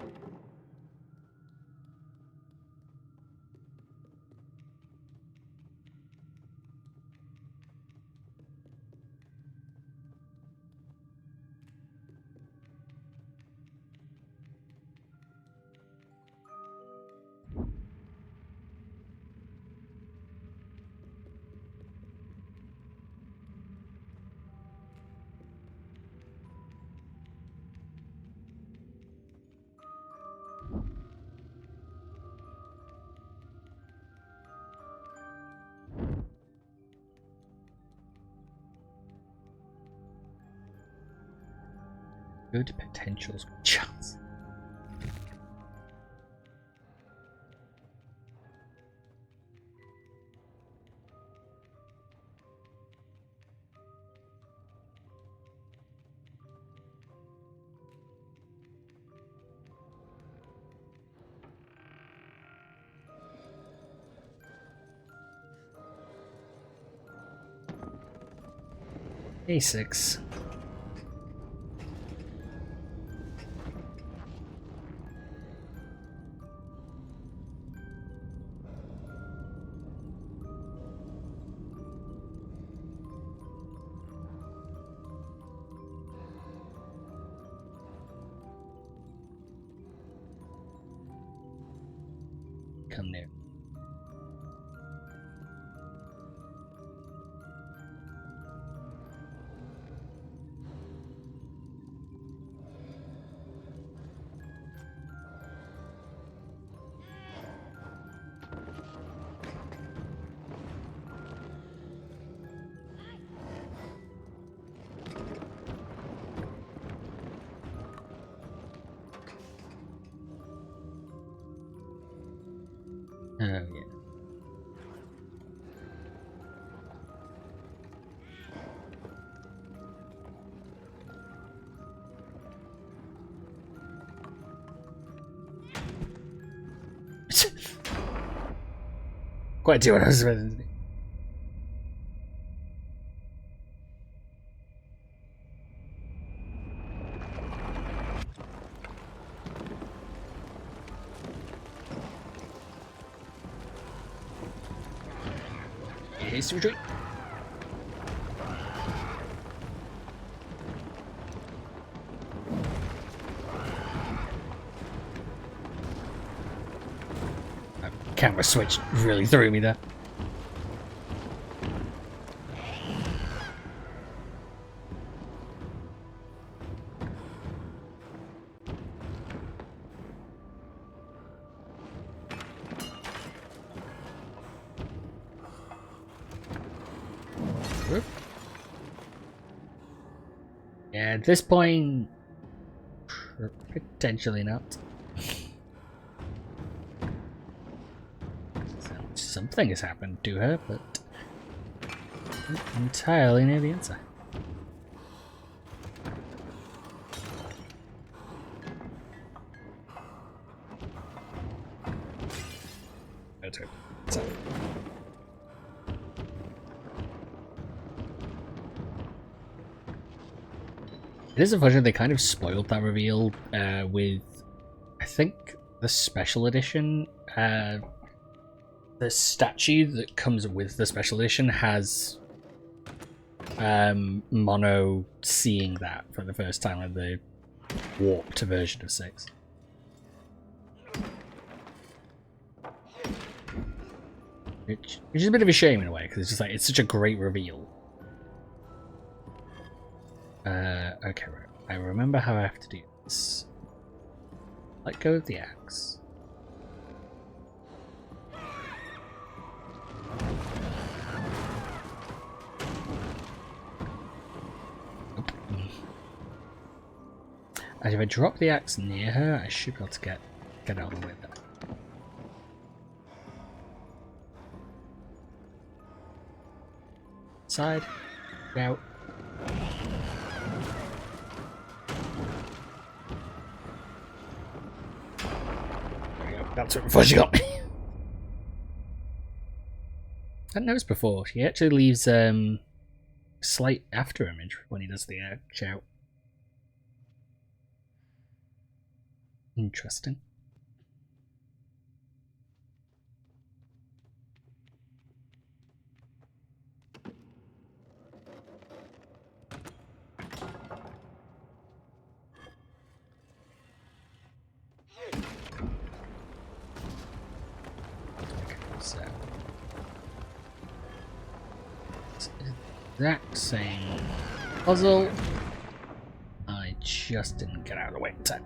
A: Good potentials. Chance. A6. Come there. Oh, yeah. Quite see what I was expecting to be. Hasty retreat. Camera switch really threw me there. Whoop. Yeah, at this point, potentially not. Something has happened to her, but I don't entirely know the answer. That's right. So. It is unfortunate they kind of spoiled that reveal with, I think, the special edition. The statue that comes with the special edition has Mono seeing that for the first time in the warped version of 6. Which is a bit of a shame in a way, because it's just like, it's such a great reveal. Okay, right. I remember how I have to do this. Let go of the axe. And if I drop the axe near her, I should be able to get out of the way there. Side, out. There we go. That's it before she got me. I hadn't noticed before. She actually leaves slight after image when he does the shout. Interesting. Okay, so exact same puzzle. I just didn't get out of the way in time.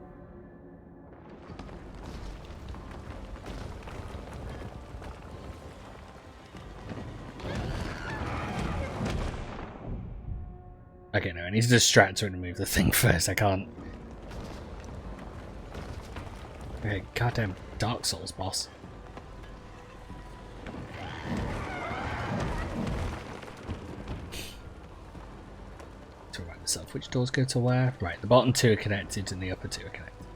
A: Okay, no, I need to distract her and move the thing first. I can't Okay, goddamn Dark Souls boss. To write this up, which doors go to where? Right, the bottom two are connected and the upper two are connected.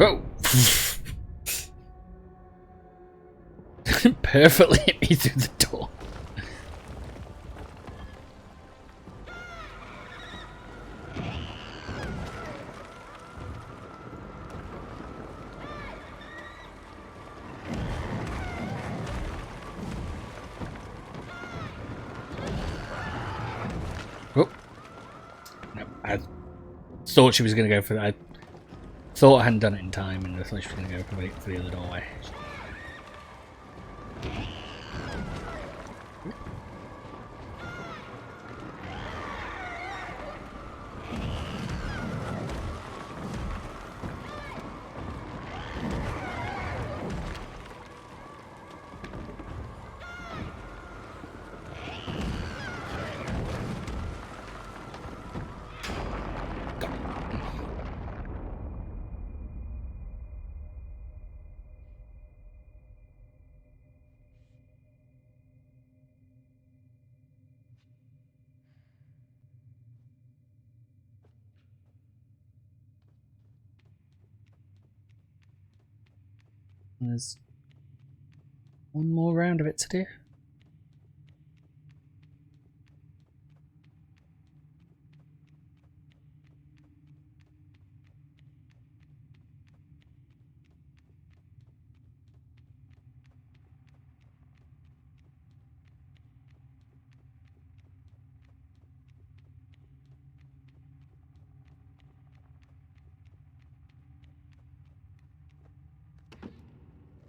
A: Oh! Perfectly hit me through the door. Oh. No, I thought she was going to go for that. I thought I hadn't done it in time and I thought she was going to go for the other doorway. There's one more round of it to do.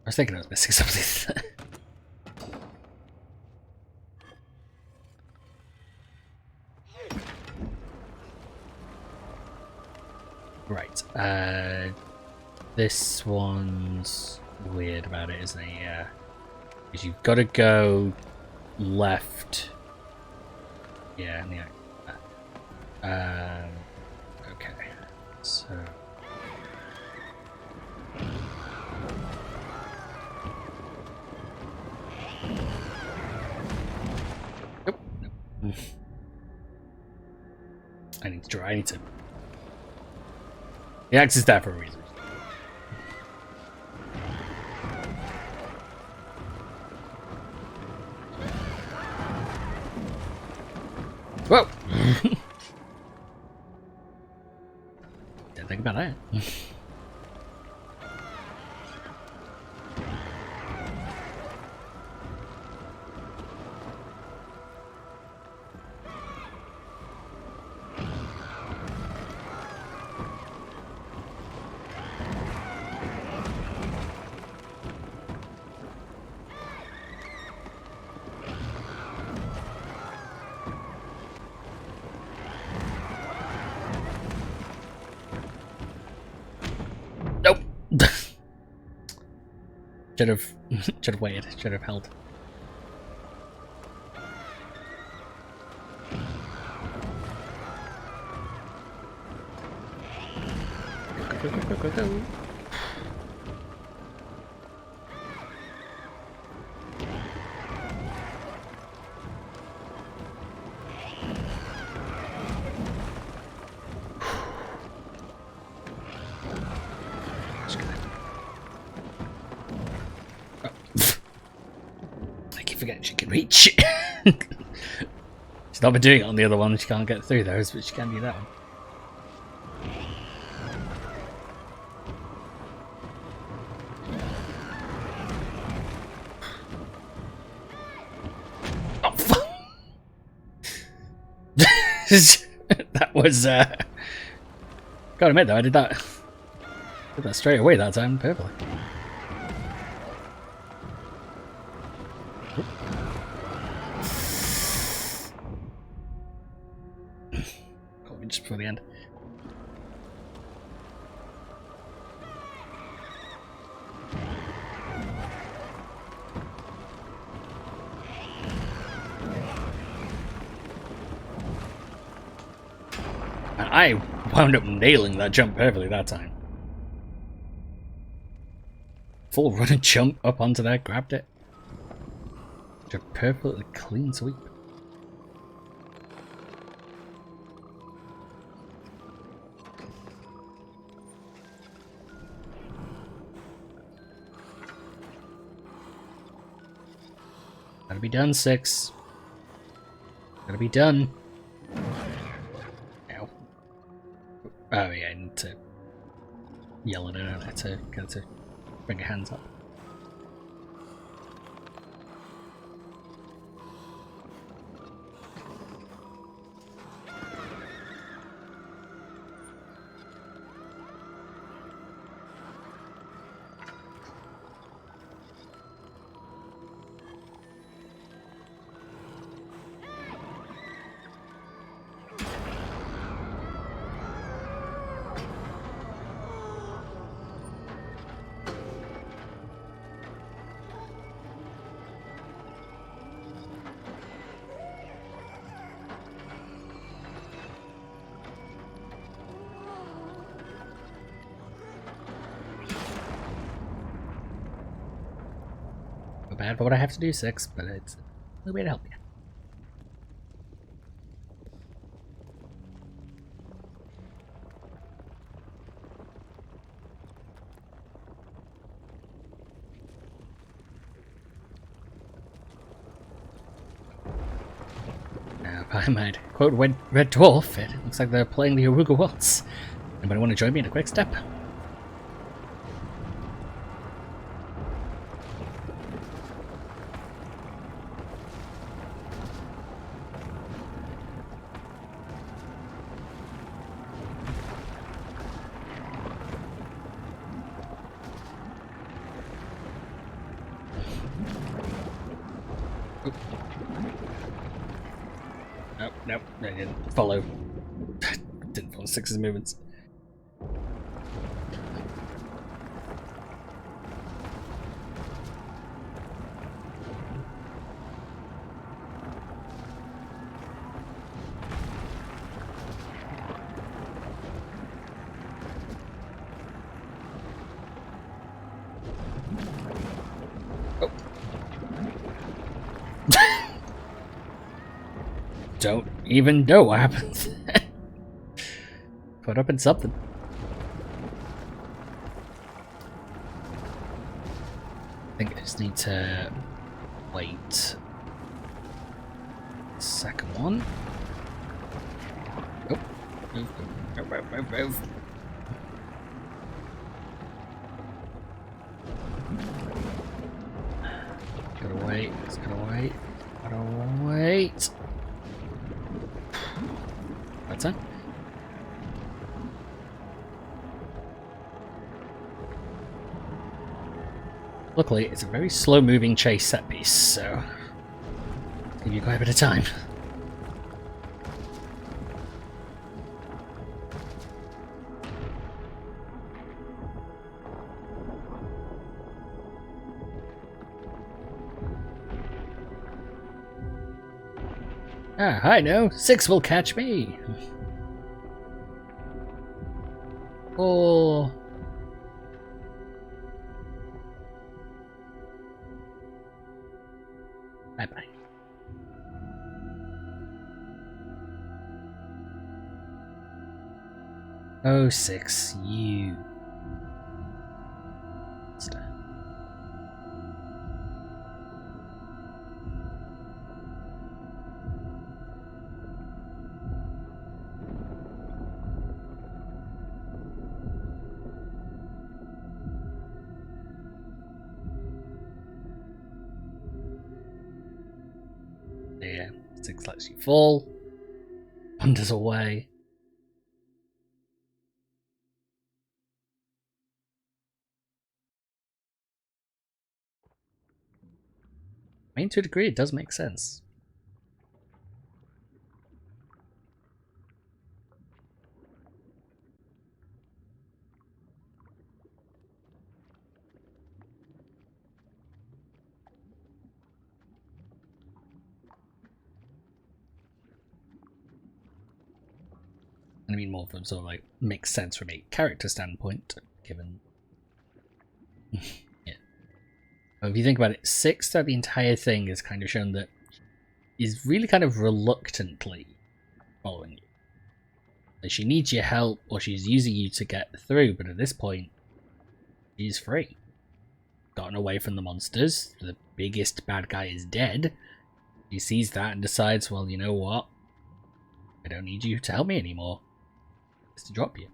A: I was thinking I was missing something. Right. This one's weird about it, isn't it? Yeah. Because you've got to go left. Yeah, yeah. Okay. So. Nope. Nope. I need to. The axe is there for a reason. Whoa! Didn't think about that. Nope. should have waited. Should have held. Go. Forget she can reach. She's not been doing it on the other one. She can't get through those, but she can do that one. Oh, fuck. That was. Gotta admit though, I did that straight away that time, perfectly. Just before the end. I wound up nailing that jump perfectly that time. Full run and jump up onto there, grabbed it. Such a perfectly clean sweep. Gotta be done, 6. Gotta be done. Ow. Oh yeah, I need to yell at her to get her to bring her hands up. Bad for what I have to do, 6, but it's a way to help you. Now, if I might quote Red Dwarf, it looks like they're playing the Aruga Waltz. Anybody want to join me in a quick step? Nope, I didn't follow. Didn't follow 6's movements. Oh. Don't even know what happens. Put up in something. I think I just need to wait. Second one. Oh. Move. Gotta wait. It's gotta wait. Gotta wait. That's it. Luckily, it's a very slow-moving chase set piece, so give you quite a bit of time. Ah, I know. 6 will catch me. Oh. Bye-bye. Oh, 6, you. Stop. Yeah, 6 lets you fall. Wanders away. I mean, to a degree, it does make sense. I mean more from sort of like makes sense from a character standpoint, given. Yeah. But if you think about it, 6 throughout the entire thing is kind of shown that is really kind of reluctantly following you. Like she needs your help, or she's using you to get through, but at this point, she's free. Gotten away from the monsters. The biggest bad guy is dead. She sees that and decides, well, you know what? I don't need you to help me anymore. Just to drop you.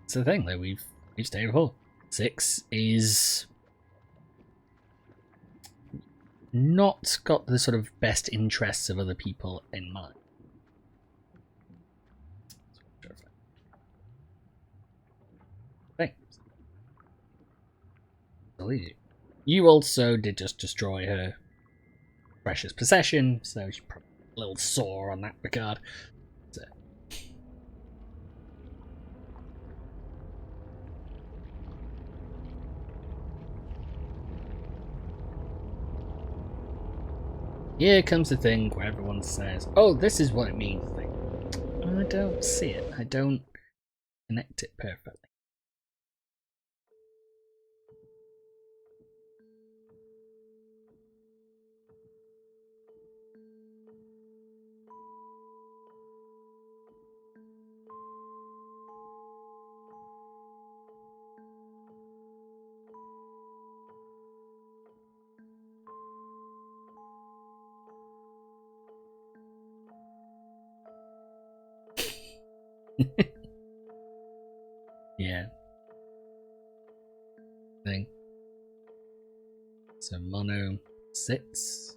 A: That's the thing, though. We've stayed full. 6 is not got the sort of best interests of other people in mind. Thanks. You also did just destroy her precious possession, so she's probably a little sore on that regard. So. Here comes the thing where everyone says, oh, this is what it means. I don't see it. I don't connect it perfectly. Yeah. Thing. So Mono sits.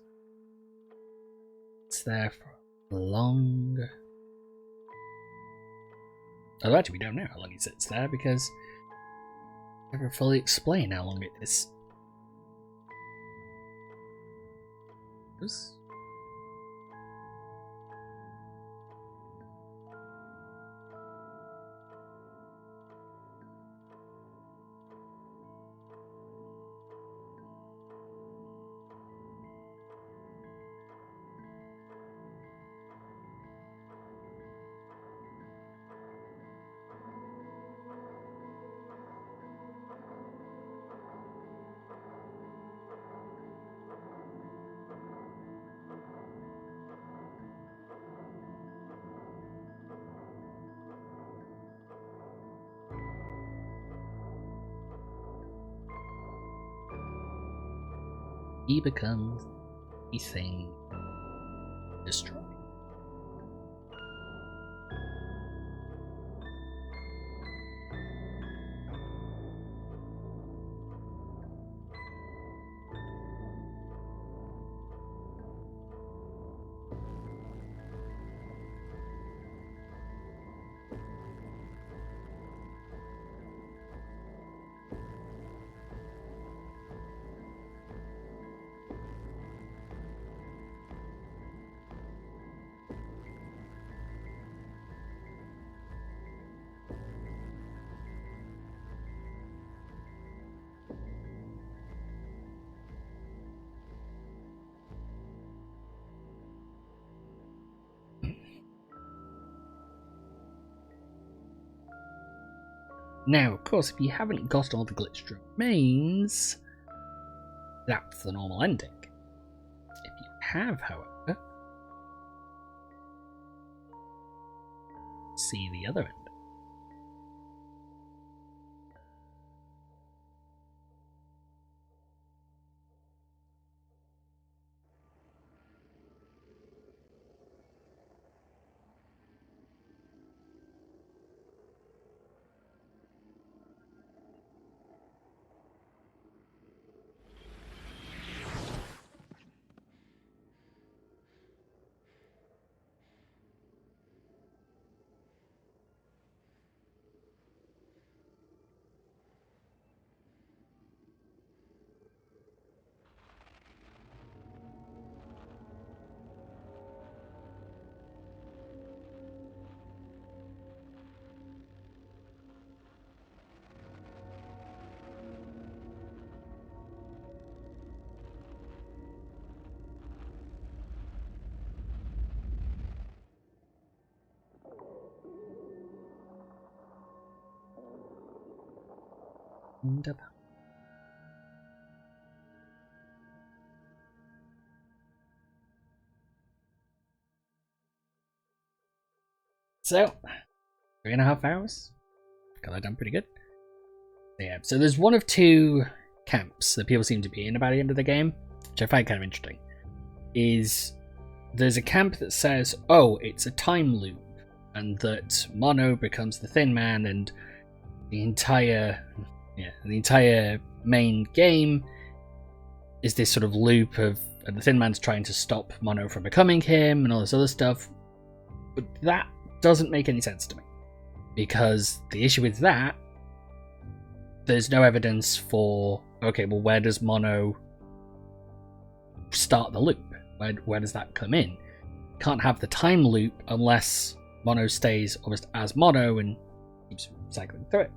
A: It's there for long. Oh, actually, we don't know how long he sits there because I never fully explain how long it is. He becomes the thing destroyed. Now, of course, if you haven't got all the glitched remains, that's the normal ending. If you have, however, see the other ending. So, 3.5 hours. Got that done pretty good. Yeah, so there's one of two camps that people seem to be in by the end of the game, which I find kind of interesting. There's a camp that says, oh, it's a time loop, and that Mono becomes the Thin Man, and the entire main game is this sort of loop of the Thin Man's trying to stop Mono from becoming him and all this other stuff. But that doesn't make any sense to me, because the issue with that, there's no evidence for, okay, well, where does Mono start the loop? Where does that come in? Can't have the time loop unless Mono stays almost as Mono and keeps cycling through it.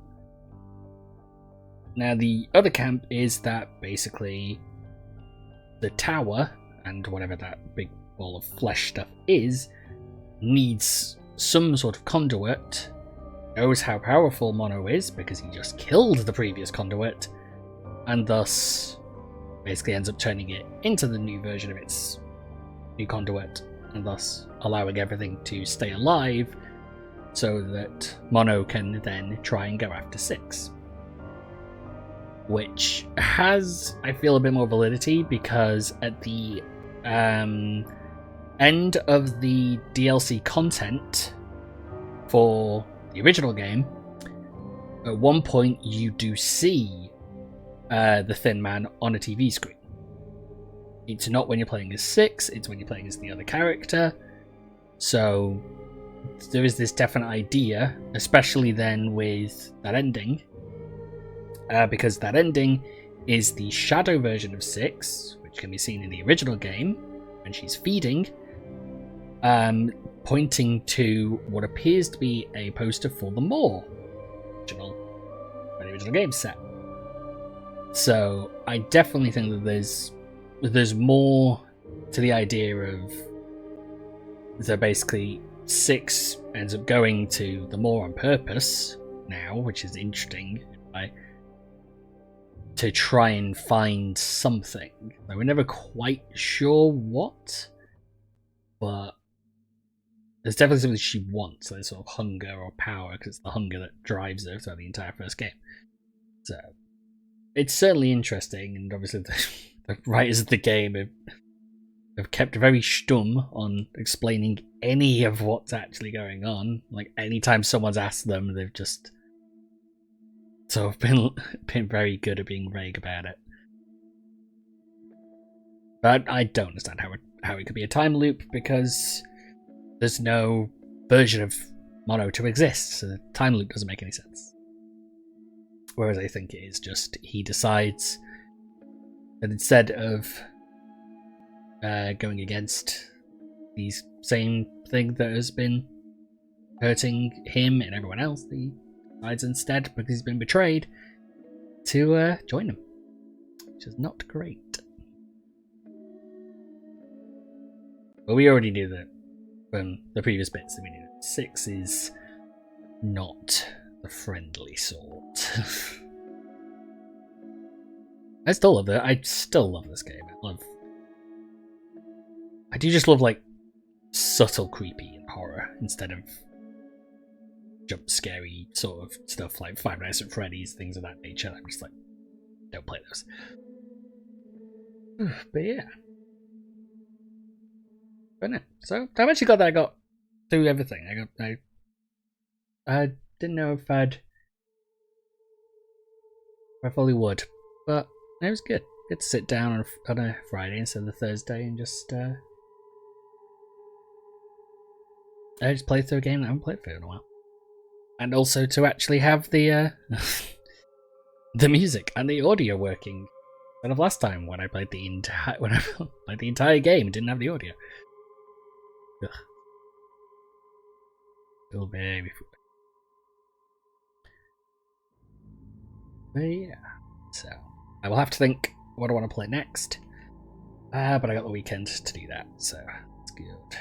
A: Now, the other camp is that basically the tower and whatever that big ball of flesh stuff is needs some sort of conduit, knows how powerful Mono is because he just killed the previous conduit, and thus basically ends up turning it into the new version of its new conduit, and thus allowing everything to stay alive so that Mono can then try and go after Six. Which has, I feel, a bit more validity, because at the end of the DLC content for the original game, at one point you do see the Thin Man on a TV screen. It's not when you're playing as Six, it's when you're playing as the other character. So there is this definite idea, especially then with that ending, because that ending is the shadow version of Six, which can be seen in the original game when she's feeding, pointing to what appears to be a poster for the Maw, the original game set. So I definitely think that there's more to the idea of that basically Six ends up going to the Maw on purpose now, which is interesting, to try and find something. We're never quite sure what, but there's definitely something she wants, like sort of hunger or power, because it's the hunger that drives her throughout the entire first game. So it's certainly interesting, and obviously the writers of the game have kept very stum on explaining any of what's actually going on. Like, anytime someone's asked them, they've just sort of been very good at being vague about it. But I don't understand how it could be a time loop, because there's no version of Mono to exist, so the time loop doesn't make any sense. Whereas I think it is just he decides that instead of going against the same thing that has been hurting him and everyone else, he decides instead, because he's been betrayed, to join them, which is not great. But we already knew that from the previous bits that we knew that Six is not the friendly sort. I still love it. I still love this game. I do just love, like, subtle creepy and horror instead of jump scary sort of stuff like Five Nights at Freddy's, things of that nature. I'm just like, don't play those. But yeah. But no. So I'm actually glad that I got through everything. I didn't know if I fully would, but it was good. Good to sit down on a Friday instead of the Thursday and just play through a game that I haven't played for in a while, and also to actually have the the music and the audio working instead of last time when I played the entire game and didn't have the audio. Ugh. Still very foolish. But yeah, so I will have to think what I want to play next. But I got the weekend to do that, so that's good.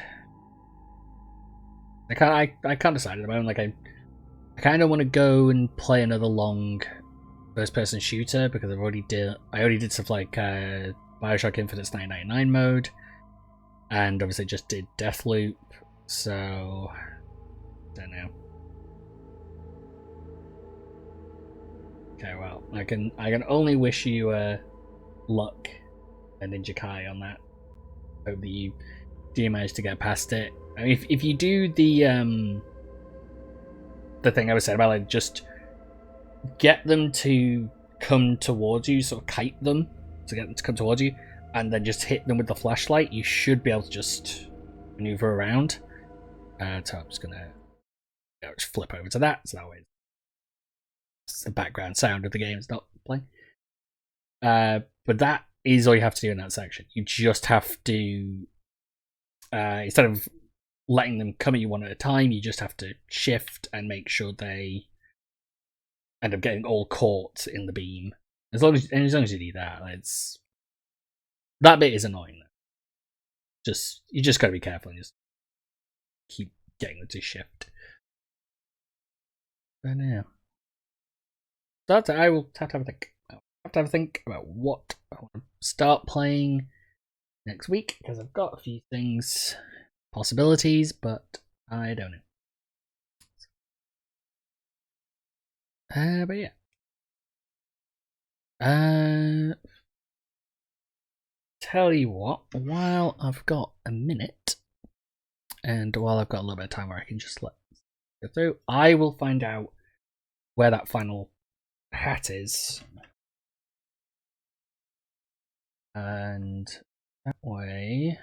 A: I can't decide at the moment. Like, I kind of want to go and play another long first-person shooter because I already did stuff like Bioshock Infinite's 999 mode, and obviously just did Deathloop. So don't know. Okay, well, I can only wish you luck and Ninja Kai on that. Hope that you do manage to get past it. I mean, if you do the thing I was saying about like just get them to come towards you, sort of kite them to get them to come towards you, and then just hit them with the flashlight, you should be able to just maneuver around. So I'm just gonna just flip over to that, so that way it's the background sound of the game. It's not playing. But that is all you have to do in that section. You just have to, instead of letting them come at you one at a time, you just have to shift and make sure they end up getting all caught in the beam. As long as you do that, that bit is annoying. You just gotta be careful and just keep getting them to shift. But now, I will have to have a think. I'll have to have a think about what I want to start playing next week, because I've got a few things, possibilities, but I don't know. But yeah. Tell you what, while I've got a minute, and while I've got a little bit of time where I can just let go through, I will find out where that final hat is. And that way,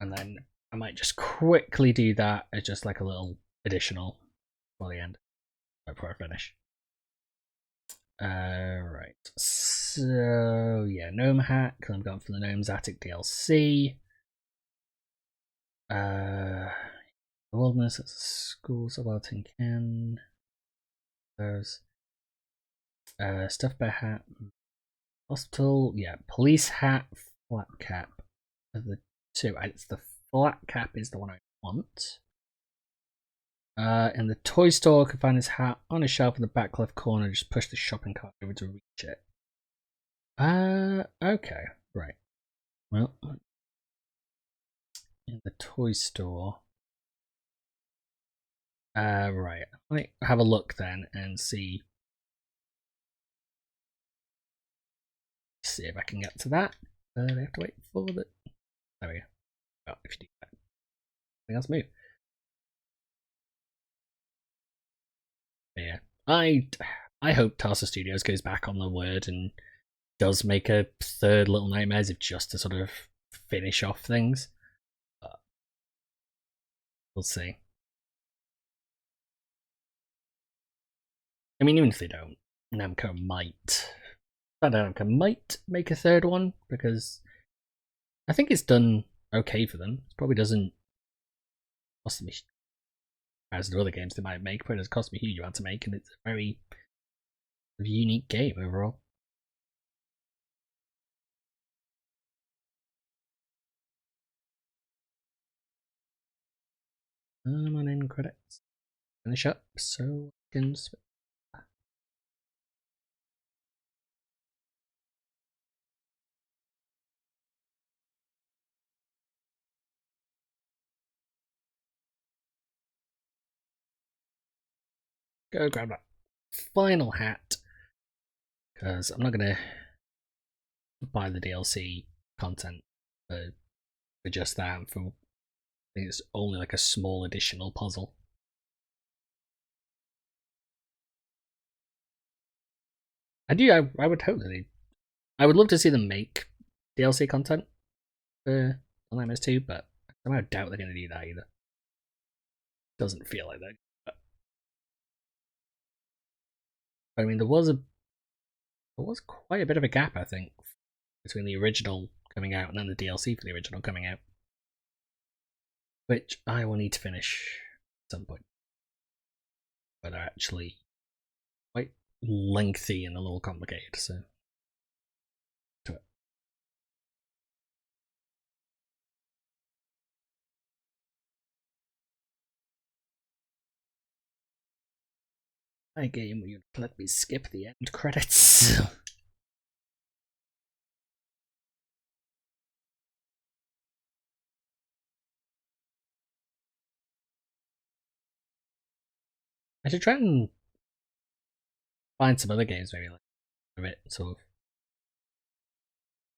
A: and then I might just quickly do that as just like a little additional for the end before I finish. Right, so yeah, Gnome Hat, because I'm going for the Gnome's Attic DLC. The Wilderness, it's a school, so about Tin Can. There's Stuffed Bear Hat, Hospital, yeah, Police Hat, Flat Cap are the two. It's the Flat Cap is the one I want. In the toy store, I can find his hat on a shelf in the back left corner. Just push the shopping cart over to reach it. Okay, right. Well, in the toy store. Right. Let me have a look then and see if I can get to that. I have to wait for the. There we go. Oh, if you do that, I think that's move. Yeah, I hope Tarsa Studios goes back on the word and does make a third Little Nightmares, if just to sort of finish off things. But we'll see. I mean, even if they don't, Namco might make a third one, because I think it's done okay for them. It probably doesn't cost me as the other games they might make, but it does cost me a huge amount to make, and it's a very unique game overall. I'm on end credits. Finish up so I can switch. Go grab that final hat, because I'm not gonna buy the DLC content for just that. For I think it's only like a small additional puzzle. I would hope that I would love to see them make DLC content for Nightmares 2, but I somehow doubt they're going to do that either. Doesn't feel like that. But I mean, there was quite a bit of a gap, I think, between the original coming out and then the DLC for the original coming out, which I will need to finish at some point. But they're actually quite lengthy and a little complicated, so to it. My game, will you let me skip the end credits? I should try and find some other games maybe like a bit sort of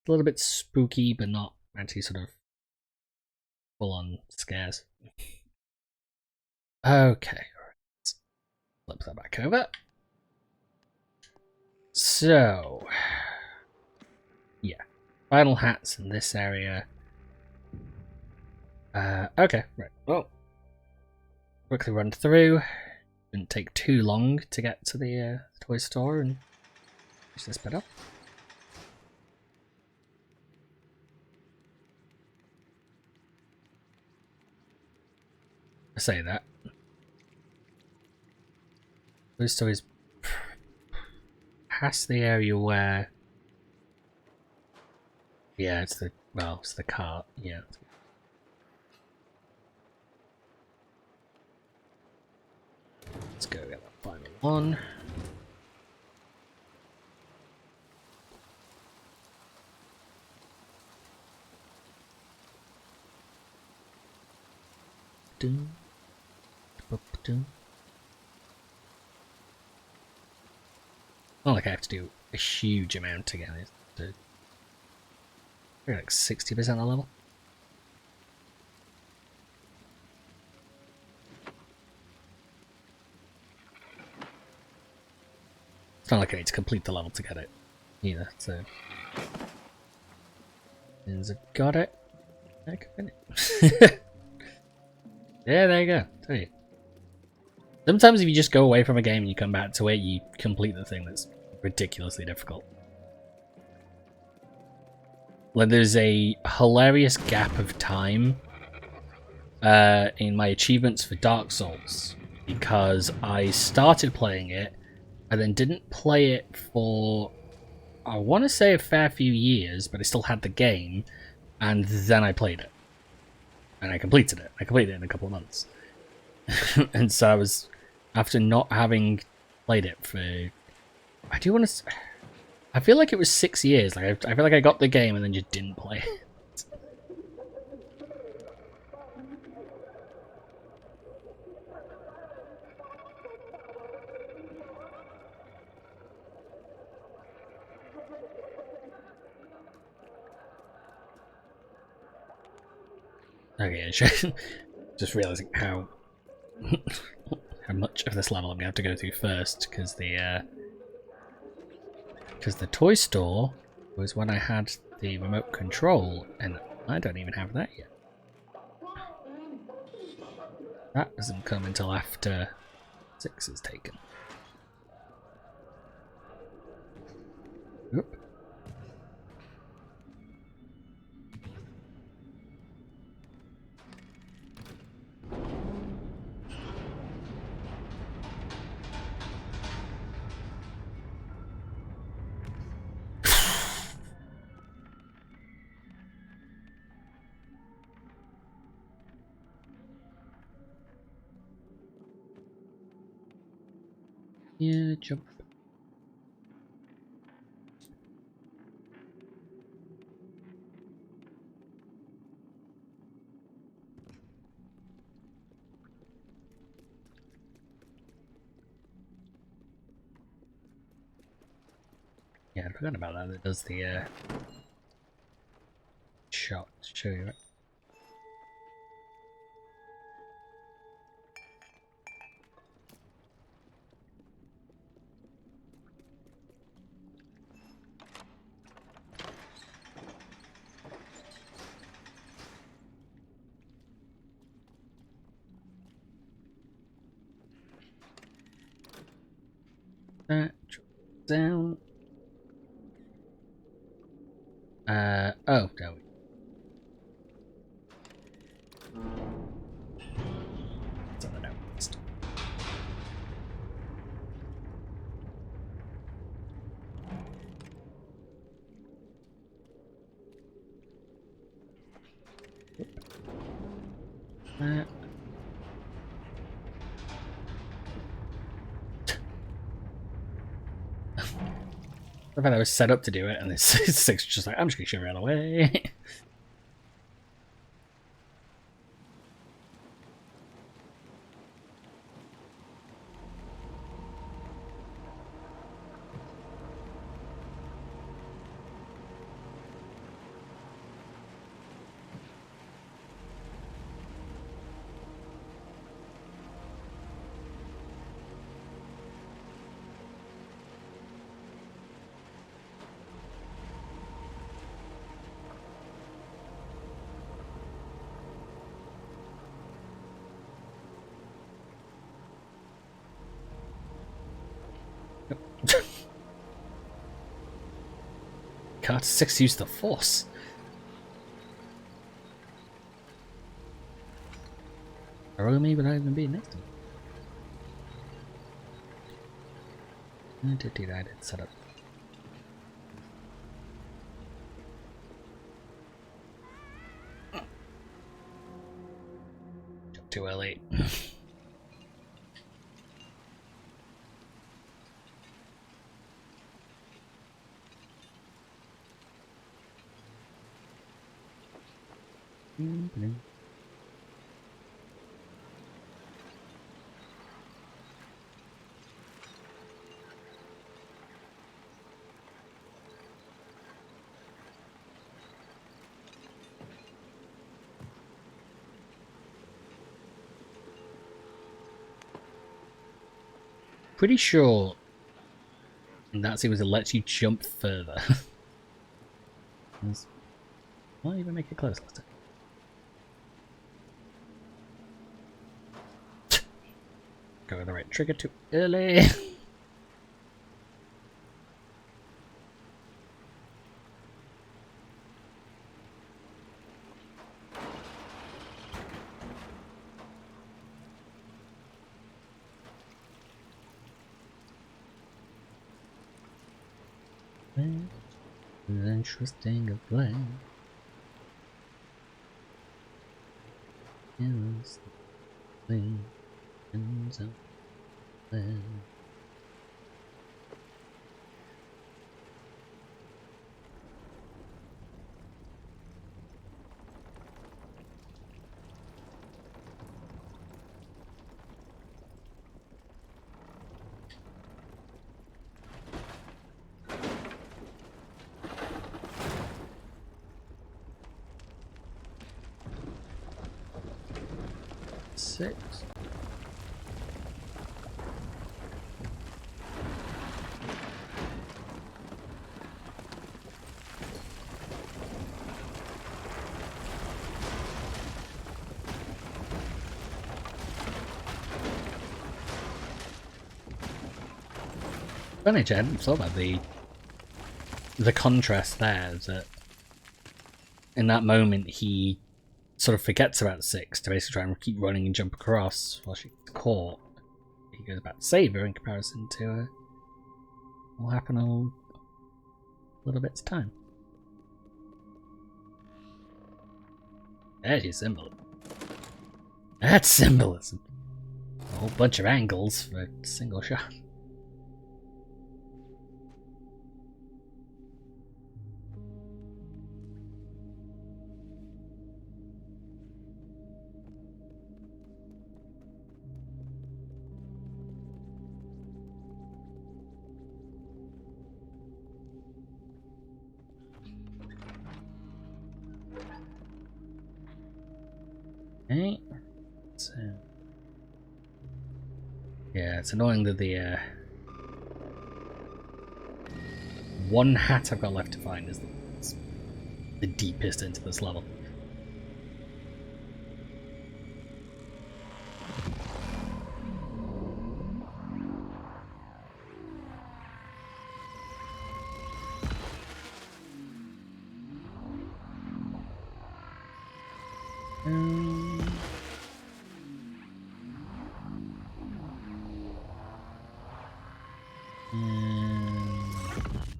A: a little bit spooky but not actually sort of full on scares. Okay, let's flip that back over. So yeah. Final hats in this area. Okay, right. Well, quickly run through. Didn't take too long to get to the toy store and finish this bit up. I say that. Toy store is past the area where. Yeah, it's the cart. Yeah. Let's go get that final one. Dun, dun. Not like I have to do a huge amount again. It's like 60% of the level. It's not like I need to complete the level to get it either, so. Since I got it, I can finish. Yeah, there you go. Tell you. Sometimes if you just go away from a game and you come back to it, you complete the thing that's ridiculously difficult. Like there's a hilarious gap of time in my achievements for Dark Souls because I started playing it and then didn't play it for, I want to say, a fair few years, but I still had the game, and then I played it. And I completed it. I completed it in a couple of months. And so I was, after not having played it for, I do want to, I feel like it was 6 years. Like I feel like I got the game and then just didn't play it. Okay, just realizing how how much of this level I'm gonna have to go through first, because the toy store was when I had the remote control, and I don't even have that yet. That doesn't come until after 6 is taken. Oop. Yeah, jump. Yeah, I forgot about that. It does the shot to show you it. That down. Oh, no. It's on the note list. That. The fact I was set up to do it, and this 6 was just like, I'm just gonna shoot her out of the way. God, 6 used the force. Throw me without even being next to me. I did do that, I did set up. Too early. Pretty sure that seems it lets you jump further. Why even make it close last time? Go with the right trigger too early. Interesting of blame. Is the things out there. Six. Funny, I hadn't thought about the contrast there. That in that moment he sort of forgets about 6 to basically try and keep running and jump across while she gets caught. He goes back to save her in comparison to what will happen in a little bit's time. There's your symbolism. That's symbolism. A whole bunch of angles for a single shot. Okay. So, yeah, it's annoying that the one hat I've got left to find is the deepest into this level.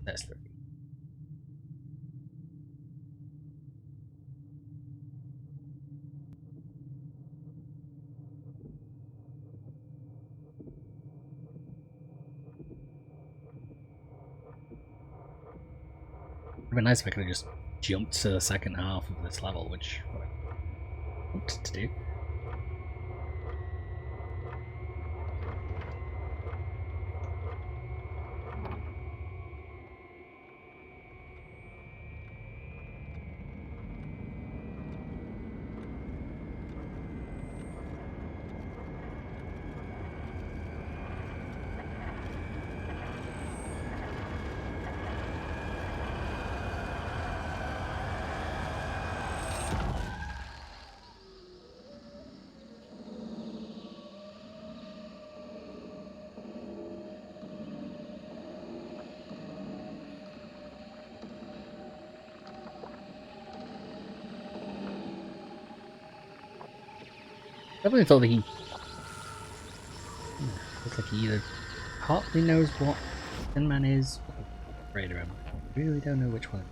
A: That's 30. It'd be nice if I could have just jumped to the second half of this level, which I wanted to do. I definitely thought that he looks like he either partly knows what Tin Man is or afraid of him. I really don't know which one.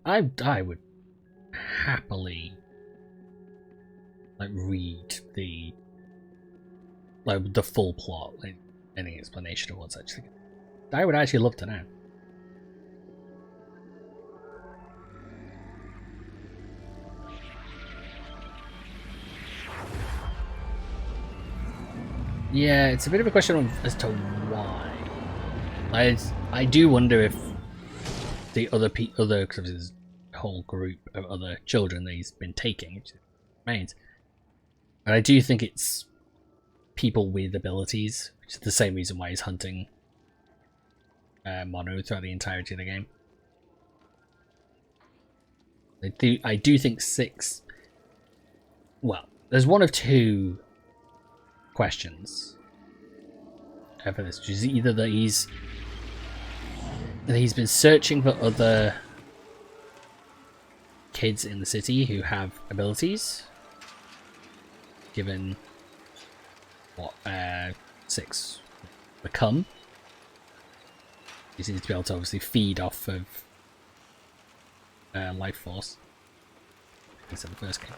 A: I would happily read the full plot, any explanation of what's actually. I would actually love to know. Yeah, it's a bit of a question as to why. I do wonder if the other because there's a whole group of other children that he's been taking, which remains. And I do think it's people with abilities, which is the same reason why he's hunting Mono throughout the entirety of the game. I do think 6. Well, there's one of two questions for this, which is either that he's been searching for other kids in the city who have abilities, given what 6 become. He seems to be able to obviously feed off of life force instead of the first game.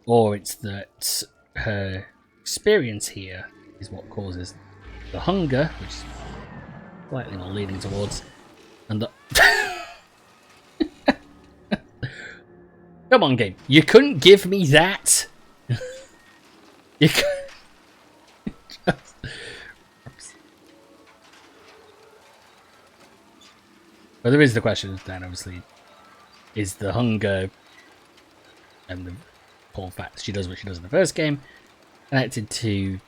A: Or it's that her experience here is what causes the hunger, which is slightly more leading towards, and the come on, game, you couldn't give me that. You but there is the question then, obviously, is the hunger and the whole fact she does what she does in the first game connected to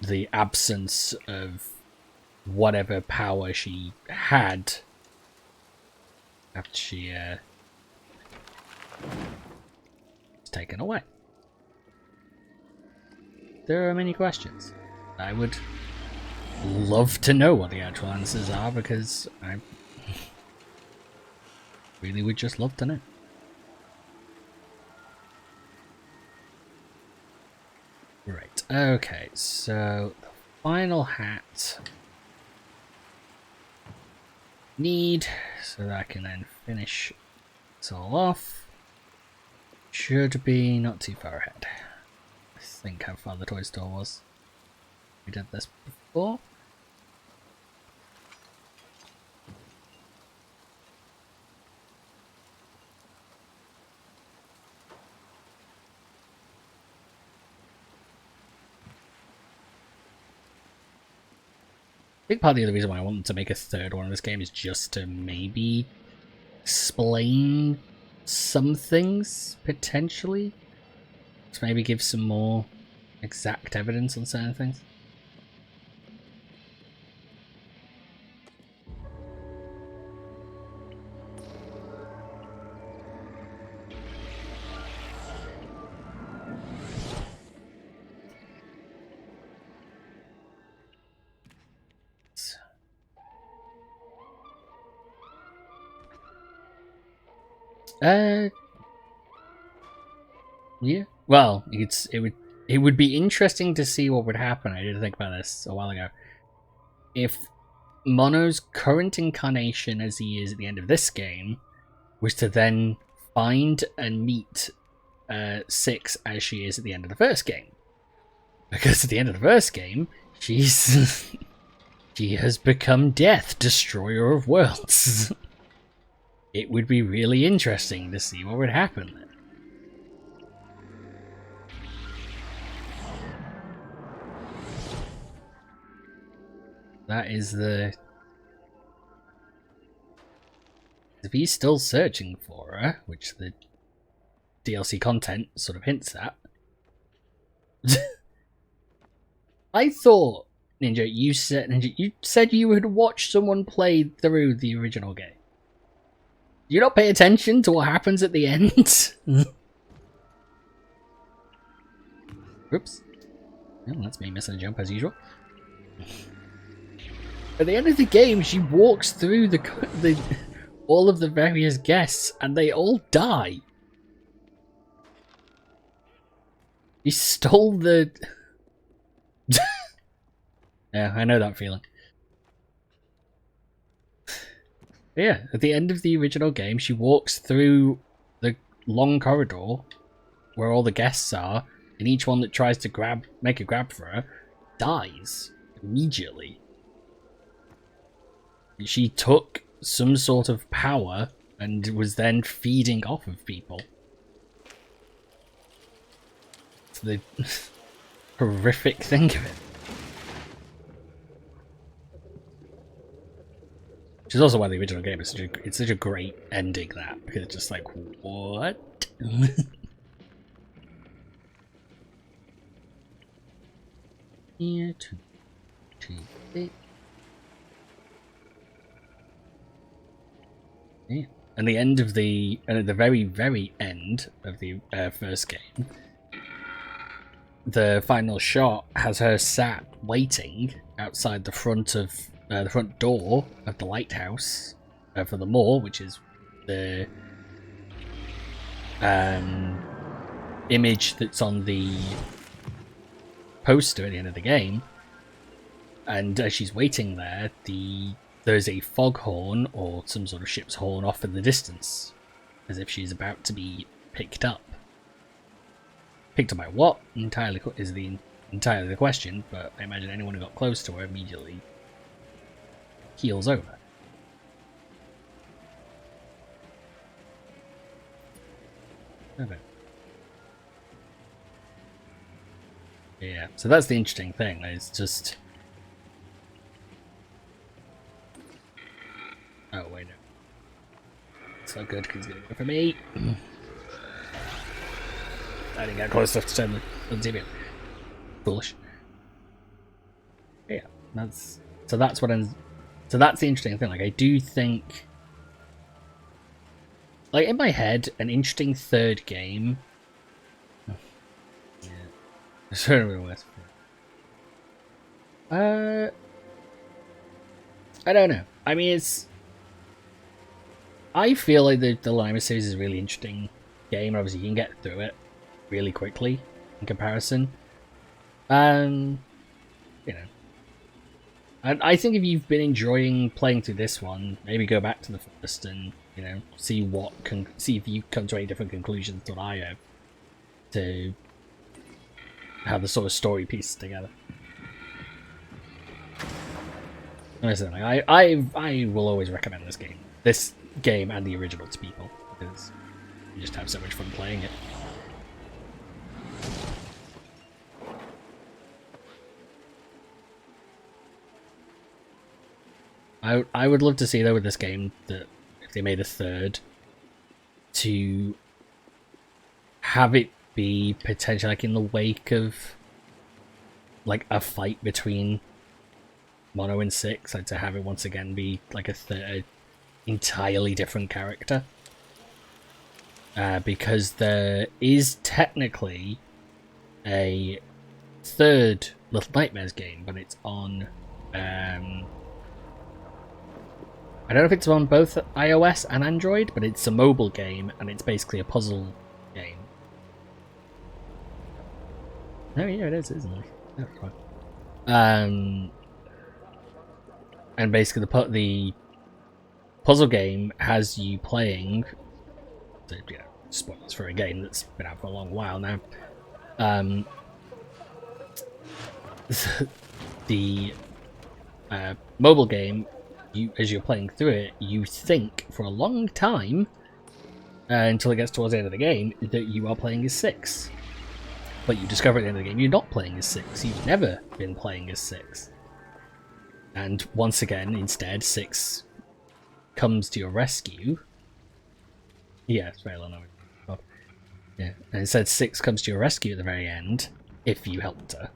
A: the absence of whatever power she had after she was taken away? There are many questions. I would love to know what the actual answers are, because I really would just love to know. Right, okay, so the final hat need, so that I can then finish this all off, should be not too far ahead. I think how far the toy store was. We did this before. I think part of the other reason why I wanted to make a third one of this game is just to maybe explain some things, potentially. To maybe give some more exact evidence on certain things. Yeah. Well, it would be interesting to see what would happen. I did think about this a while ago. If Mono's current incarnation, as he is at the end of this game, was to then find and meet Six as she is at the end of the first game. Because at the end of the first game, she's she has become Death, Destroyer of Worlds. It would be really interesting to see what would happen then. That is the... If he's still searching for her, which the DLC content sort of hints at. I thought, Ninja, you said you had watched someone play through the original game. Do you not pay attention to what happens at the end? Oops. Well, that's me missing a jump as usual. At the end of the game, she walks through all of the various guests, and they all die. You stole the... Yeah, I know that feeling. Yeah, at the end of the original game, she walks through the long corridor where all the guests are, and each one that tries to make a grab for her dies immediately. She took some sort of power and was then feeding off of people. It's the horrific thing of it. Which is also why the original game is such a great ending, that, because it's just like, what? Here, two, eight. Yeah. And the end of the, and at the very, very end of the first game, the final shot has her sat waiting outside the front door of the lighthouse for the mall, which is the image that's on the poster at the end of the game. And as she's waiting there, there's a foghorn or some sort of ship's horn off in the distance, as if she's about to be picked up. Picked up by what? Entirely the question, but I imagine anyone who got close to her immediately keels over. Okay. Yeah, so that's the interesting thing. It's just... Oh, wait, no. It's not good because it's going to go for me. I didn't get close enough to turn the TV on. Foolish. Yeah, that's the interesting thing. Like, I do think, like, in my head, an interesting third game. Yeah, it's really worse. I don't know. I mean, I feel like the Nightnamres series is a really interesting game. Obviously, you can get through it really quickly in comparison. You know, I think if you've been enjoying playing through this one, maybe go back to the first and, you know, see if you come to any different conclusions than I have to how the sort of story pieces together. Listen, I will always recommend this game and the original to people, because you just have so much fun playing it. I would love to see, though, with this game, that if they made a third, to have it be potentially like in the wake of like a fight between Mono and Six, like to have it once again be like a third entirely different character, because there is technically a third Little Nightmares game, but it's on I I don't know if it's on both iOS and Android, but it's a mobile game, and it's basically a puzzle game. Oh yeah, it is, isn't it? And basically the puzzle game has you playing, so, you know, spoilers for a game that's been out for a long while now. The mobile game, as you're playing through it, you think for a long time until it gets towards the end of the game that you are playing as 6. But you discover at the end of the game you're not playing as 6. You've never been playing as 6. And once again, instead, 6 comes to your rescue. Yeah, it's very long. Yeah, and instead 6 comes to your rescue at the very end, if you helped her.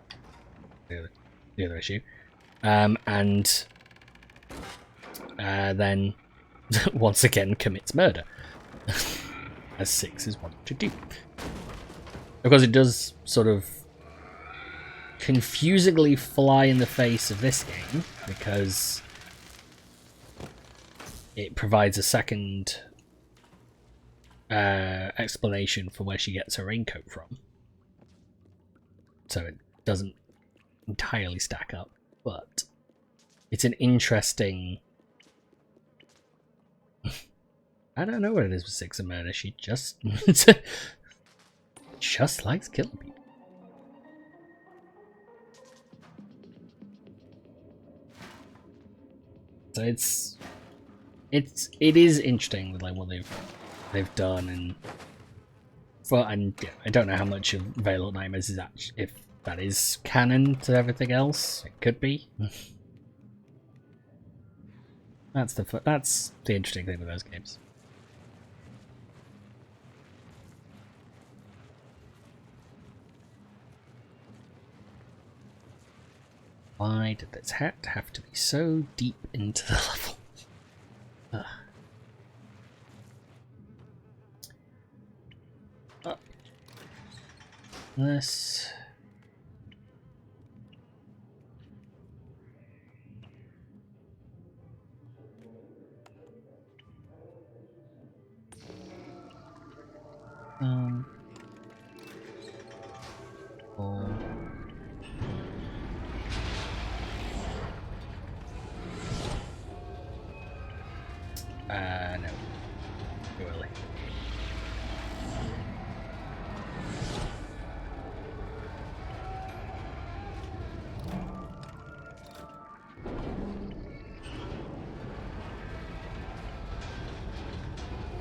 A: The other issue. And then once again commits murder. As 6 is wanted to do. Of course, it does sort of confusingly fly in the face of this game, because it provides a second explanation for where she gets her raincoat from. So it doesn't entirely stack up, but it's an interesting... I don't know what it is with 6 and murder. She just just likes killing people. So it is interesting with like what they've done, and yeah, I don't know how much of Veil of Nightmares is actually, if that is canon to everything else. It could be. That's the interesting thing with those games. Why did this hat have to be so deep into the level? Ugh. Up. This. Or no. Too early.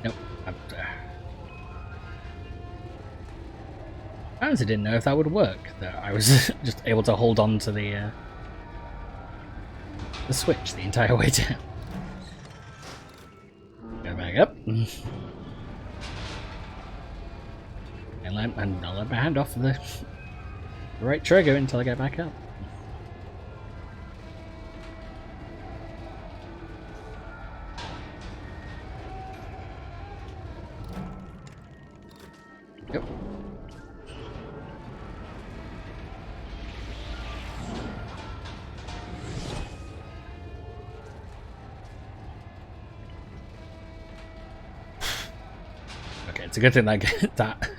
A: Nope. I honestly didn't know if that would work. That I was just able to hold on to the switch the entire way down. Go back up. And I'll let my hand off the right trigger until I get back up. Yep. Okay, it's a good thing that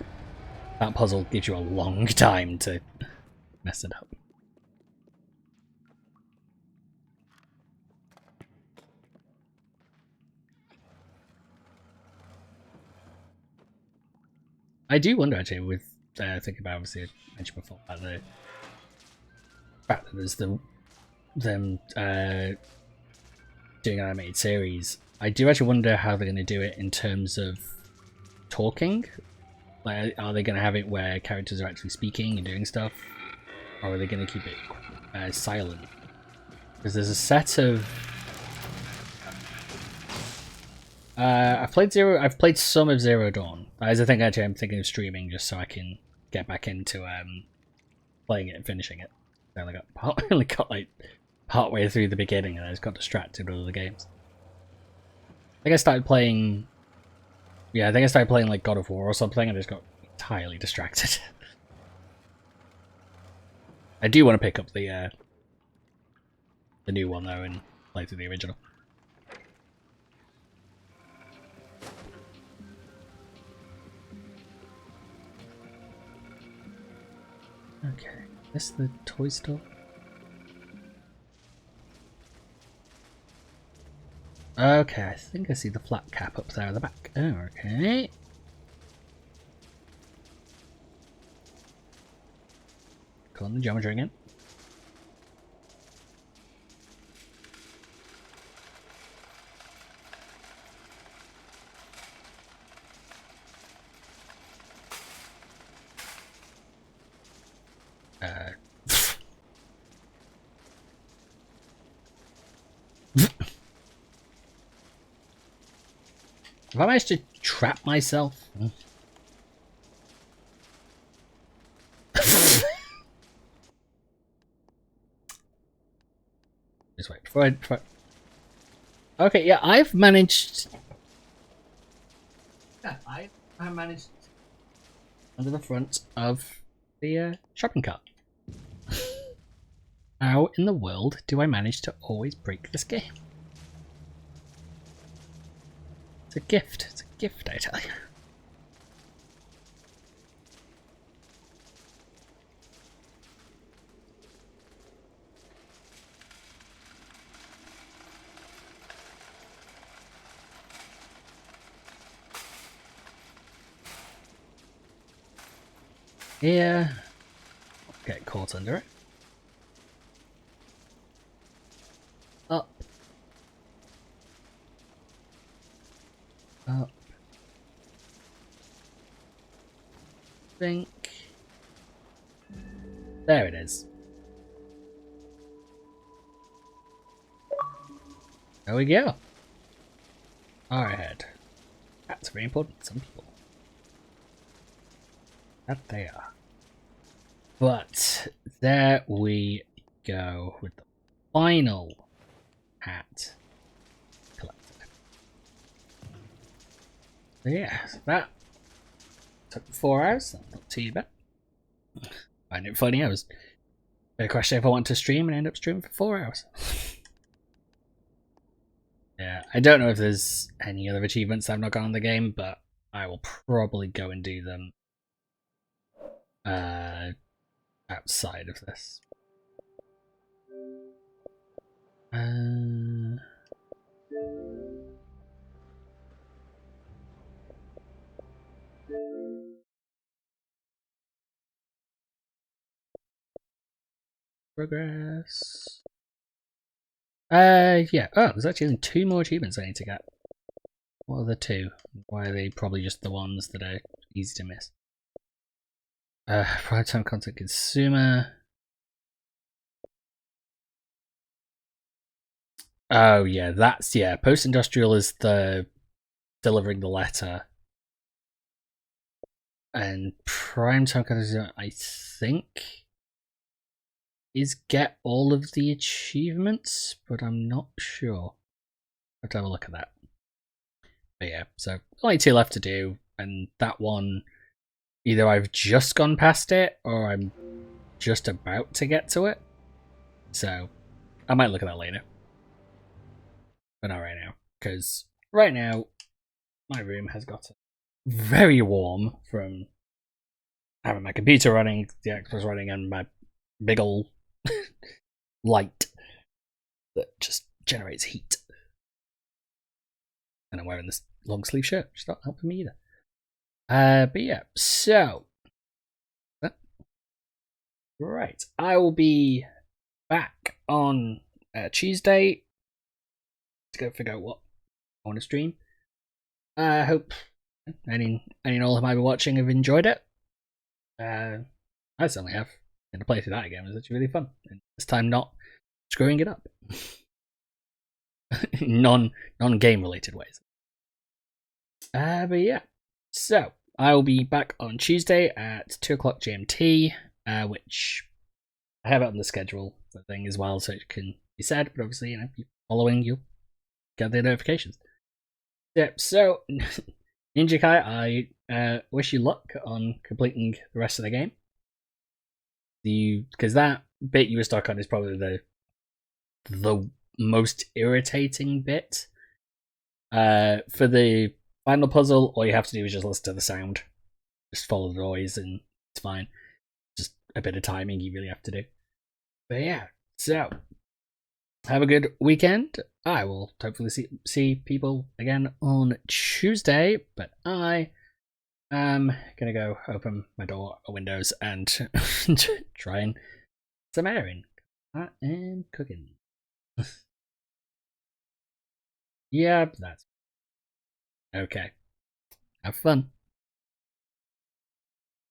A: that puzzle gives you a long time to mess it up. I do wonder, actually, with thinking about, obviously, I mentioned before about the fact that there's them doing an animated series. I do actually wonder how they're going to do it in terms of talking. Like, are they going to have it where characters are actually speaking and doing stuff, or are they going to keep it silent? Because there's a set of I've played some of Zero Dawn. That is a thing actually I'm thinking of streaming, just so I can get back into playing it and finishing it. I only got like part way through the beginning, and I just got distracted with other games. I think I started playing. Yeah, I think I started playing like God of War or something, and I just got entirely distracted. I do want to pick up the new one though and play through the original. Okay, this is the toy store. Okay, I think I see the flat cap up there at the back. Oh, okay. Calling the geometry again. Have I managed to trap myself? Just wait. Before I... Okay, yeah, I've managed... Yeah, I have managed under the front of the shopping cart. How in the world do I manage to always break this game? It's a gift. It's a gift, I tell you. Here. Get caught under it. Up. Up. Think. There it is. There we go. Alright. That's very important to some people. That they are. But there we go with the final hat collected. So yeah, that took 4 hours. Not too bad. I find it funny. I was a question if I want to stream and end up streaming for 4 hours. Yeah, I don't know if there's any other achievements I've not got on the game, but I will probably go and do them outside of this. Progress. Yeah. Oh, there's actually only 2 more achievements I need to get. What are the 2? Why are they probably just the ones that are easy to miss? Prime time content consumer. Oh yeah, that's post-industrial is the delivering the letter. And prime time content, I think, is get all of the achievements, but I'm not sure. I have to have a look at that. But yeah, so only 2 left to do, and that one, either I've just gone past it or I'm just about to get to it. So I might look at that later. But not right now, because right now my room has gotten very warm from having my computer running, the Xbox running, and my big ol' light that just generates heat. And I'm wearing this long sleeve shirt, which is not helping me either. But yeah, so right, I will be back on Tuesday to go figure out what I want to stream. I hope any and all who might be watching have enjoyed it. I certainly have. And to play through that again was actually really fun. And this time not screwing it up. non-game related ways. But yeah. So I will be back on Tuesday at 2 o'clock GMT, which I have it on the schedule thing as well, so it can be said, but obviously, if you're following, you'll get the notifications. Yep, so Ninja Kai, I wish you luck on completing the rest of the game. Because that bit you were stuck on is probably the most irritating bit. For the final puzzle, all you have to do is just listen to the sound. Just follow the noise and it's fine. Just a bit of timing you really have to do. But yeah, so have a good weekend. I will hopefully see people again on Tuesday, but I am gonna go open my door or windows and try and some airing. I am cooking. Yeah, that's okay. Have fun.